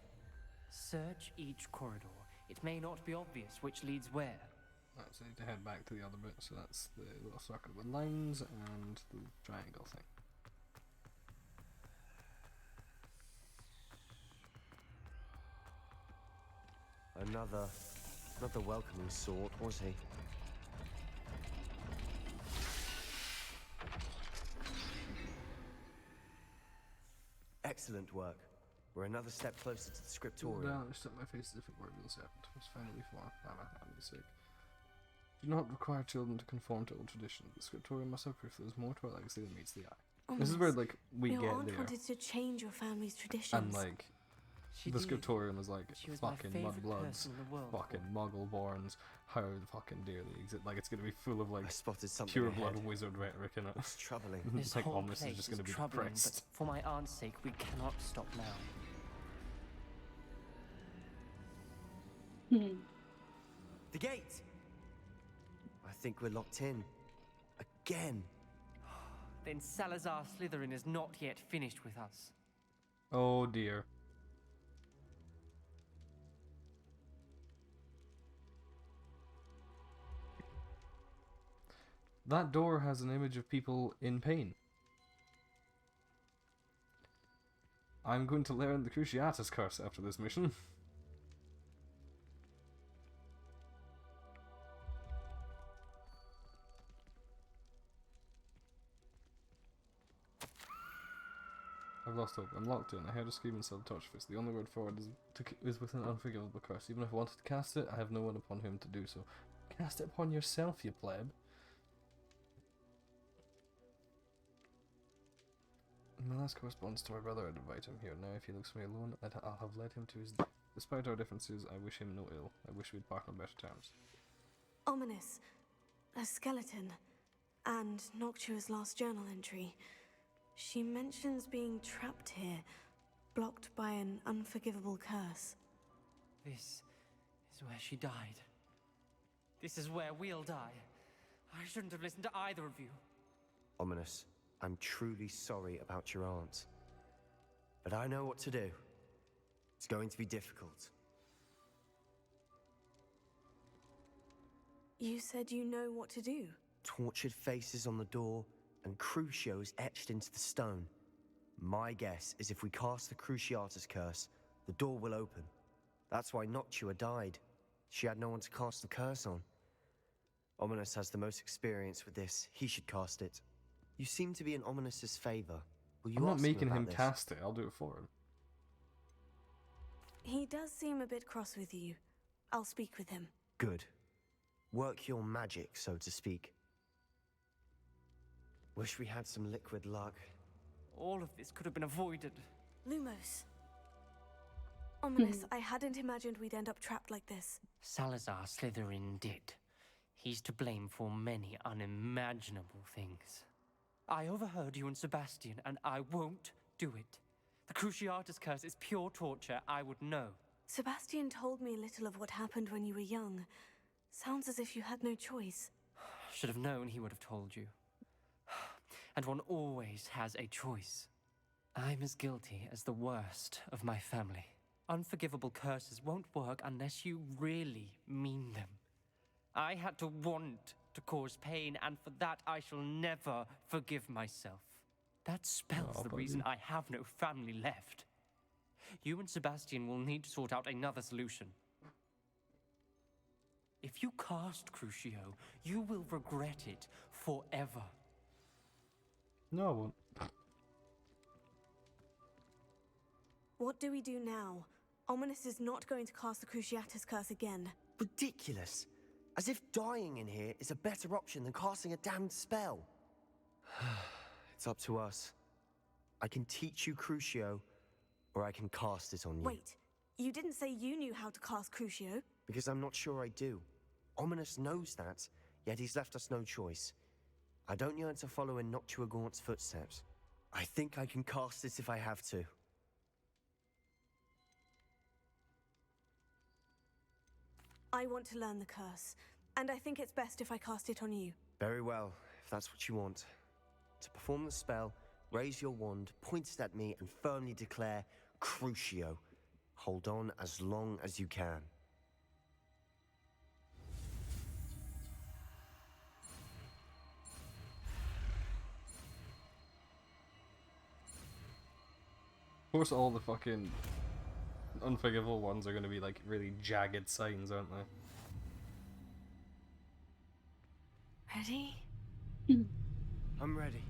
Search each corridor. It may not be obvious which leads where. Right, so I need to head back to the other bit, so that's the little circle with lines and the triangle thing. Not the welcoming sort, was he? Excellent work. We're another step closer to the scriptorium. Down, stuck my face as if it were a real serpent. It was finally for my sake. Do not require children to conform to old tradition. The scriptorium must have proof there's more to our legacy than meets the eye. This is where like we your get aunt there, wanted to change your family's traditions. and like the scriptorium is like fucking mudbloods, fucking muggleborns, how the fucking dare they exist. Like it's gonna be full of like I spotted something pure ahead. blood wizard rhetoric in it. It's troubling. This like whole almost place is just gonna be troubling, depressed. but for my aunt's sake, we cannot stop now. The gate! I think we're locked in. Again. Then Salazar Slytherin is not yet finished with us. Oh dear. That door has an image of people in pain. I'm going to learn the Cruciatus curse after this mission. I've lost hope. I'm locked in. I heard a scream and saw the torch fist. The only word forward is with an unforgivable curse. Even if I wanted to cast it, I have no one upon whom to do so. Cast it upon yourself, you pleb. My last correspondence to my brother, I'd invite him here. Now, if he looks for me alone, I'll have led him to his death. Despite our differences, I wish him no ill. I wish we'd part on better terms. Ominous. A skeleton. And Noctua's last journal entry. She mentions being trapped here, blocked by an unforgivable curse. This is where she died. This is where we'll die. I shouldn't have listened to either of you. Ominous, I'm truly sorry about your aunt. But I know what to do. It's going to be difficult. You said you know what to do. Tortured faces on the door and Crucios etched into the stone. My guess is if we cast the Cruciatus curse, the door will open. That's why Noctua died. She had no one to cast the curse on. Ominous has the most experience with this. He should cast it. You seem to be in Ominous's favor. Will you I'm not ask making about him this? cast it. I'll do it for him. He does seem a bit cross with you. I'll speak with him. Good. Work your magic, so to speak. Wish we had some liquid luck. All of this could have been avoided. Lumos. Ominous, I hadn't imagined we'd end up trapped like this. Salazar Slytherin did. He's to blame for many unimaginable things. I overheard you and Sebastian, and I won't do it. The Cruciatus curse is pure torture. I would know. Sebastian told me a little of what happened when you were young. Sounds as if you had no choice. Should have known he would have told you. And one always has a choice. I'm as guilty as the worst of my family. Unforgivable curses won't work unless you really mean them. I had to want to cause pain, and for that I shall never forgive myself. That spells the reason I have no family left. You and Sebastian will need to sort out another solution. If you cast Crucio, you will regret it forever. No, I won't. What do we do now? Ominous is not going to cast the Cruciatus curse again. Ridiculous. As if dying in here is a better option than casting a damned spell. It's up to us. I can teach you Crucio, or I can cast it on you. Wait, you didn't say you knew how to cast Crucio? Because I'm not sure I do. Ominous knows that, yet he's left us no choice. I don't yearn to follow in Noctua Gaunt's footsteps. I think I can cast it if I have to. I want to learn the curse, and I think it's best if I cast it on you. Very well, if that's what you want. To perform the spell, raise your wand, point it at me, and firmly declare Crucio. Hold on as long as you can. Of course, all the fucking unforgivable ones are going to be like really jagged signs, aren't they? Ready? I'm ready.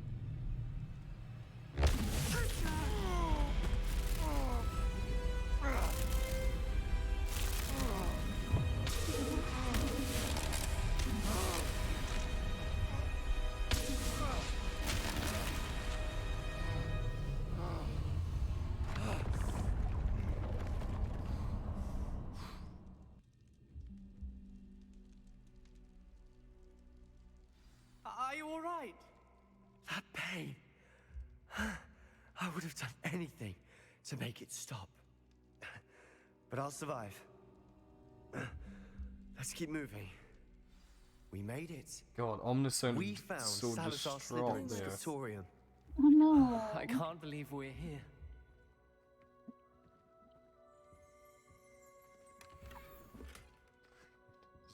Are you all right? That pain. I would have done anything to make it stop. But I'll survive. Let's keep moving. We made it. God, Omnis sounded We found so Salazar distraught Slytherin's there. scriptorium. Oh no. I can't believe we're here.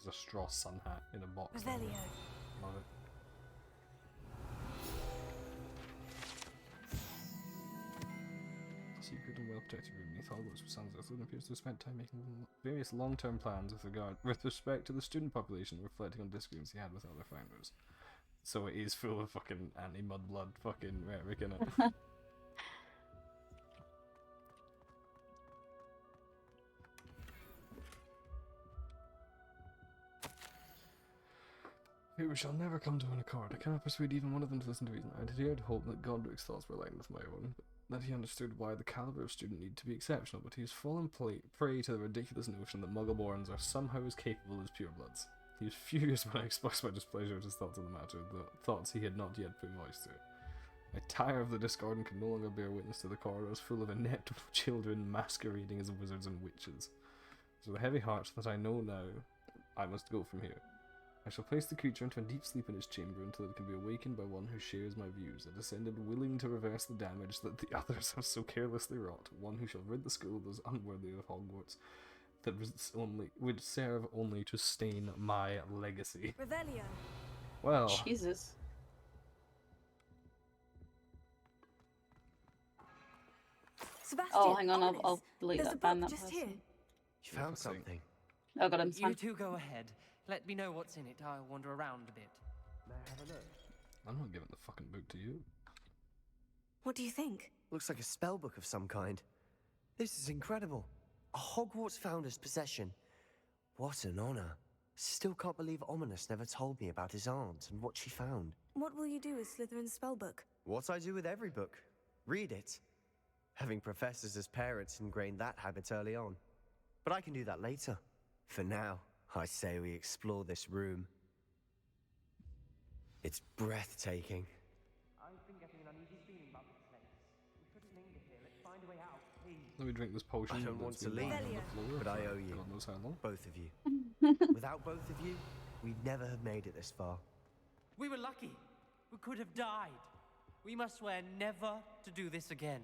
There's a straw sun hat in a box. Revelio. Love it. Secret and well-protected room beneath Hogwarts with Salazar Slytherin appears to have spent time making various long-term plans with respect to the student population, reflecting on disagreements he had with other founders. So it is full of fucking anti-mudblood fucking rhetoric in it. We shall never come to an accord. I cannot persuade even one of them to listen to reason. I dared hope that Godric's thoughts were aligned with my own, that he understood why the caliber of student need to be exceptional, but he has fallen prey to the ridiculous notion that Muggleborns are somehow as capable as purebloods. He was furious when I expressed my displeasure at his thoughts on the matter, the thoughts he had not yet put voice to. I tire of the discord and can no longer bear witness to the corridors full of inept children masquerading as wizards and witches. It's with a heavy heart that I know now I must go from here. I shall place the creature into a deep sleep in its chamber until it can be awakened by one who shares my views, a descendant willing to reverse the damage that the others have so carelessly wrought, one who shall rid the school of those unworthy of Hogwarts, that would serve only to stain my legacy. Revelio. Well, Jesus. Sebastian, Oh, hang on, I'll ominous. delete There's that a ban book that just person. here. You found something. Oh god, I'm You fine. two go ahead. Let me know what's in it. I'll wander around a bit. May I have a look? I'm not giving the fucking book to you. What do you think? Looks like a spell book of some kind. This is incredible. A Hogwarts founder's possession. What an honor. Still can't believe Ominous never told me about his aunt and what she found. What will you do with Slytherin's spellbook? What I do with every book. Read it. Having professors as parents ingrained that habit early on. But I can do that later. For now, I say we explore this room. It's breathtaking. I've been getting an uneasy feeling about this place. We shouldn't linger here. Let's find a way out, please. Let me drink this potion. I don't want that's to been leave, lying on the floor but I for owe you. God knows how long. Both of you. Without both of you, we'd never have made it this far. We were lucky. We could have died. We must swear never to do this again.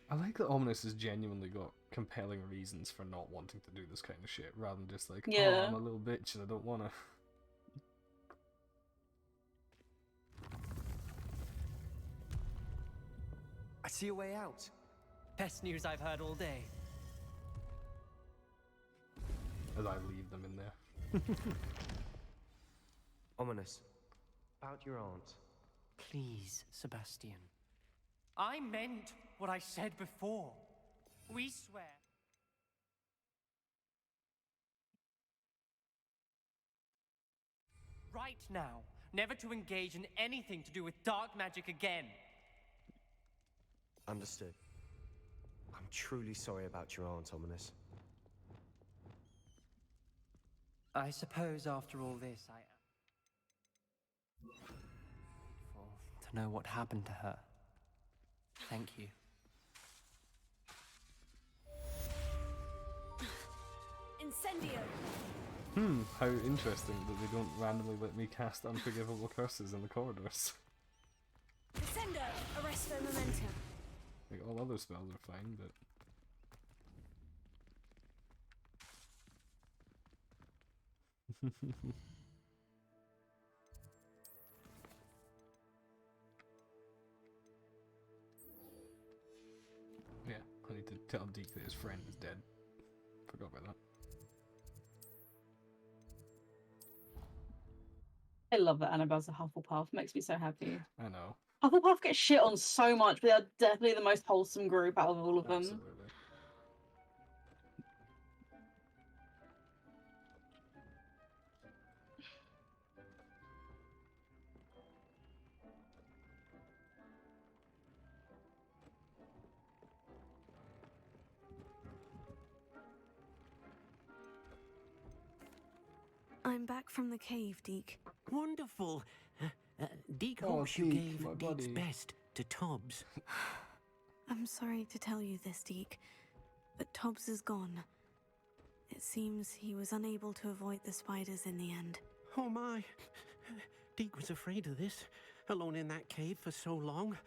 I like that Ominous has genuinely got compelling reasons for not wanting to do this kind of shit, rather than just like, Yeah. oh, I'm a little bitch and I don't wanna. I see a way out. Best news I've heard all day. As I leave them in there. Ominous. About your aunt. Please, Sebastian. I meant what I said before. We swear. Right now, never to engage in anything to do with dark magic again. Understood. I'm truly sorry about your aunt, Ominous. I suppose after all this, I am grateful to know what happened to her. Thank you. Incendio. How interesting that they don't randomly let me cast unforgivable curses in the corridors. Descendo. Arresto Memento. Like, all other spells are fine, but... yeah, I need to tell Deke that his friend is dead. Forgot about that. I love that Annabelle's a Hufflepuff. Makes me so happy. I know. Hufflepuff gets shit on so much, but they're definitely the most wholesome group out of all of them. Absolutely. I'm back from the cave, Deke. Wonderful. Deke Oh, hopes you Deke, my gave Deke's buddy. best to Tobbs. I'm sorry to tell you this, Deke, but Tobbs is gone. It seems he was unable to avoid the spiders in the end. Oh my. Deke was afraid of this, alone in that cave for so long.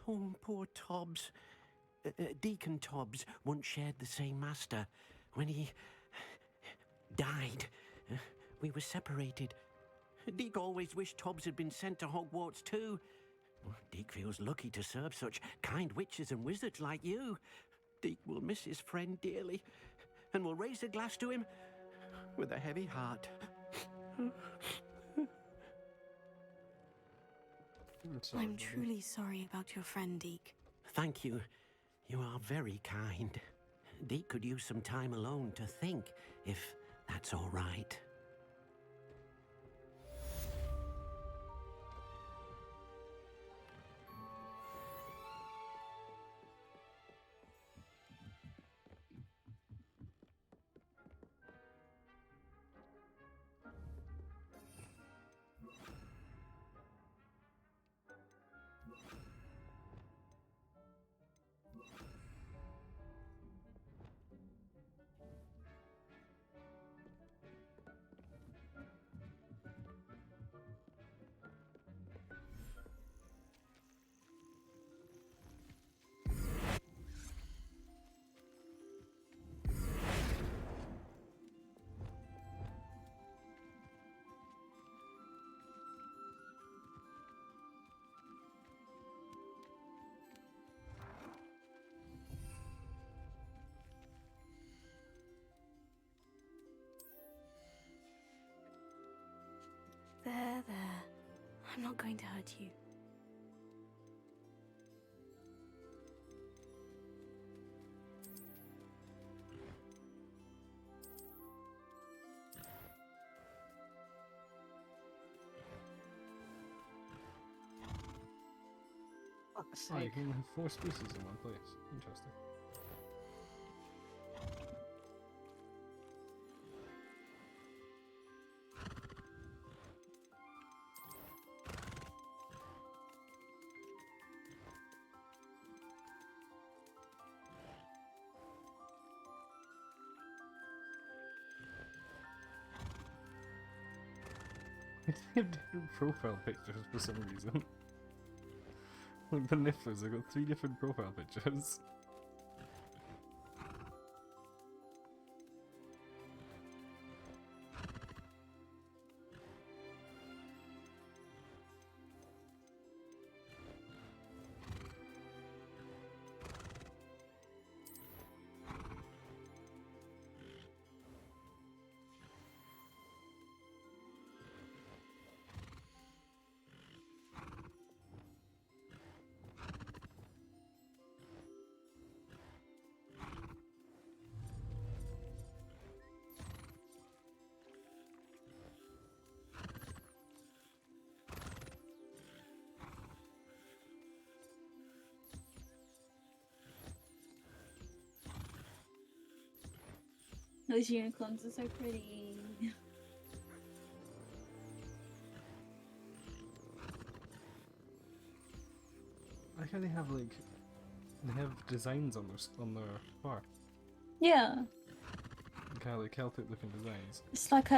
Oh, poor Tobbs. Deke and Tobbs once shared the same master. When he died, we were separated. Deke always wished Tobbs had been sent to Hogwarts too. Deke feels lucky to serve such kind witches and wizards like you. Deke will miss his friend dearly, and will raise a glass to him with a heavy heart. I'm truly sorry about your friend, Deke. Thank you. You are very kind. Deke could use some time alone to think, if that's all right. There, there. I'm not going to hurt you. Oh, you can have 4 species in one place. Interesting. They have different profile pictures for some reason. Like the Nifflers, they've got 3 different profile pictures. Those unicorns are so pretty. I like how they have designs on their bar. Yeah, Kind of like Celtic looking designs. it's like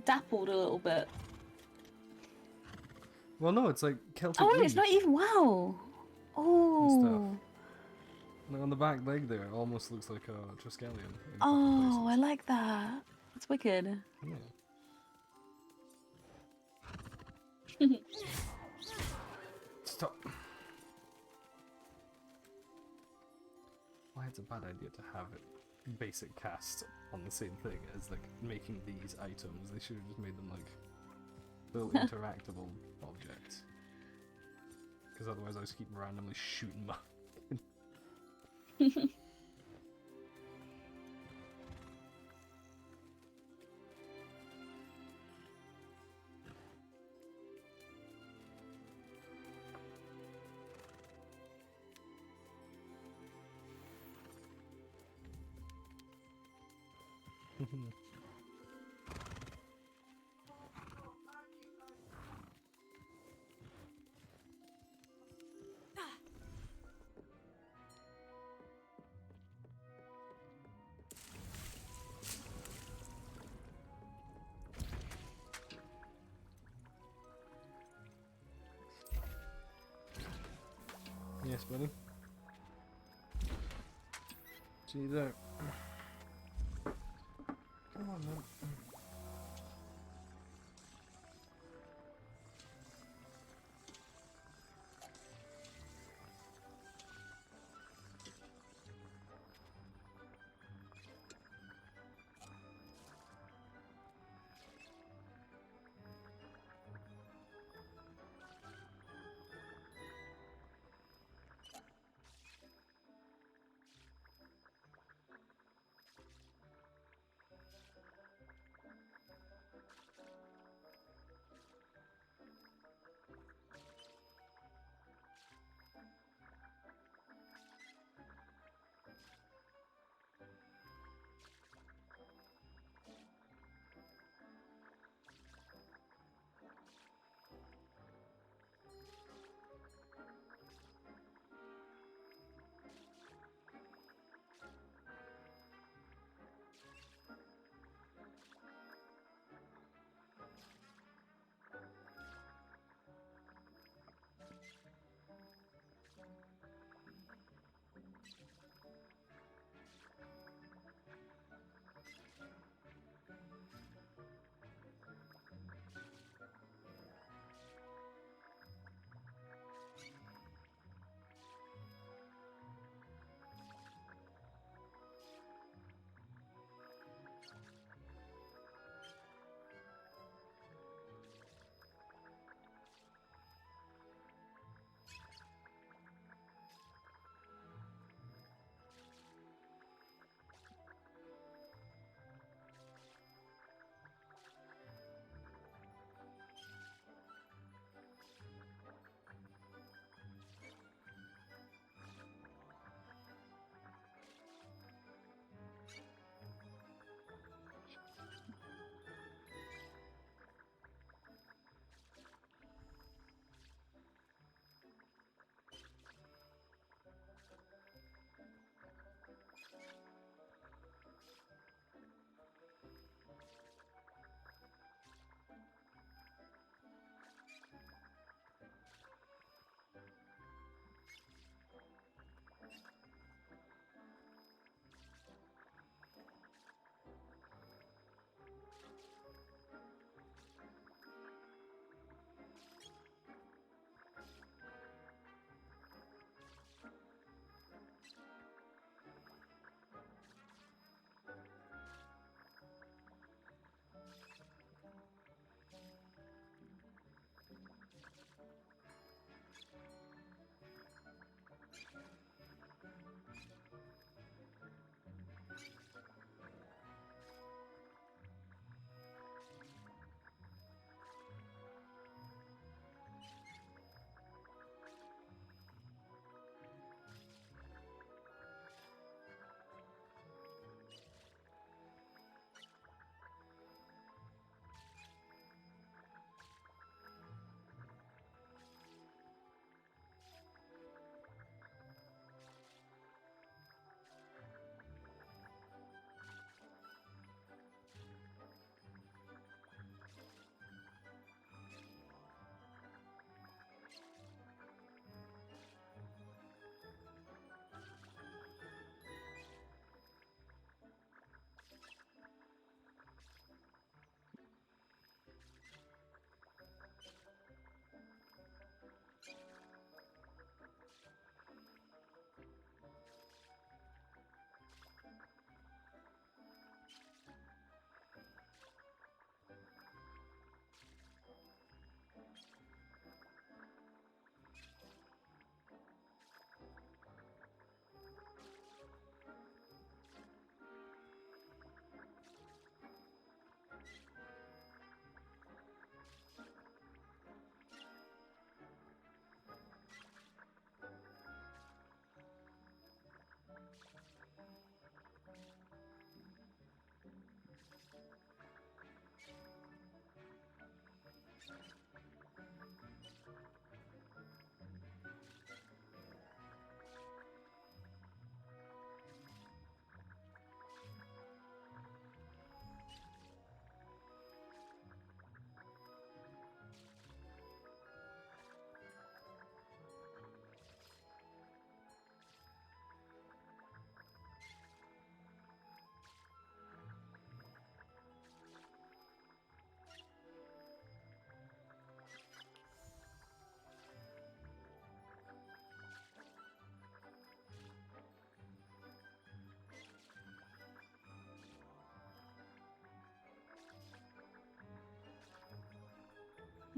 dappled a little bit. Well, no, it's like Celtic. Oh, wait, leaves it's not even wow. and stuff. Oh, Like on the back leg there, it almost looks like a Triskelion. in oh, I like that. That's wicked. Yeah. Stop. Why it's a bad idea to have it basic cast on the same thing as like making these items. They should have just made them like little interactable objects. Because otherwise I just keep randomly shooting them. Yes, buddy. See you there. Come on, man.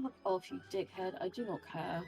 Fuck off, you dickhead. I do not care.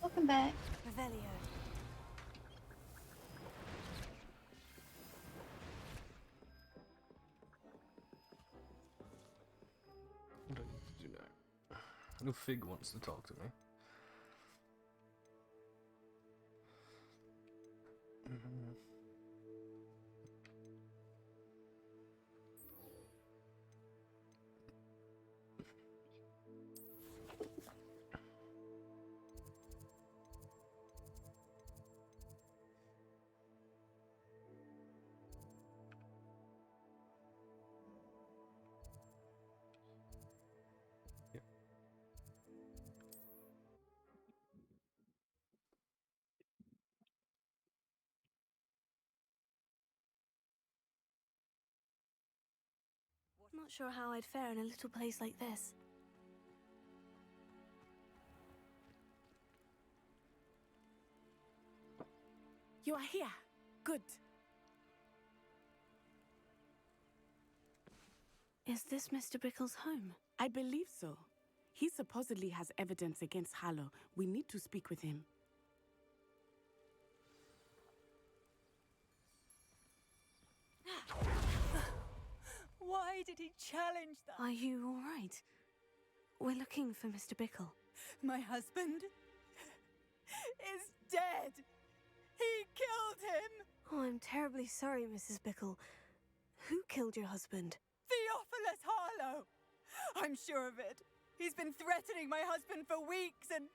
Welcome back. Revelio. What do I need to do now? I know Fig wants to talk to me. Not sure how I'd fare in a little place like this. You are here. Good. Is this Mr. Bickle's home? I believe so. He supposedly has evidence against Harlow. We need to speak with him. Why did he challenge that? Are you all right? We're looking for Mr. Bickle. My husband is dead. He killed him. Oh, I'm terribly sorry, Mrs. Bickle. Who killed your husband? Theophilus Harlow. I'm sure of it. He's been threatening my husband for weeks and...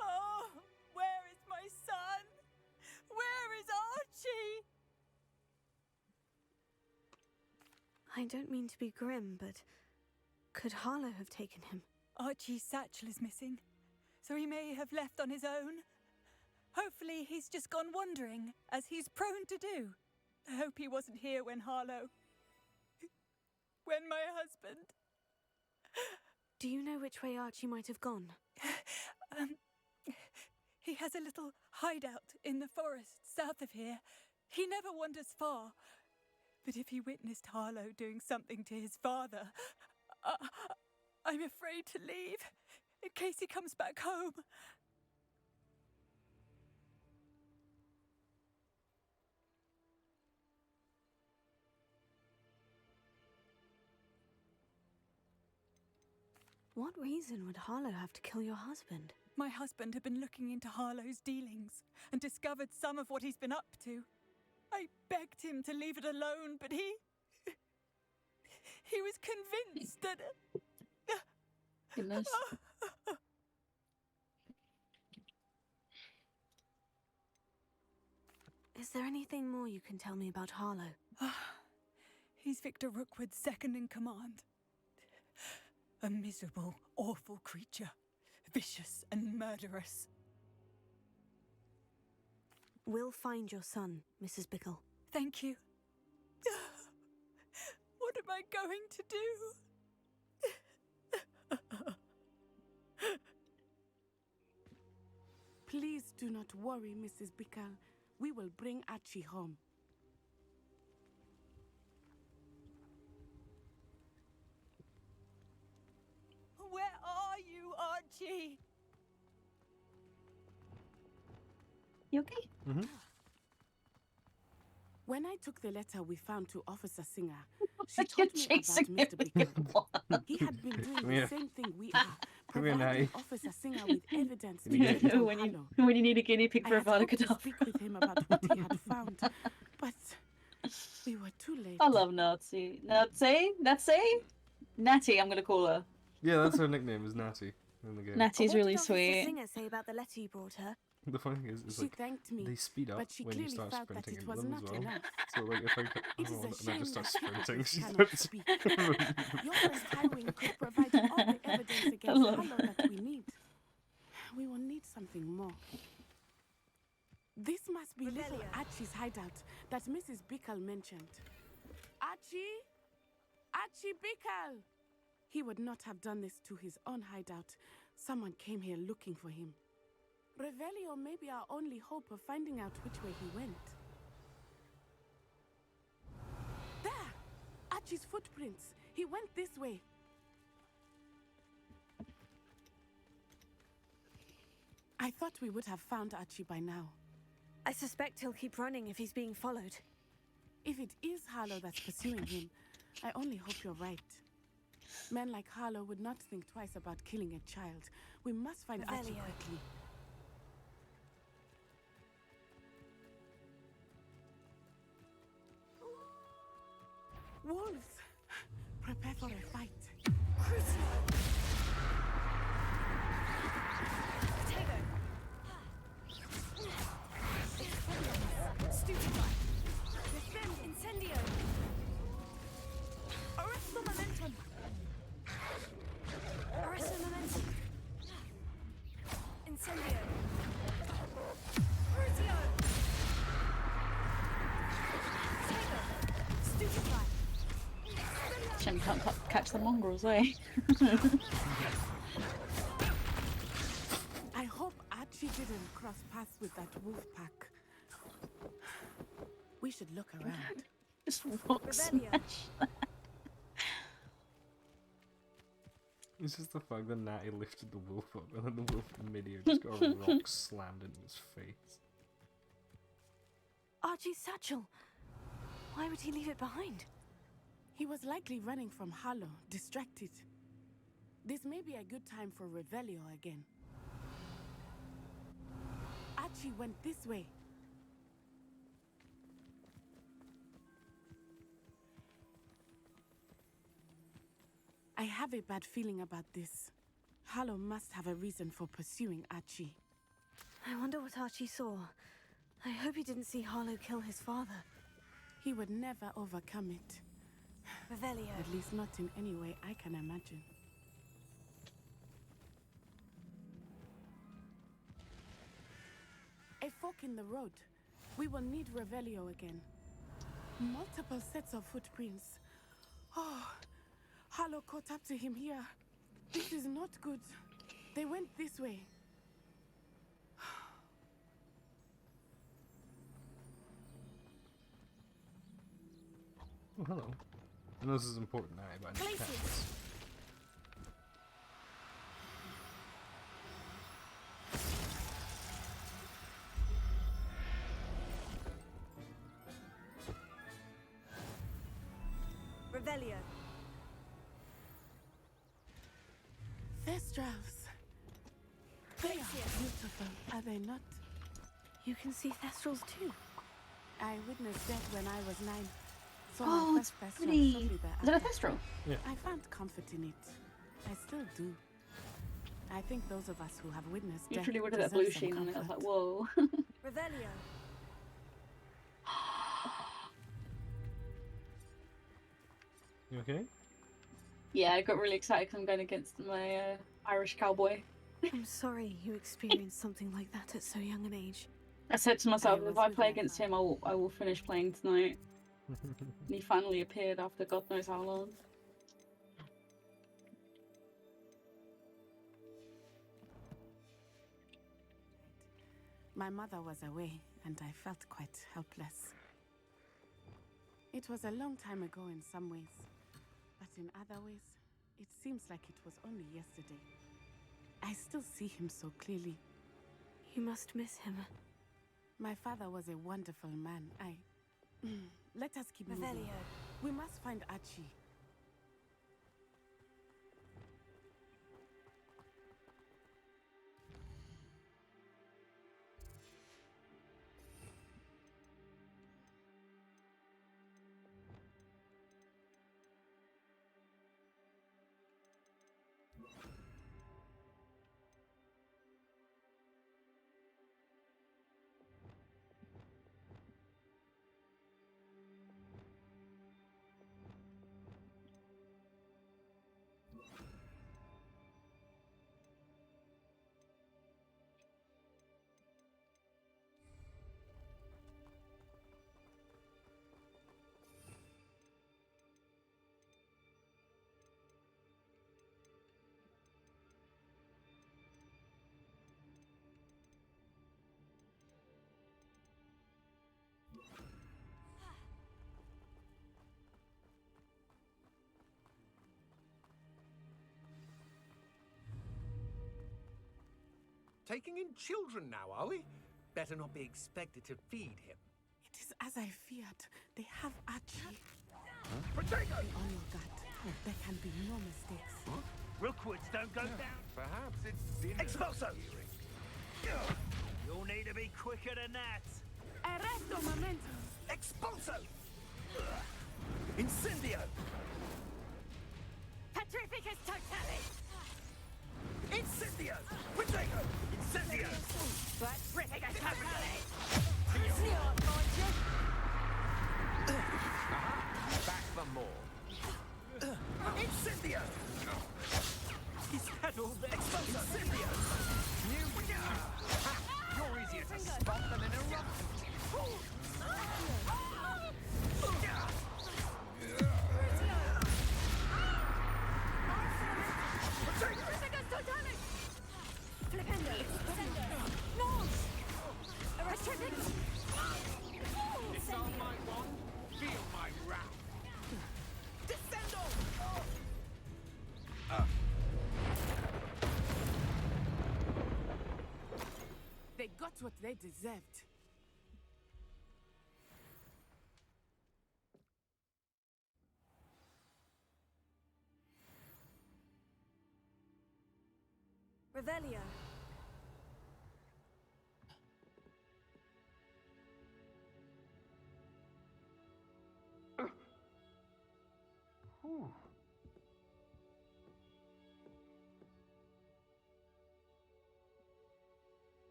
Oh, where is my son? Where is Archie? I don't mean to be grim, but could Harlow have taken him? Archie's satchel is missing, so he may have left on his own. Hopefully he's just gone wandering, as he's prone to do. I hope he wasn't here when Harlow... when my husband... Do you know which way Archie might have gone? He has a little hideout in the forest south of here. He never wanders far. But if he witnessed Harlow doing something to his father, I'm afraid to leave, in case he comes back home. What reason would Harlow have to kill your husband? My husband had been looking into Harlow's dealings and discovered some of what he's been up to. I begged him to leave it alone, but he was convinced that... Goodness. there anything more you can tell me about Harlow? He's Victor Rookwood's second in command. A miserable, awful creature. Vicious and murderous. We'll find your son, Mrs. Bickle. Thank you. What am I going to do? Please do not worry, Mrs. Bickle. We will bring Archie home. Where are you, Archie? You okay? Mm-hmm. When I took the letter we found to Officer Singer, she You're told me chasing about Mr. Bickle. him. He had been doing Come here. the same thing we are, Come here, providing Natty. Officer Singer with evidence to Give me get on when Harlow. you need a guinea pig I for a had Vada hoped to Kedavra. speak with him about what he had found, but we were too late. I love Nazi. Natty, I'm gonna call her. Yeah, that's her nickname, is Natty in the game. Natty's What really did Officer sweet. Singer say about the letter you brought her? The funny thing is She like thanked me, they speed up but she when you clearly start felt that sprinting it into was them as not well. enough. So like if I It is and a I shame just start that sprinting, others she cannot starts speak. Your friend Highwing could provide all the evidence against love Harlow that we need. We will need something more. This must be little Archie's hideout that Mrs. Bickle mentioned. Archie? Archie Bickle! He would not have done this to his own hideout. Someone came here looking for him. Revelio may be our only hope of finding out which way he went. There! Archie's footprints. He went this way. I thought we would have found Archie by now. I suspect he'll keep running if he's being followed. If it is Harlow that's pursuing him, I only hope you're right. Men like Harlow would not think twice about killing a child. We must find Archie Revelio. quickly. Wolves! Prepare for a fight. Defend Incendio! Arrest the momentum! Arrest the momentum! Incendio! Crucio! Stupefy! Shen can't catch the mongrels, eh? I hope Archie didn't cross paths with that wolf pack. We should look around. Just rock smash. It's just the fact that Natty lifted the wolf up and then the wolf in midair just got a rock slammed into his face. Archie's satchel! Why would he leave it behind? He was likely running from Harlow, distracted. This may be a good time for Revelio again. Archie went this way. I have a bad feeling about this. Harlow must have a reason for pursuing Archie. I wonder what Archie saw. I hope he didn't see Harlow kill his father. He would never overcome it. Revelio. At least not in any way I can imagine. A fork in the road. We will need Revelio again. Multiple sets of footprints. Oh, Harlow caught up to him here. This is not good. They went this way. Oh, hello. I know this is important now, but I need cats. Revelio. Thestrals. They are beautiful, are they not? You can see Thestrals too. I witnessed that when I was 9. So Oh, my it's first pretty. Thestral showed me Is that a their Thestral? Yeah. I found comfort in it. I still do. I think those of us who have witnessed death Literally, look at that deserve blue some sheen on it. I was comfort. like, whoa. Revelio. You okay? Yeah, I got really excited because I'm going against my Irish cowboy. I'm sorry you experienced something like that at so young an age. I said to myself, I if I was play with against him, I will finish playing tonight. And he finally appeared after God knows how long. My mother was away, and I felt quite helpless. It was a long time ago in some ways, but in other ways, it seems like it was only yesterday. I still see him so clearly. You must miss him. My father was a wonderful man. Let us keep moving. Revelio. We must find Archie. Taking in children now, are we? Better not be expected to feed him. It is as I feared. They have Archie. Potato! Be on your guard. There can be no mistakes. Rookwoods don't go down. Perhaps it's dinner. Expulso! You'll need to be quicker than that. Arresto momento. Expulso! Incendio! Petrificus totalis! Incendio! Potato! Incendio! Petrificus totalis! Back for more. Incendio! Is that all there? Expulso! Incendio! You're easier to spot than an eruption. Petrificus totalis! Flipendo! No! Petrificus! Disarm my wand, feel my wrath. Descendo! They got what they deserved. Revelio.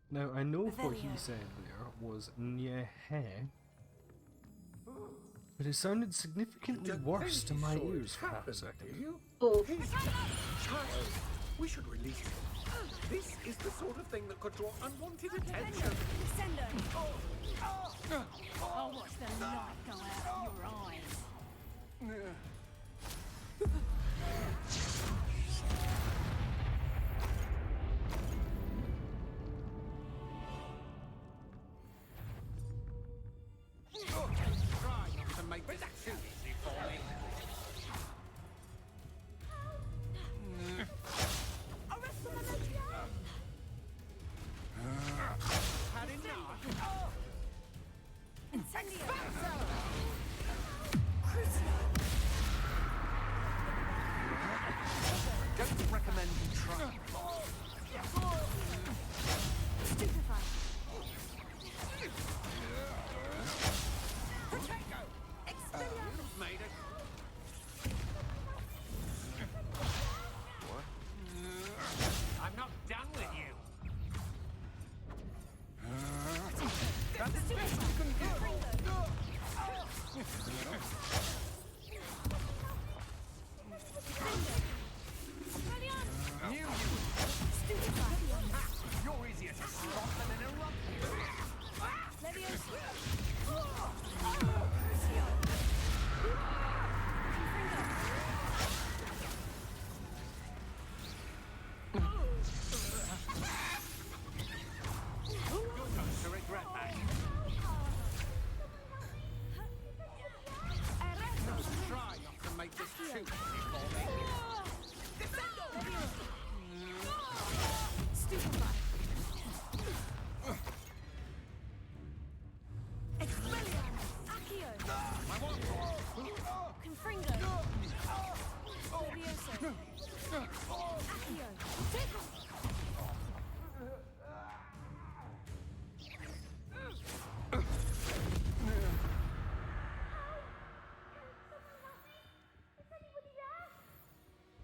Now, I know what he said there was near hair, but it sounded significantly worse to my ears for half a second. Oh. Child, we should release him. This is the sort of thing that could draw unwanted attention. I'll watch the light go out of your eyes. Try not to make this too easy for me. Had enough. Incendio! You're going to regret that. No, try not to make this too easy for me. Stupefy. Expelliarmus. Accio. Confringo. Levioso. Accio. Tickle.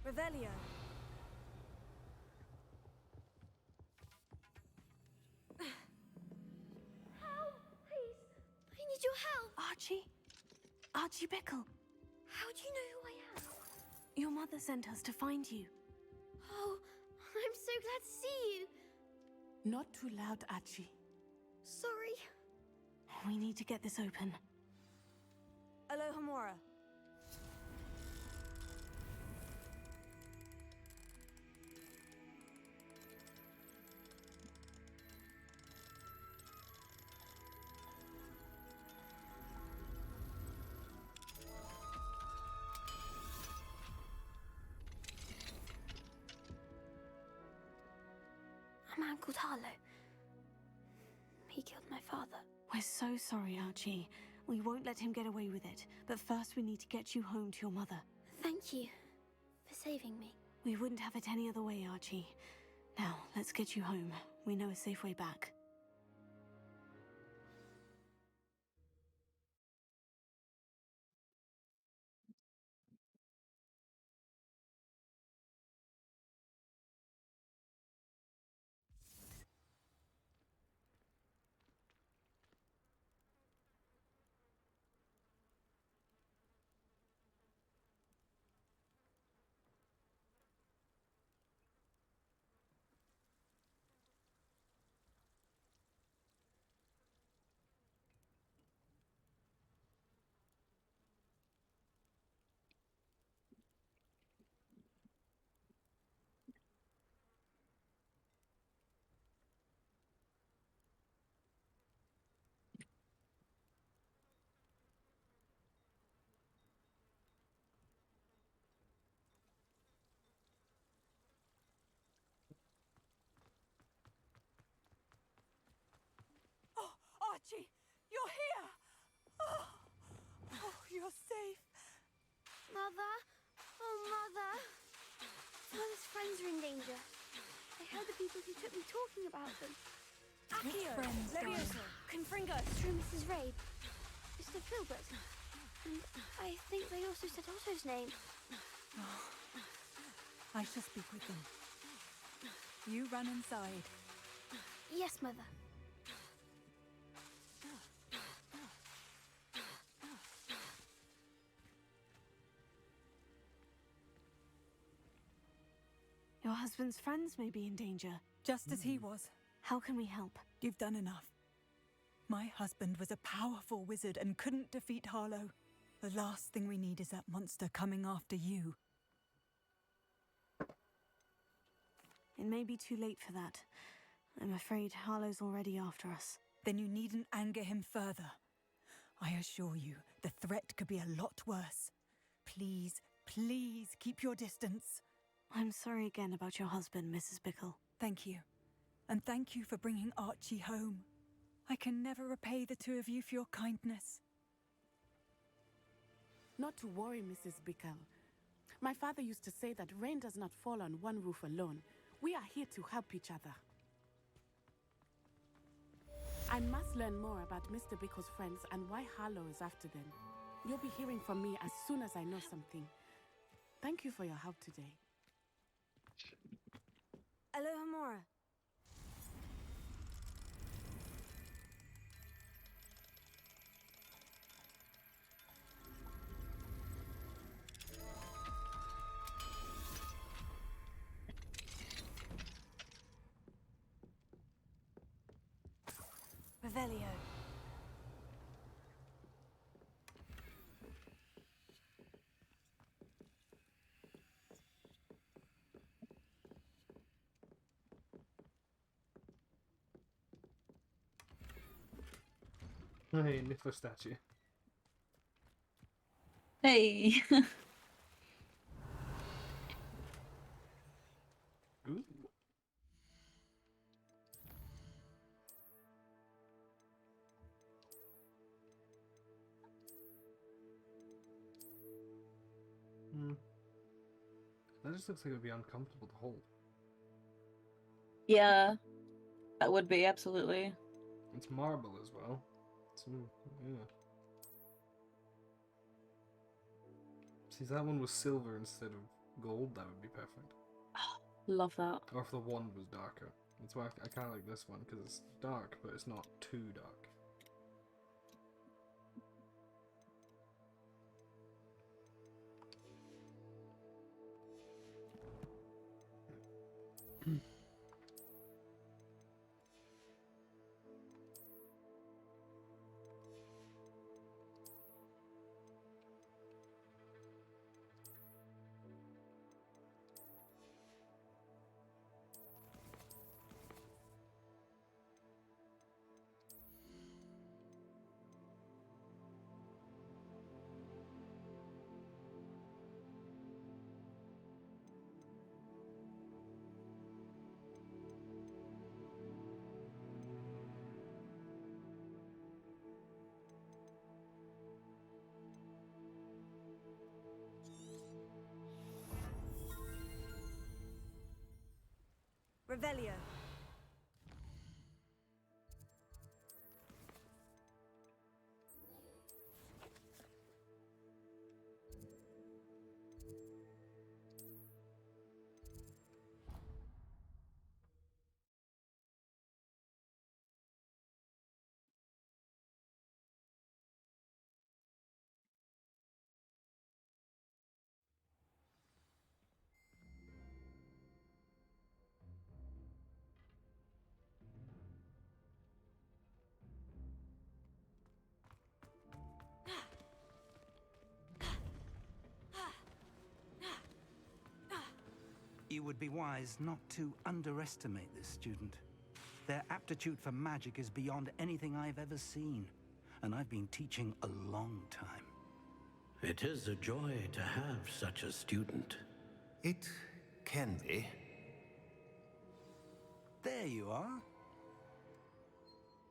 Revelio. Help, please. I need your help. Archie? Archie Bickle. How do you know who I am? Your mother sent us to find you. Oh, I'm so glad to see you. Not too loud, Archie. Sorry. We need to get this open. Alohomora. A man called Harlow. He killed my father. We're so sorry, Archie. We won't let him get away with it. But first we need to get you home to your mother. Thank you for saving me. We wouldn't have it any other way, Archie. Now, let's get you home. We know a safe way back. Archie, you're here! Oh, you're safe. Mother? Oh, Mother. Father's friends are in danger. I heard the people who took me talking about them. Accio. friends, Levioso. Confringo. Through Mrs. Rabe, Mr. Filbert, and I think they also said Otto's name. I shall speak with them. You run inside. Yes, Mother. Your husband's friends may be in danger. Just as he was. How can we help? You've done enough. My husband was a powerful wizard and couldn't defeat Harlow. The last thing we need is that monster coming after you. It may be too late for that. I'm afraid Harlow's already after us. Then you needn't anger him further. I assure you, the threat could be a lot worse. Please, please keep your distance. I'm sorry again about your husband, Mrs. Bickle. Thank you. And thank you for bringing Archie home. I can never repay the two of you for your kindness. Not to worry, Mrs. Bickle. My father used to say that rain does not fall on one roof alone. We are here to help each other. I must learn more about Mr. Bickle's friends and why Harlow is after them. You'll be hearing from me as soon as I know something. Thank you for your help today. Alohomora. Revelio. Hey, Niffler statue. Hey. Ooh. That just looks like it would be uncomfortable to hold. Yeah, that would be absolutely. It's marble as well. So, yeah. See, if that one was silver instead of gold, that would be perfect. Love that. Or if the wand was darker. That's why I kind of like this one, because it's dark, but it's not too dark. Revelio. You would be wise not to underestimate this student. Their aptitude for magic is beyond anything I've ever seen, and I've been teaching a long time. It is a joy to have such a student. It can be. There you are.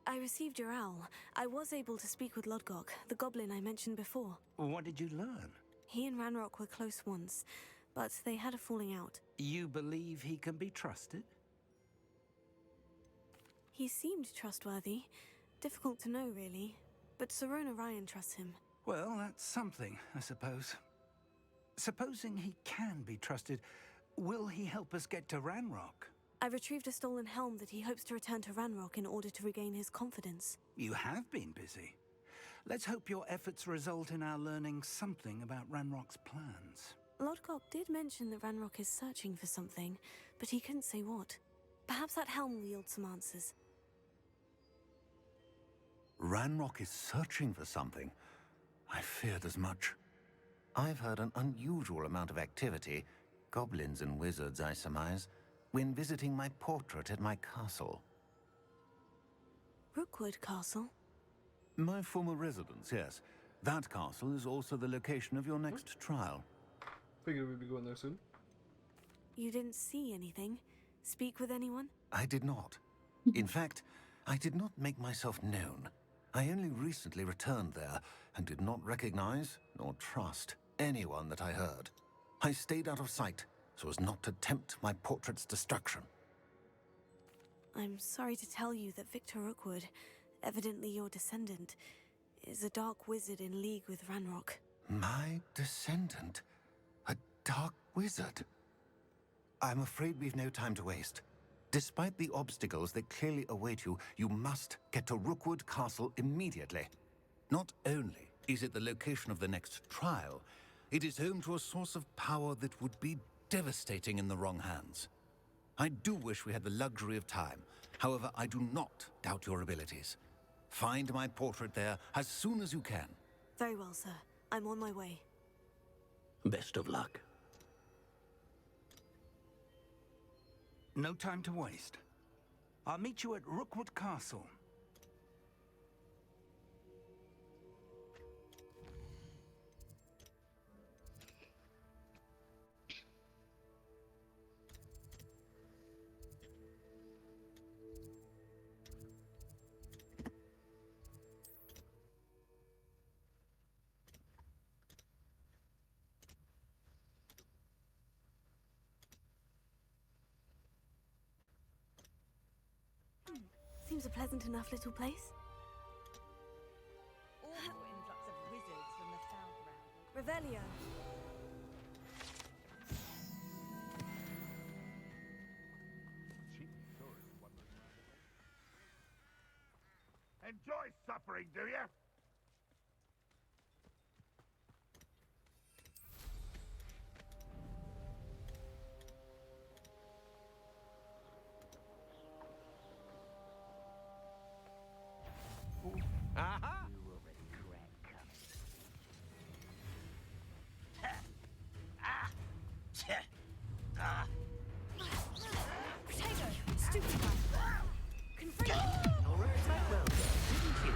I received your owl. I was able to speak with Lodgok, the goblin I mentioned before. What did you learn? He and Ranrock were close once, but they had a falling out. You believe he can be trusted? He seemed trustworthy. Difficult to know, really. But Serona Ryan trusts him. Well, that's something, I suppose. Supposing he can be trusted, will he help us get to Ranrock? I retrieved a stolen helm that he hopes to return to Ranrock in order to regain his confidence. You have been busy. Let's hope your efforts result in our learning something about Ranrock's plans. Lodgok did mention that Ranrock is searching for something, but he couldn't say what. Perhaps that helm will yield some answers. Ranrock is searching for something. I feared as much. I've heard an unusual amount of activity, goblins and wizards, I surmise, when visiting my portrait at my castle. Rookwood Castle? My former residence, yes. That castle is also the location of your next trial. Figured we'd be going there soon. You didn't see anything? Speak with anyone? I did not. In fact, I did not make myself known. I only recently returned there and did not recognize nor trust anyone that I heard. I stayed out of sight so as not to tempt my portrait's destruction. I'm sorry to tell you that Victor Rookwood, evidently your descendant, is a dark wizard in league with Ranrock. My descendant? A dark wizard? I'm afraid we've no time to waste. Despite the obstacles that clearly await you, you must get to Rookwood Castle immediately. Not only is it the location of the next trial, it is home to a source of power that would be devastating in the wrong hands. I do wish we had the luxury of time. However, I do not doubt your abilities. Find my portrait there as soon as you can. Very well, sir. I'm on my way. Best of luck. No time to waste. I'll meet you at Rookwood Castle. seems a pleasant enough little place. Awful influx of wizards from the south round. Revelio. Enjoy suffering, do you? Aha! You already cracked coming. Potato! Stupid one! Confront! Your attack well done, didn't you?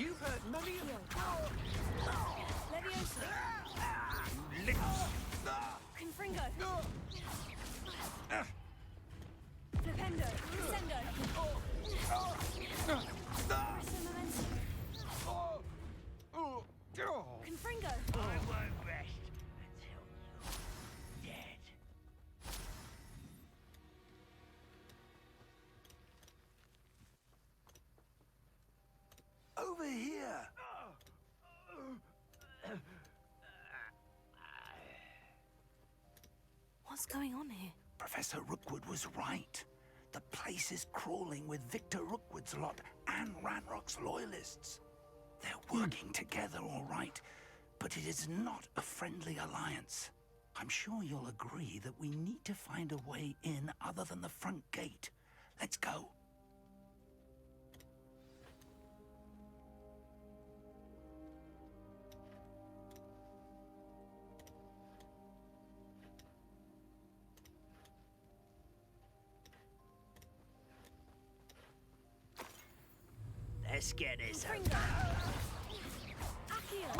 You've heard many of Leviosa! Confringo! Flipendo! Crescendo! Presso Memento! Confringo! I won't rest until you're dead. Over here! What's going on here? Professor Rookwood was right. The place is crawling with Victor Rookwood's lot and Ranrock's loyalists. They're working together, all right, but it is not a friendly alliance. I'm sure you'll agree that we need to find a way in other than the front gate. Let's go. Let's get this over. Confringo! Accio!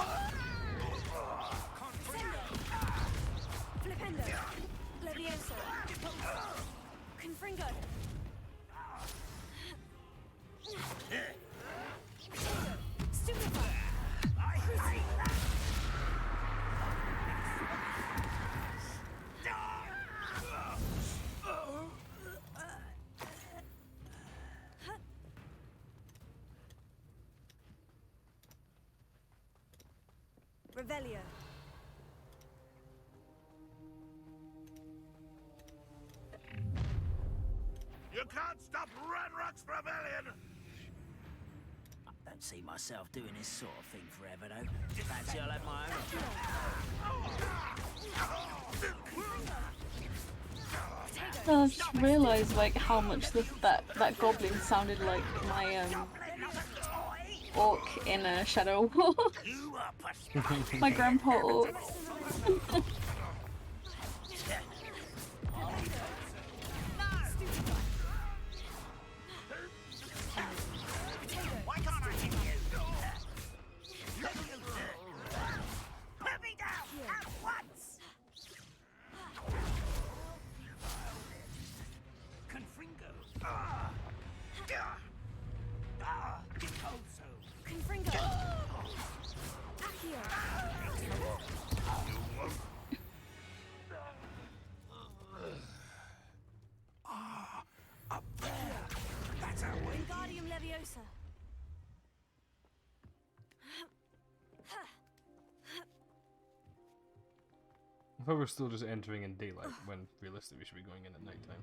Flipendo! Levioso! Confringo! Stupefy! Revelio. You can't stop Ranrock's rebellion! I don't see myself doing this sort of thing forever, though. Fancy I'll have my own. I just realised like how much that goblin sounded like my orc in a Shadow War. My grandpa orc. Why can't I hit you? Put me down at once! Confringo. Confringo. Accio. Up there. That's our way. Wingardium Leviosa. I thought we were still just entering in daylight when realistically we should be going in at nighttime.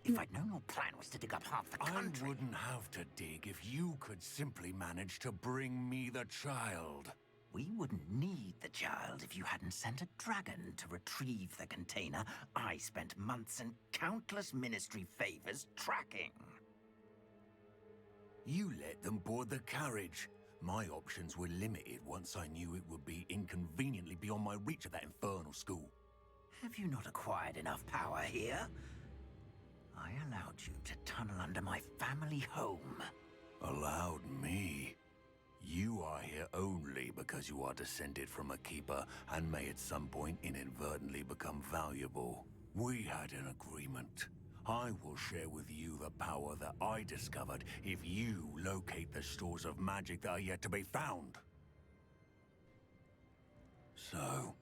If I'd known your plan was to dig up half the country. I wouldn't have to dig if you could simply manage to bring me the child. We wouldn't need the child if you hadn't sent a dragon to retrieve the container I spent months and countless ministry favors tracking. You let them board the carriage. My options were limited once I knew it would be inconveniently beyond my reach at that infernal school. Have you not acquired enough power here? I allowed you to tunnel under my family home. Allowed me? You are here only because you are descended from a keeper and may at some point inadvertently become valuable. We had an agreement. I will share with you the power that I discovered if you locate the stores of magic that are yet to be found. So,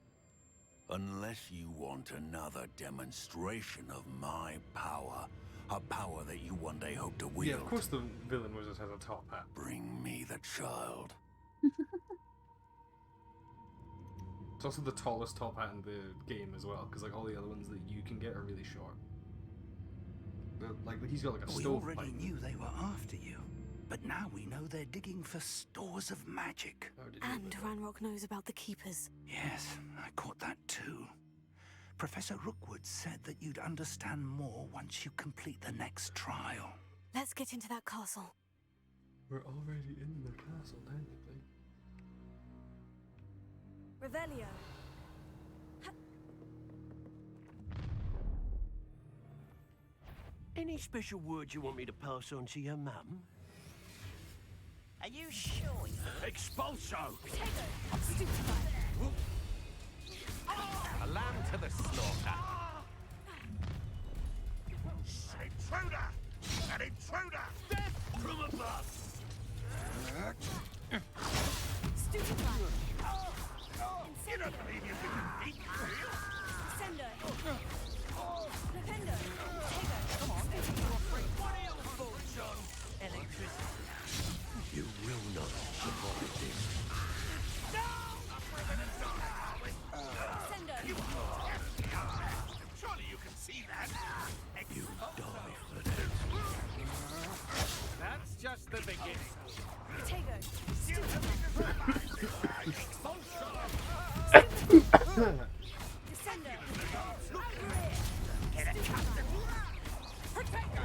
Unless you want another demonstration of my power. A power that you one day hope to wield. Yeah, of course the villain wizard has a top hat. Bring me the child. It's also the tallest top hat in the game as well, because like all the other ones that you can get are really short. Like he's got like a We stovepipe. already knew they were after you, but now we know they're digging for stores of magic. And Ranrock knows about the Keepers. Yes, I caught that too. Professor Rookwood said that you'd understand more once you complete the next trial. Let's get into that castle. We're already in the castle, technically. Revelio. Any special words you want me to pass on to your mum? Are you sure? Expulso! Stupefy. A lamb to the slaughter. Intruder! An intruder! Death from above! Stupefy. You don't believe you can beat me, do you? Sendo. Defendo. Come on, you're afraid. What else, John? Electricity. You will not survive this. Surely you can see that. You die for this. That's just the beginning. Tego. Descendo. Get it, Captain. Protego.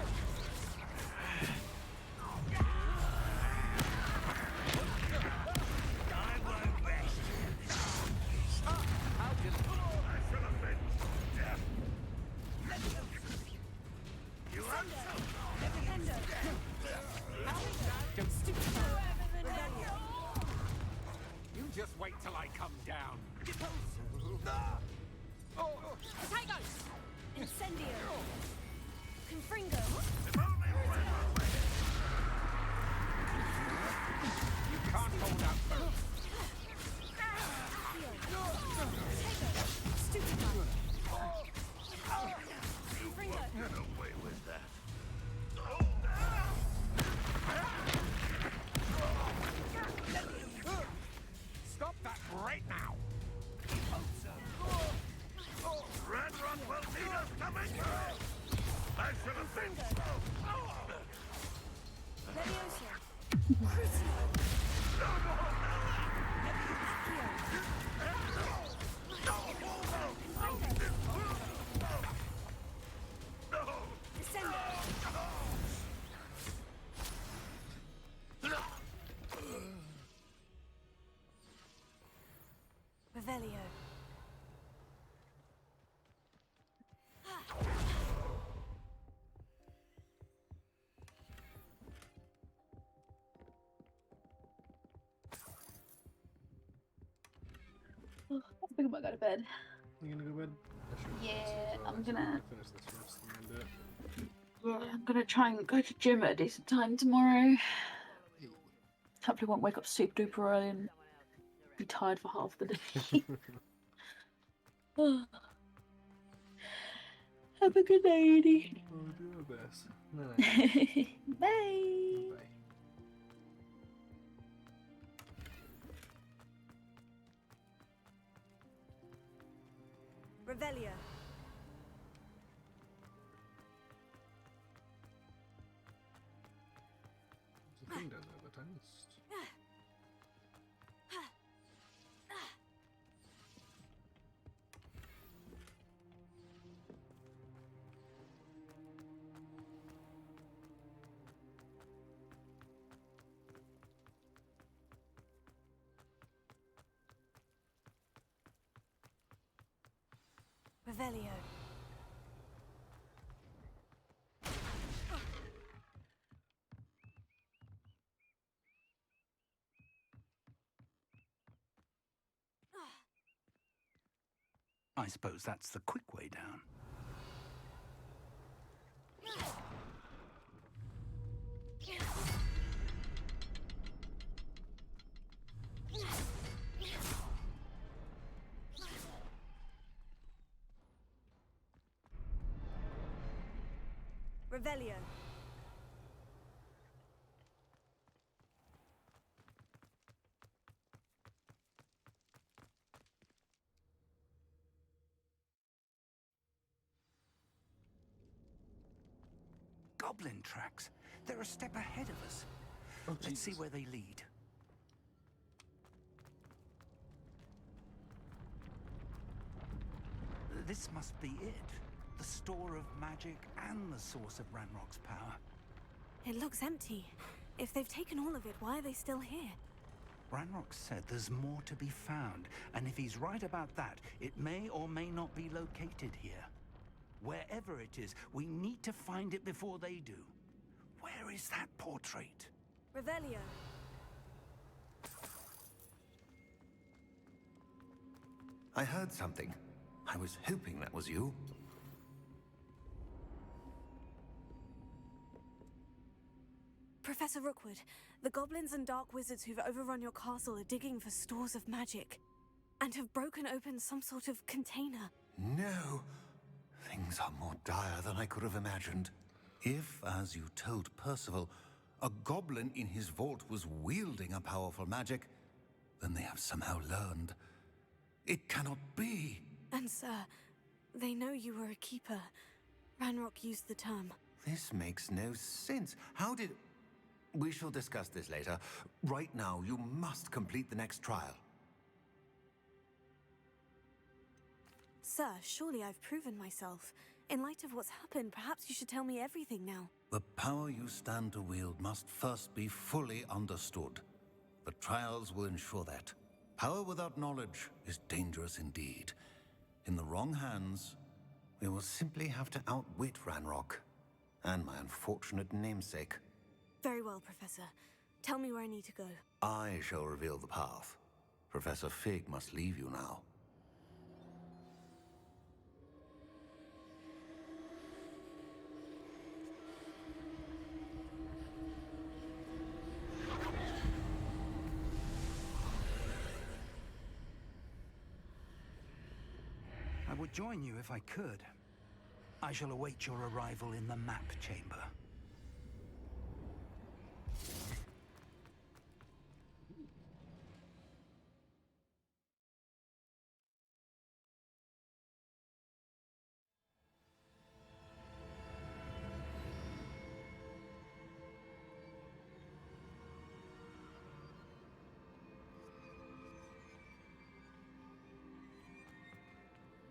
You just wait till I come down. Tigers! Incendio! Confringo! You can't hold out first. Stupefy! Get away with that. Stop that right now. Ranrock will need us coming through. I should have been. Leviosa! Crucio! Revelio. I think I might go to bed. You gonna go to bed? Yeah, I'm gonna. Finish this first and then do it. Yeah, I'm gonna try and go to gym at a decent time tomorrow. Hopefully, won't wake up super duper early and be tired for half the day. Have a good night, Edie. We'll do our best. No. Bye. Bye. Revelio. There's a thing down there, but I missed. Revelio. I suppose that's the quick way down. Revelio. Goblin tracks. They're a step ahead of us. Oh, Let's see Jesus. where they lead. This must be it. The store of magic and the source of Ranrock's power. It looks empty. If they've taken all of it, why are they still here? Ranrock said there's more to be found, and if he's right about that, it may or may not be located here. Wherever it is, we need to find it before they do. Where is that portrait? Revelio. I heard something. I was hoping that was you. Professor Rookwood, the goblins and dark wizards who've overrun your castle are digging for stores of magic and have broken open some sort of container. No. Things are more dire than I could have imagined. If, as you told Percival, a goblin in his vault was wielding a powerful magic, then they have somehow learned. It cannot be. And sir, they know you were a keeper. Ranrock used the term. This makes no sense. How did... We shall discuss this later. Right now, you must complete the next trial. Sir, surely I've proven myself. In light of what's happened, perhaps you should tell me everything now. The power you stand to wield must first be fully understood. The trials will ensure that. Power without knowledge is dangerous indeed. In the wrong hands, we will simply have to outwit Ranrock and my unfortunate namesake. Very well, Professor. Tell me where I need to go. I shall reveal the path. Professor Fig must leave you now. I would join you if I could. I shall await your arrival in the map chamber.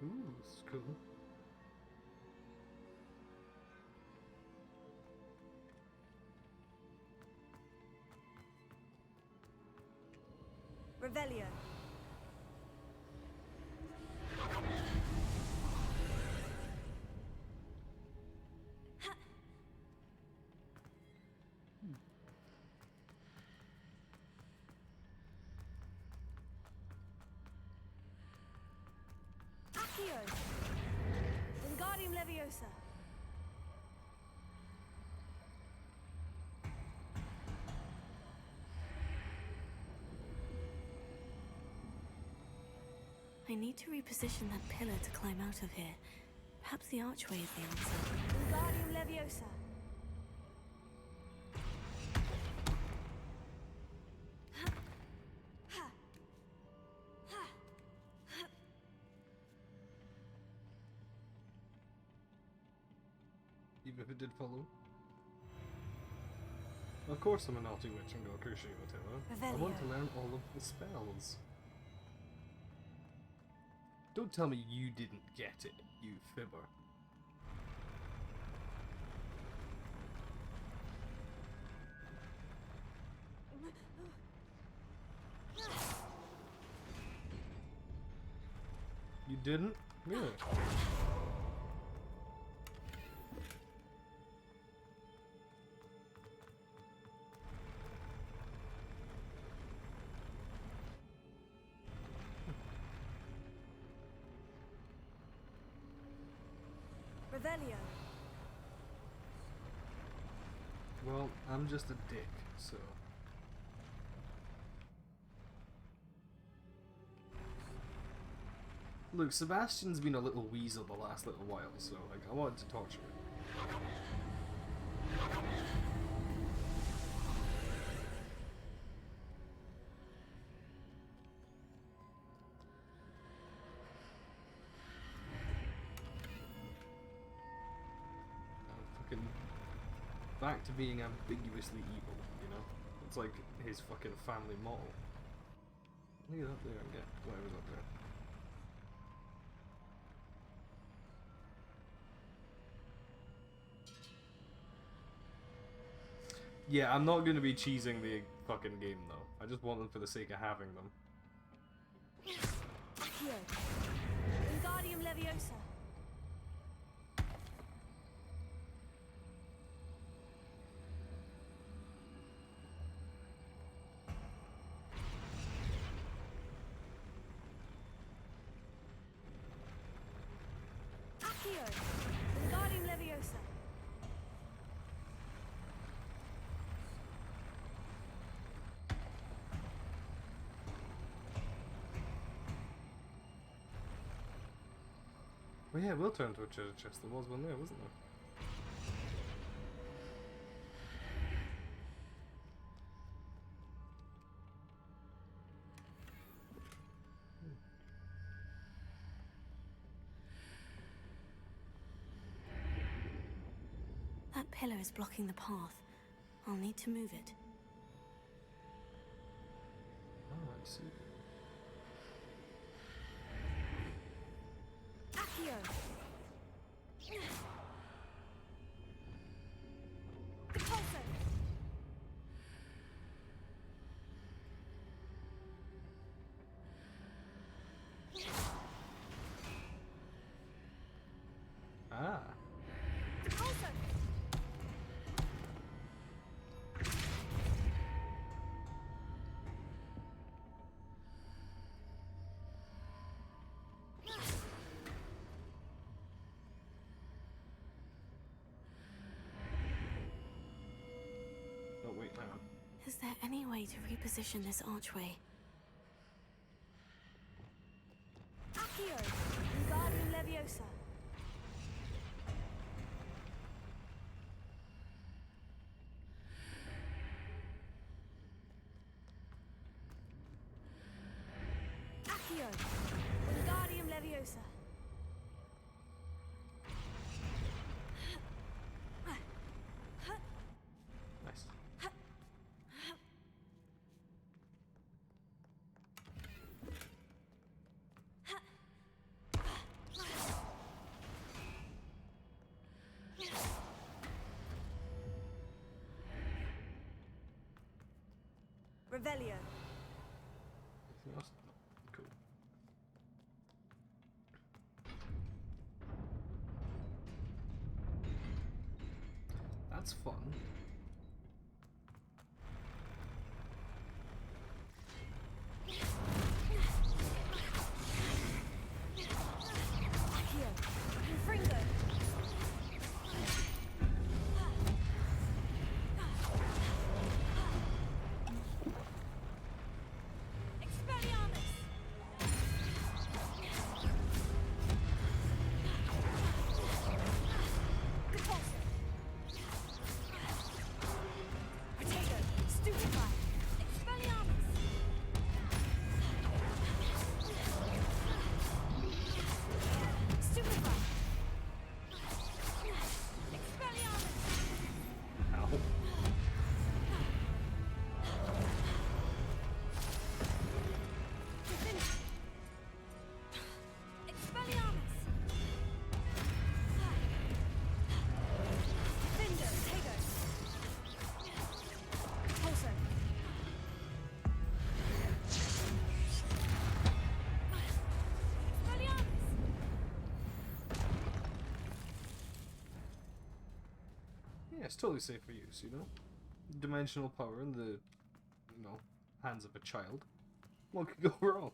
Ooh, this is cool. Revelio. Accio. Wingardium Leviosa. I need to reposition that pillar to climb out of here. Perhaps the archway is the answer. Wingardium Leviosa. Even if it did follow. Of course I'm a naughty witch and go crucially whatever. I want to learn all of the spells. Don't tell me you didn't get it, you fibber. You didn't? Really? Revelio. Well, I'm just a dick, so... Look, Sebastian's been a little weasel the last little while, so, like, I wanted to torture him. Fucking back to being ambiguously evil, you know? It's like his fucking family motto. Leave it up there and get whatever's up there. Yeah, I'm not gonna be cheesing the fucking game though. I just want them for the sake of having them. Accio. Wingardium Leviosa. Accio. Wingardium Leviosa. Well, yeah, it will turn into a treasure chest. There was one there, wasn't there? That pillar is blocking the path. I'll need to move it. Oh, I see. Accio. Ah. Oh wait, hang on. Is there any way to reposition this archway? Accio. Wingardium Leviosa. Accio. Wingardium Leviosa. Nice. Revelio. Anything else? Cool. That's fun. Accio. Confringo. Expelliarmus. Compulso. Potato. Stupefy. Expelliarmus. Stupefy. Expelliarmus. Ow. Expelliarmus. Findo. Tego. Pulso. Expelliarmus. Yeah, it's totally safe for use, you know? Dimensional power in the, you know, hands of a child. What could go wrong?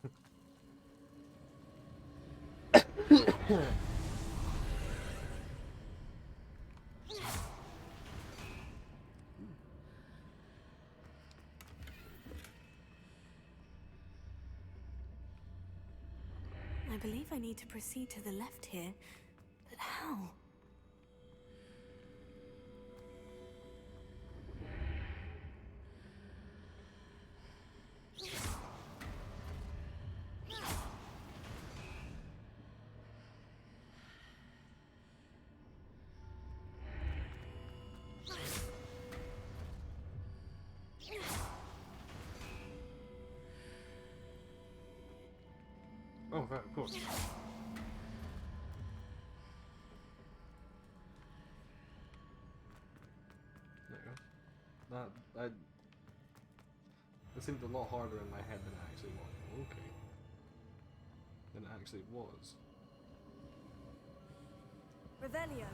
I believe I need to proceed to the left here, but how? right, of course. There you go. That seemed a lot harder in my head than it actually was. Okay. Than it actually was. Revelio.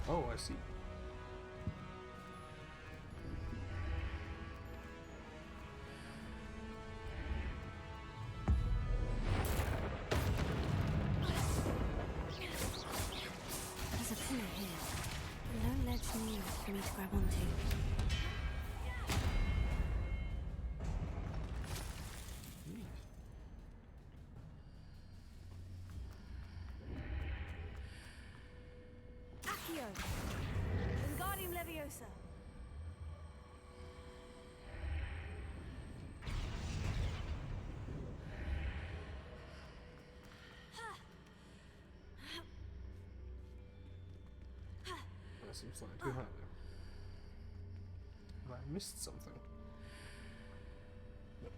Oh, I see. There's a pillar here, but no ledge near it for me to grab onto. Accio! Wingardium Leviosa! That seems like too high there. Have I missed something? No.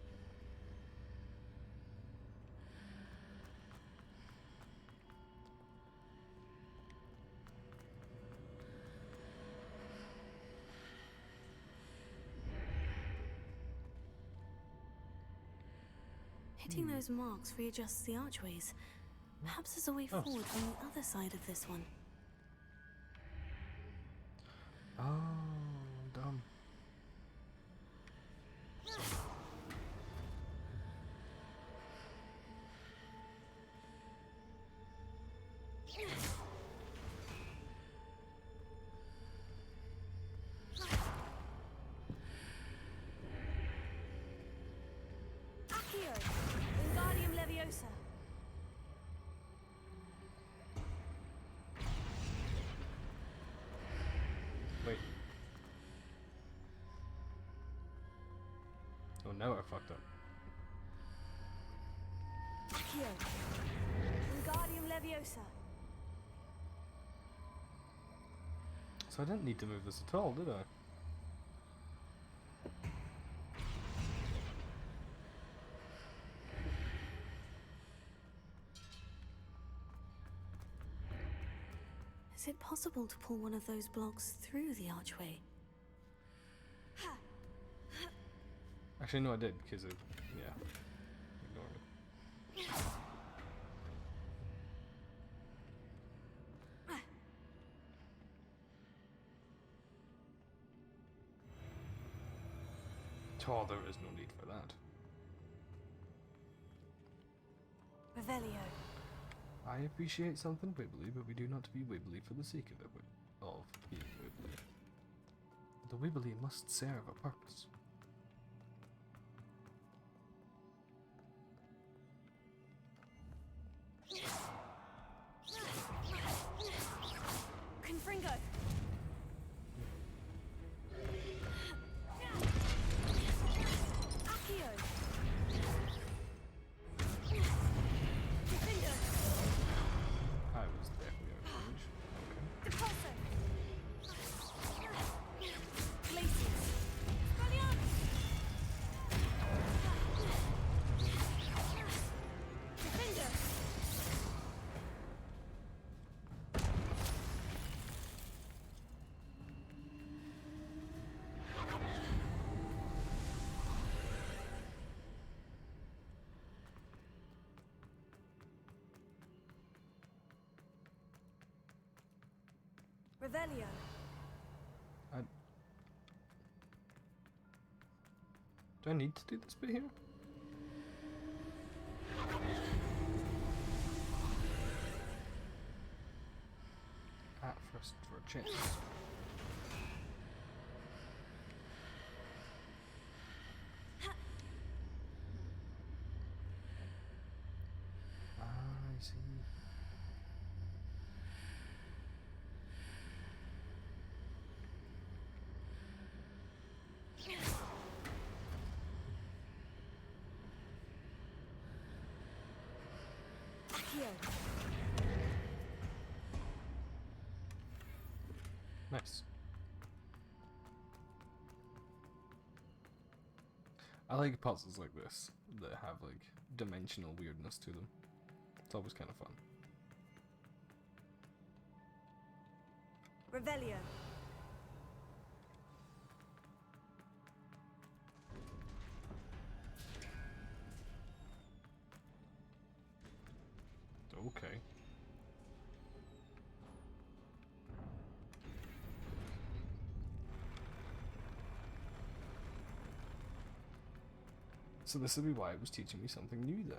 Hitting those marks readjusts the archways. Perhaps there's a way forward from the other side of this one. Oh, dumb. Accio! Wingardium Leviosa! Wait. Oh, now I fucked up. Accio! Wingardium Leviosa! So I didn't need to move this at all, did I? Is it possible to pull one of those blocks through the archway? Actually, no, I did, because it... yeah. Ignore it. Oh, there is no need for that. Revelio. I appreciate something wibbly, but we do not be wibbly for the sake of it. Of being wibbly. The wibbly must serve a purpose. Confringo. Accio. Confringo. I was definitely out of range. Okay. Depulso. Glacius. Expelliarmus. Revelio. Do I need to do this bit here? At first for a chance. I see. Nice. I like puzzles like this that have like dimensional weirdness to them. It's always kind of fun. Revelio. Okay. So this will be why it was teaching me something new then.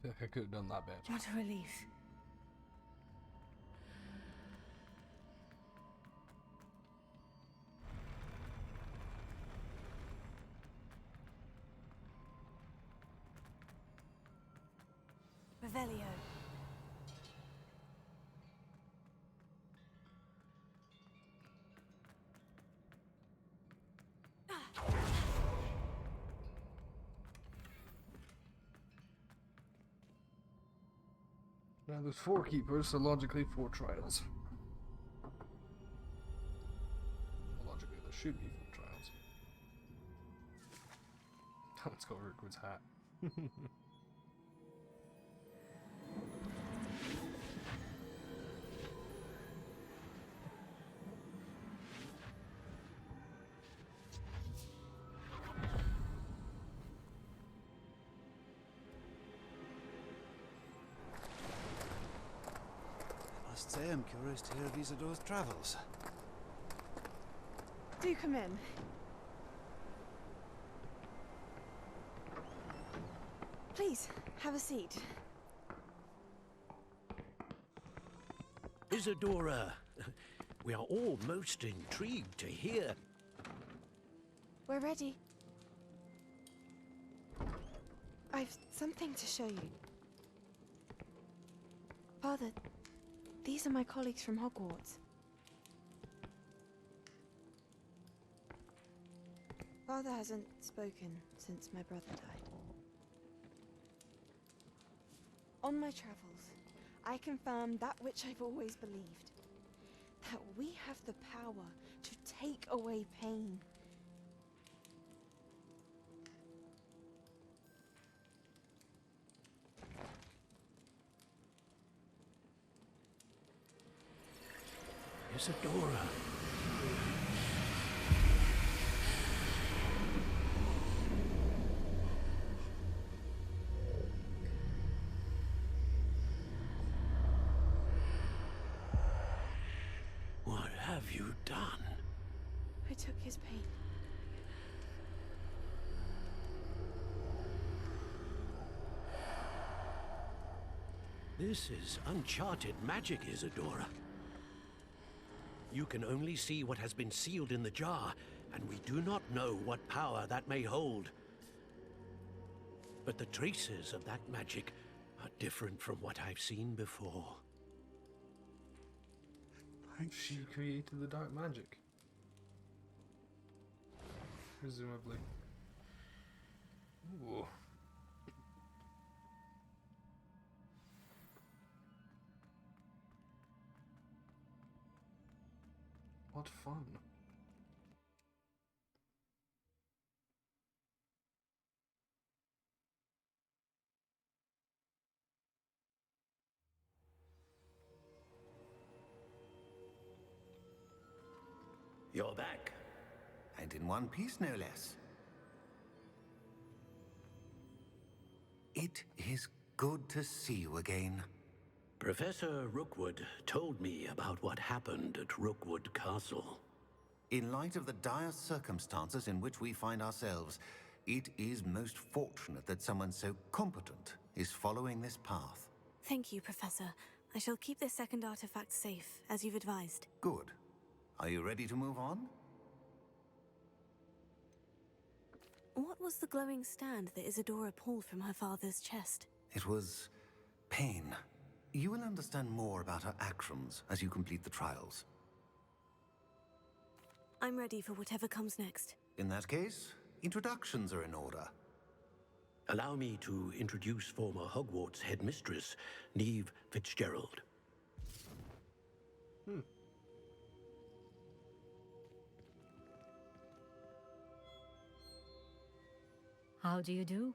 I could have done that bit. What a relief. Revelio. Now there's 4 keepers, so logically 4 trials. Logically there should be 4 trials. Let's go Rookwood's hat. I must say I'm curious to hear of Isadora's travels. Do come in. Please, have a seat. Isadora, we are all most intrigued to hear. We're ready. I've something to show you. Father, these are my colleagues from Hogwarts. Father hasn't spoken since my brother died. On my travels, I confirmed that which I've always believed. That we have the power to take away pain. Isadora. What have you done? I took his pain. This is uncharted magic, Isadora. You can only see what has been sealed in the jar, and we do not know what power that may hold. But the traces of that magic are different from what I've seen before. She created the dark magic. Presumably. Ooh. What fun. You're back. And in one piece, no less. It is good to see you again. Professor Rookwood told me about what happened at Rookwood Castle. In light of the dire circumstances in which we find ourselves, it is most fortunate that someone so competent is following this path. Thank you, Professor. I shall keep this second artifact safe, as you've advised. Good. Are you ready to move on? What was the glowing stand that Isadora pulled from her father's chest? It was pain. You will understand more about her actions as you complete the trials. I'm ready for whatever comes next. In that case, introductions are in order. Allow me to introduce former Hogwarts headmistress, Neve Fitzgerald. How do you do?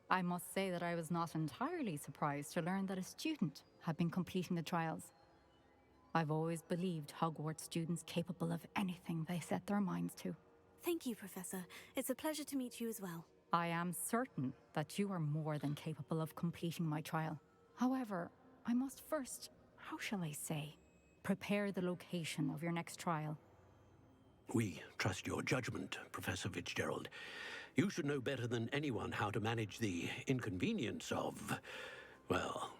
I must say that I was not entirely surprised to learn that a student had been completing the trials. I've always believed Hogwarts students capable of anything they set their minds to. Thank you, Professor. It's a pleasure to meet you as well. I am certain that you are more than capable of completing my trial. However, I must first, how shall I say, prepare the location of your next trial. We trust your judgment, Professor Fitzgerald. You should know better than anyone how to manage the inconvenience of Well,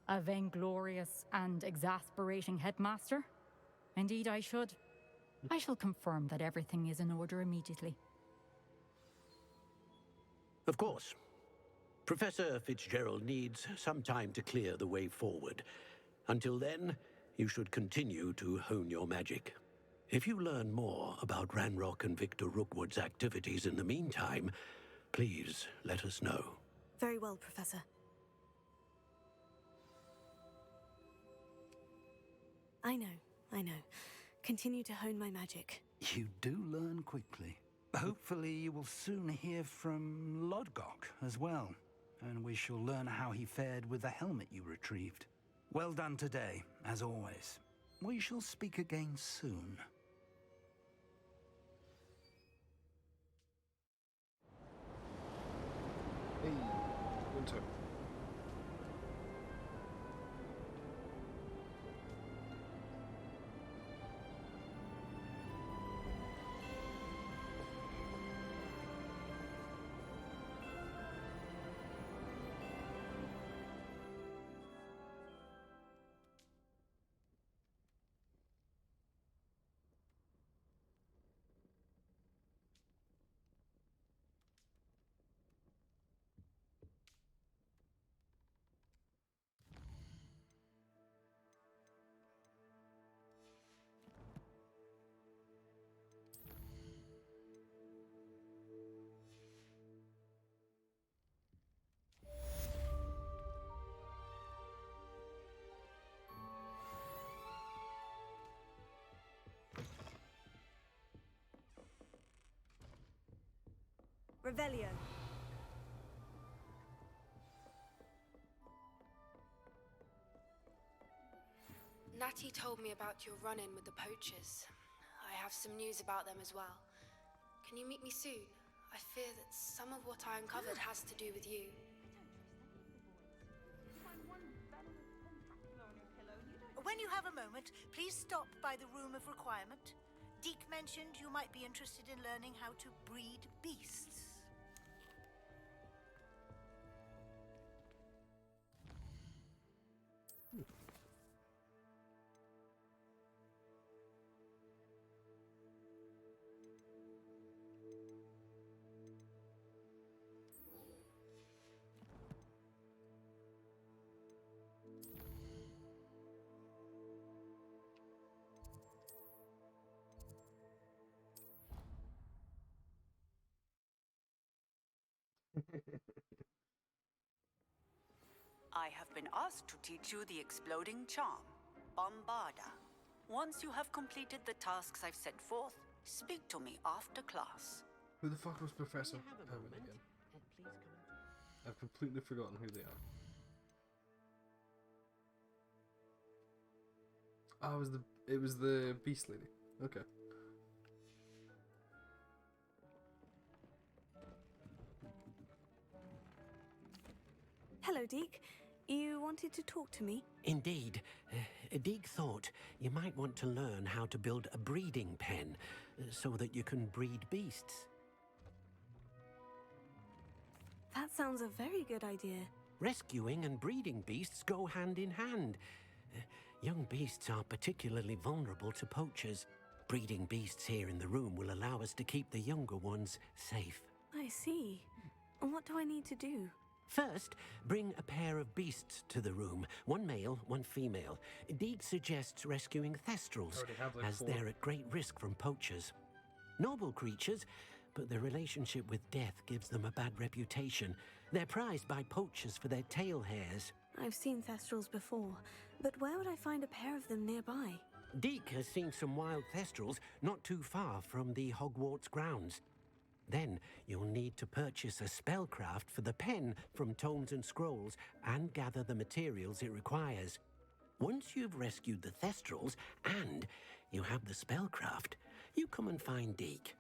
A vainglorious and exasperating headmaster? Indeed, I should. I shall confirm that everything is in order immediately. Of course. Professor Fitzgerald needs some time to clear the way forward. Until then, you should continue to hone your magic. If you learn more about Ranrock and Victor Rookwood's activities in the meantime, please let us know. Very well, Professor. I know. Continue to hone my magic. You do learn quickly. Hopefully you will soon hear from Lodgok as well, and we shall learn how he fared with the helmet you retrieved. Well done today, as always. We shall speak again soon. Hey, Winter. Revelio. Natty told me about your run-in with the poachers. I have some news about them as well. Can you meet me soon? I fear that some of what I uncovered has to do with you. When you have a moment, please stop by the Room of Requirement. Deke mentioned you might be interested in learning how to breed beasts. I have been asked to teach you the exploding charm, Bombarda. Once you have completed the tasks I've set forth, speak to me after class. Who the fuck was Professor Perwin again? I've completely forgotten who they are. Oh, it was the Beast Lady. Okay. Hello, Deke. You wanted to talk to me? Indeed. Deke thought you might want to learn how to build a breeding pen so that you can breed beasts. That sounds a very good idea. Rescuing and breeding beasts go hand in hand. Young beasts are particularly vulnerable to poachers. Breeding beasts here in the room will allow us to keep the younger ones safe. I see. And what do I need to do? First, bring a pair of beasts to the room. One male, one female. Deke suggests rescuing thestrals, as they're at great risk from poachers. Noble creatures, but their relationship with death gives them a bad reputation. They're prized by poachers for their tail hairs. I've seen thestrals before, but where would I find a pair of them nearby? Deke has seen some wild thestrals not too far from the Hogwarts grounds. Then you'll need to purchase a spellcraft for the pen from Tomes and Scrolls and gather the materials it requires. Once you've rescued the thestrals and you have the spellcraft, you come and find Deke.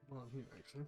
Well, I'm here actually.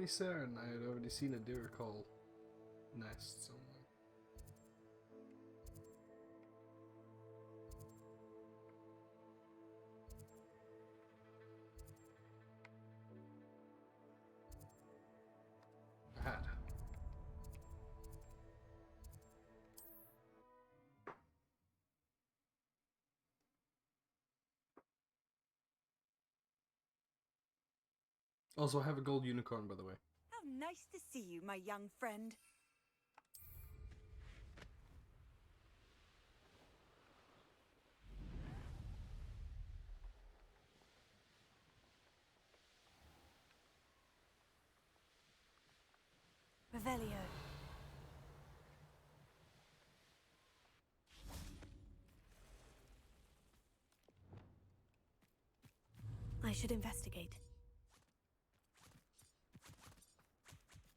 fairly certain I had already seen a deer call nest somewhere. I had. Also, I have a gold unicorn, by the way. How nice to see you, my young friend. Revelio. I should investigate.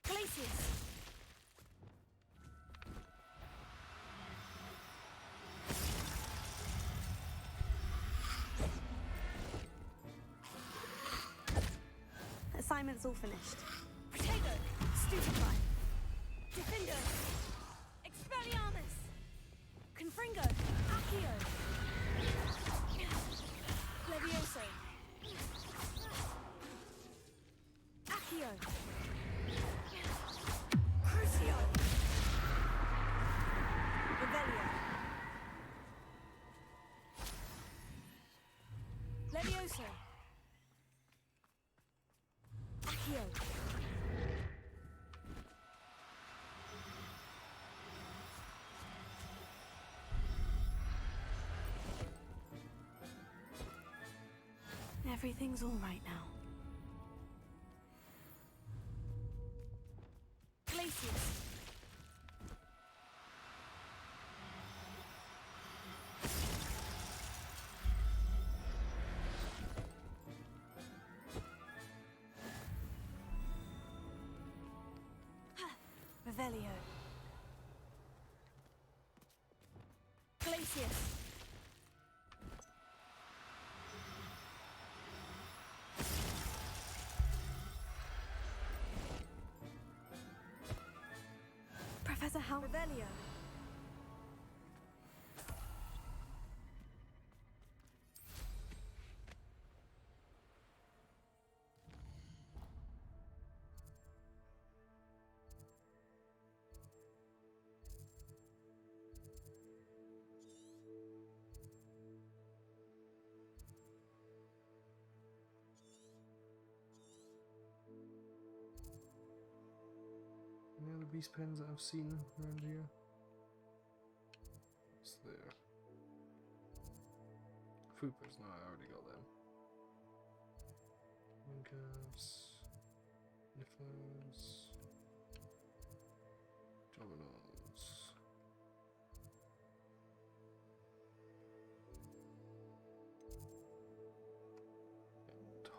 Glacius! Assignment's all finished. Protego! Stupefy! Defendo! Expelliarmus! Confringo! Accio! Levioso! Accio! Crucio! Revelio! Levioso! Accio! Everything's all right now. Glacius! Revelio. Glacius! Professor How? Revelio! Any other beast pens that I've seen around here? What's there? Foopers, no, I already got them. Wincavs, Nifflers, Dominoes.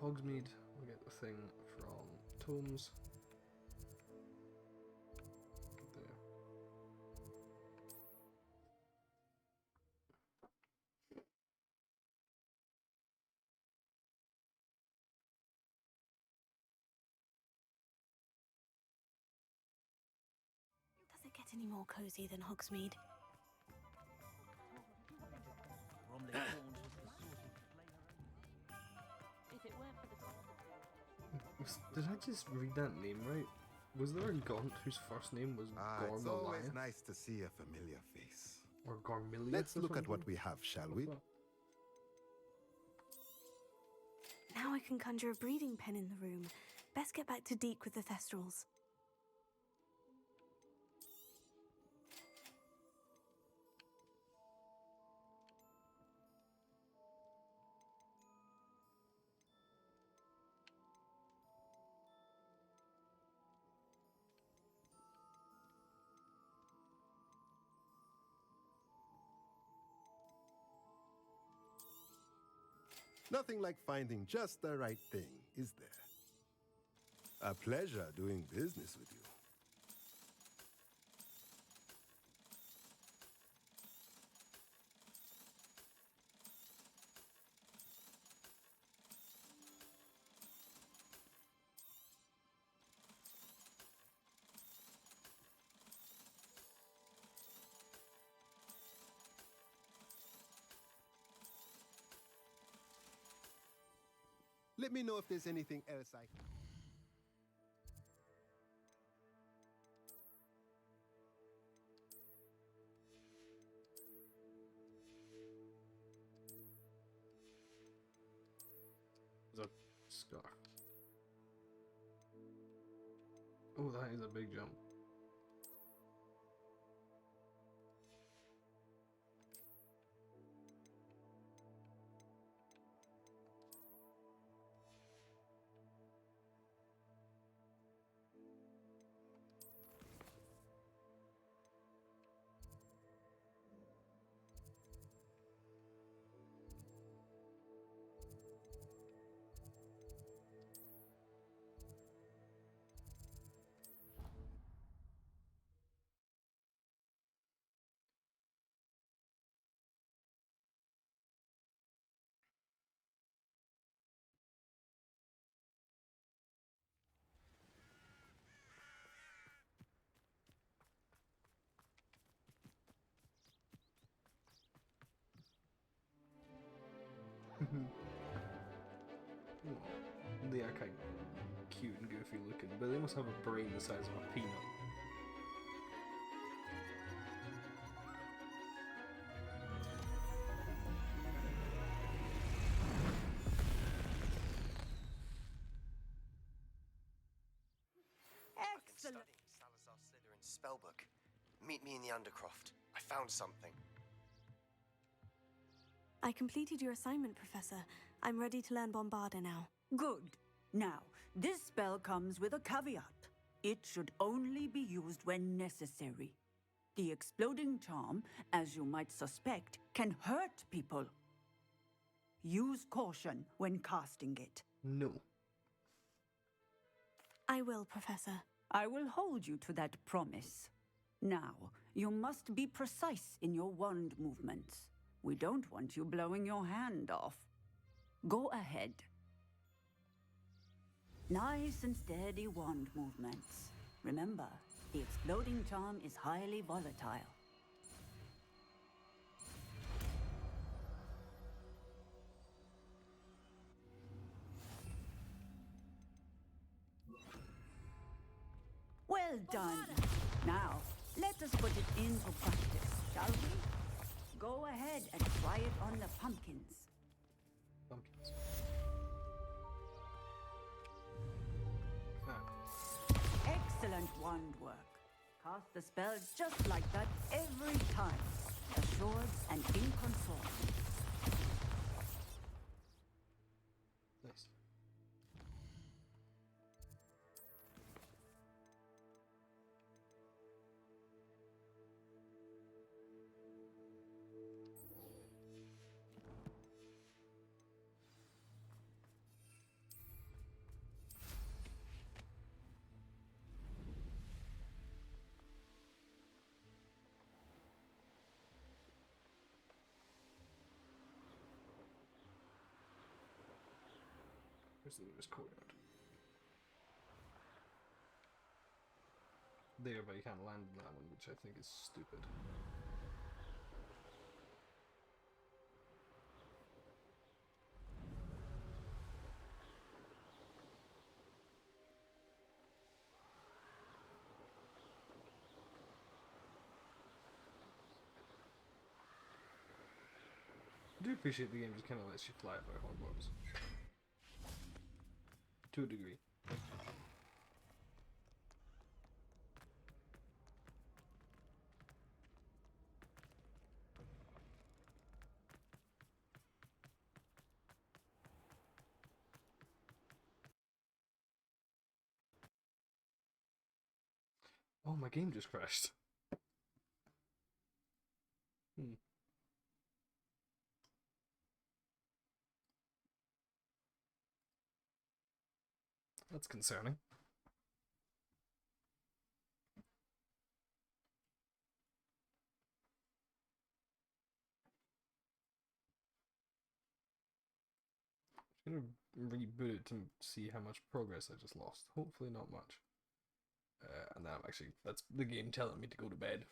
Hogsmeade, we'll get the thing from Tomes. There. Does it get any more cozy than Hogsmeade? Did I just read that name right? Was there a Gaunt whose first name was It's always Gormaliath? nice to see a familiar face. Or Gormiliath? Let's or look at what something? we have, shall we? Now I can conjure a breeding pen in the room. Best get back to Deke with the Thestrals. Nothing like finding just the right thing, is there? A pleasure doing business with you. Let me know if there's anything else I can. There's a scarf. Oh, that is a big jump. They are kind of cute and goofy looking, but they must have a brain the size of a peanut. Excellent. Salazar Slytherin's spellbook. Meet me in the Undercroft. I found something. I completed your assignment, Professor. I'm ready to learn Bombarda now. Good. Now, this spell comes with a caveat. It should only be used when necessary. The exploding charm, as you might suspect, can hurt people. Use caution when casting it. No. I will, Professor. I will hold you to that promise. Now, you must be precise in your wand movements. We don't want you blowing your hand off. Go ahead. Nice and steady wand movements. Remember, the exploding charm is highly volatile. Well done. Now, let us put it into practice, shall we? Go ahead and try it on the pumpkins. Pumpkins. Excellent wand work. Cast the spell just like that every time. Assured and in control. Nice. Where's the nearest courtyard? There, but you can't land in that one, which I think is stupid. I do appreciate the game just kind of lets you fly about Hogwarts. To a degree. Oh, my game just crashed. That's concerning. I'm gonna reboot it to see how much progress I just lost. Hopefully not much. And then that's the game telling me to go to bed.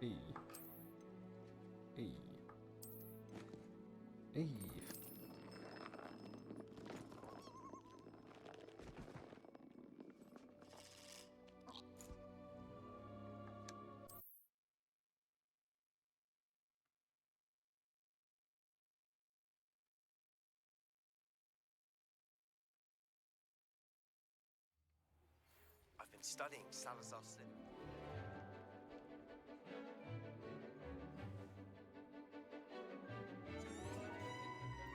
E. E. E. I've been studying Salazar's Slytherin.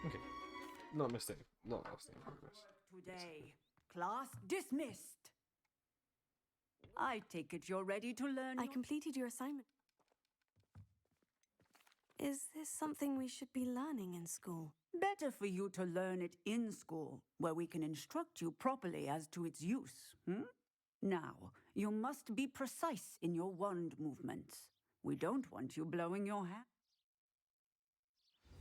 Okay. Not mistake. Not lost in progress. Today, class dismissed. I take it you're ready to learn. I completed your assignment. Is this something we should be learning in school? Better for you to learn it in school, where we can instruct you properly as to its use. Now, you must be precise in your wand movements. We don't want you blowing your hat.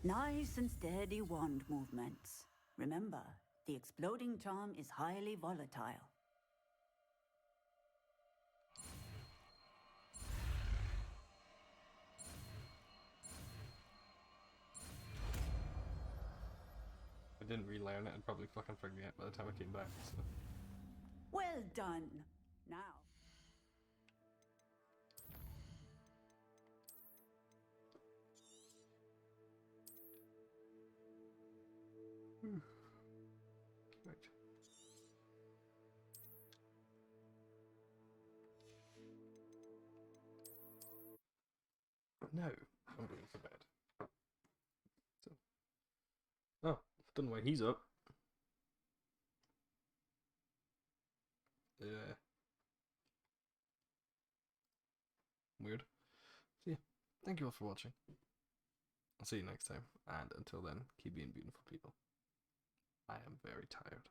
Nice and steady wand movements. Remember, the exploding charm is highly volatile. I didn't relearn it, I'd probably fucking forget by the time I came back, so. Well done. Now. Right. Now, I'm going to bed. So. Oh, don't know why he's up. Weird. So yeah, thank you all for watching. I'll see you next time, and until then, keep being beautiful people. I am very tired.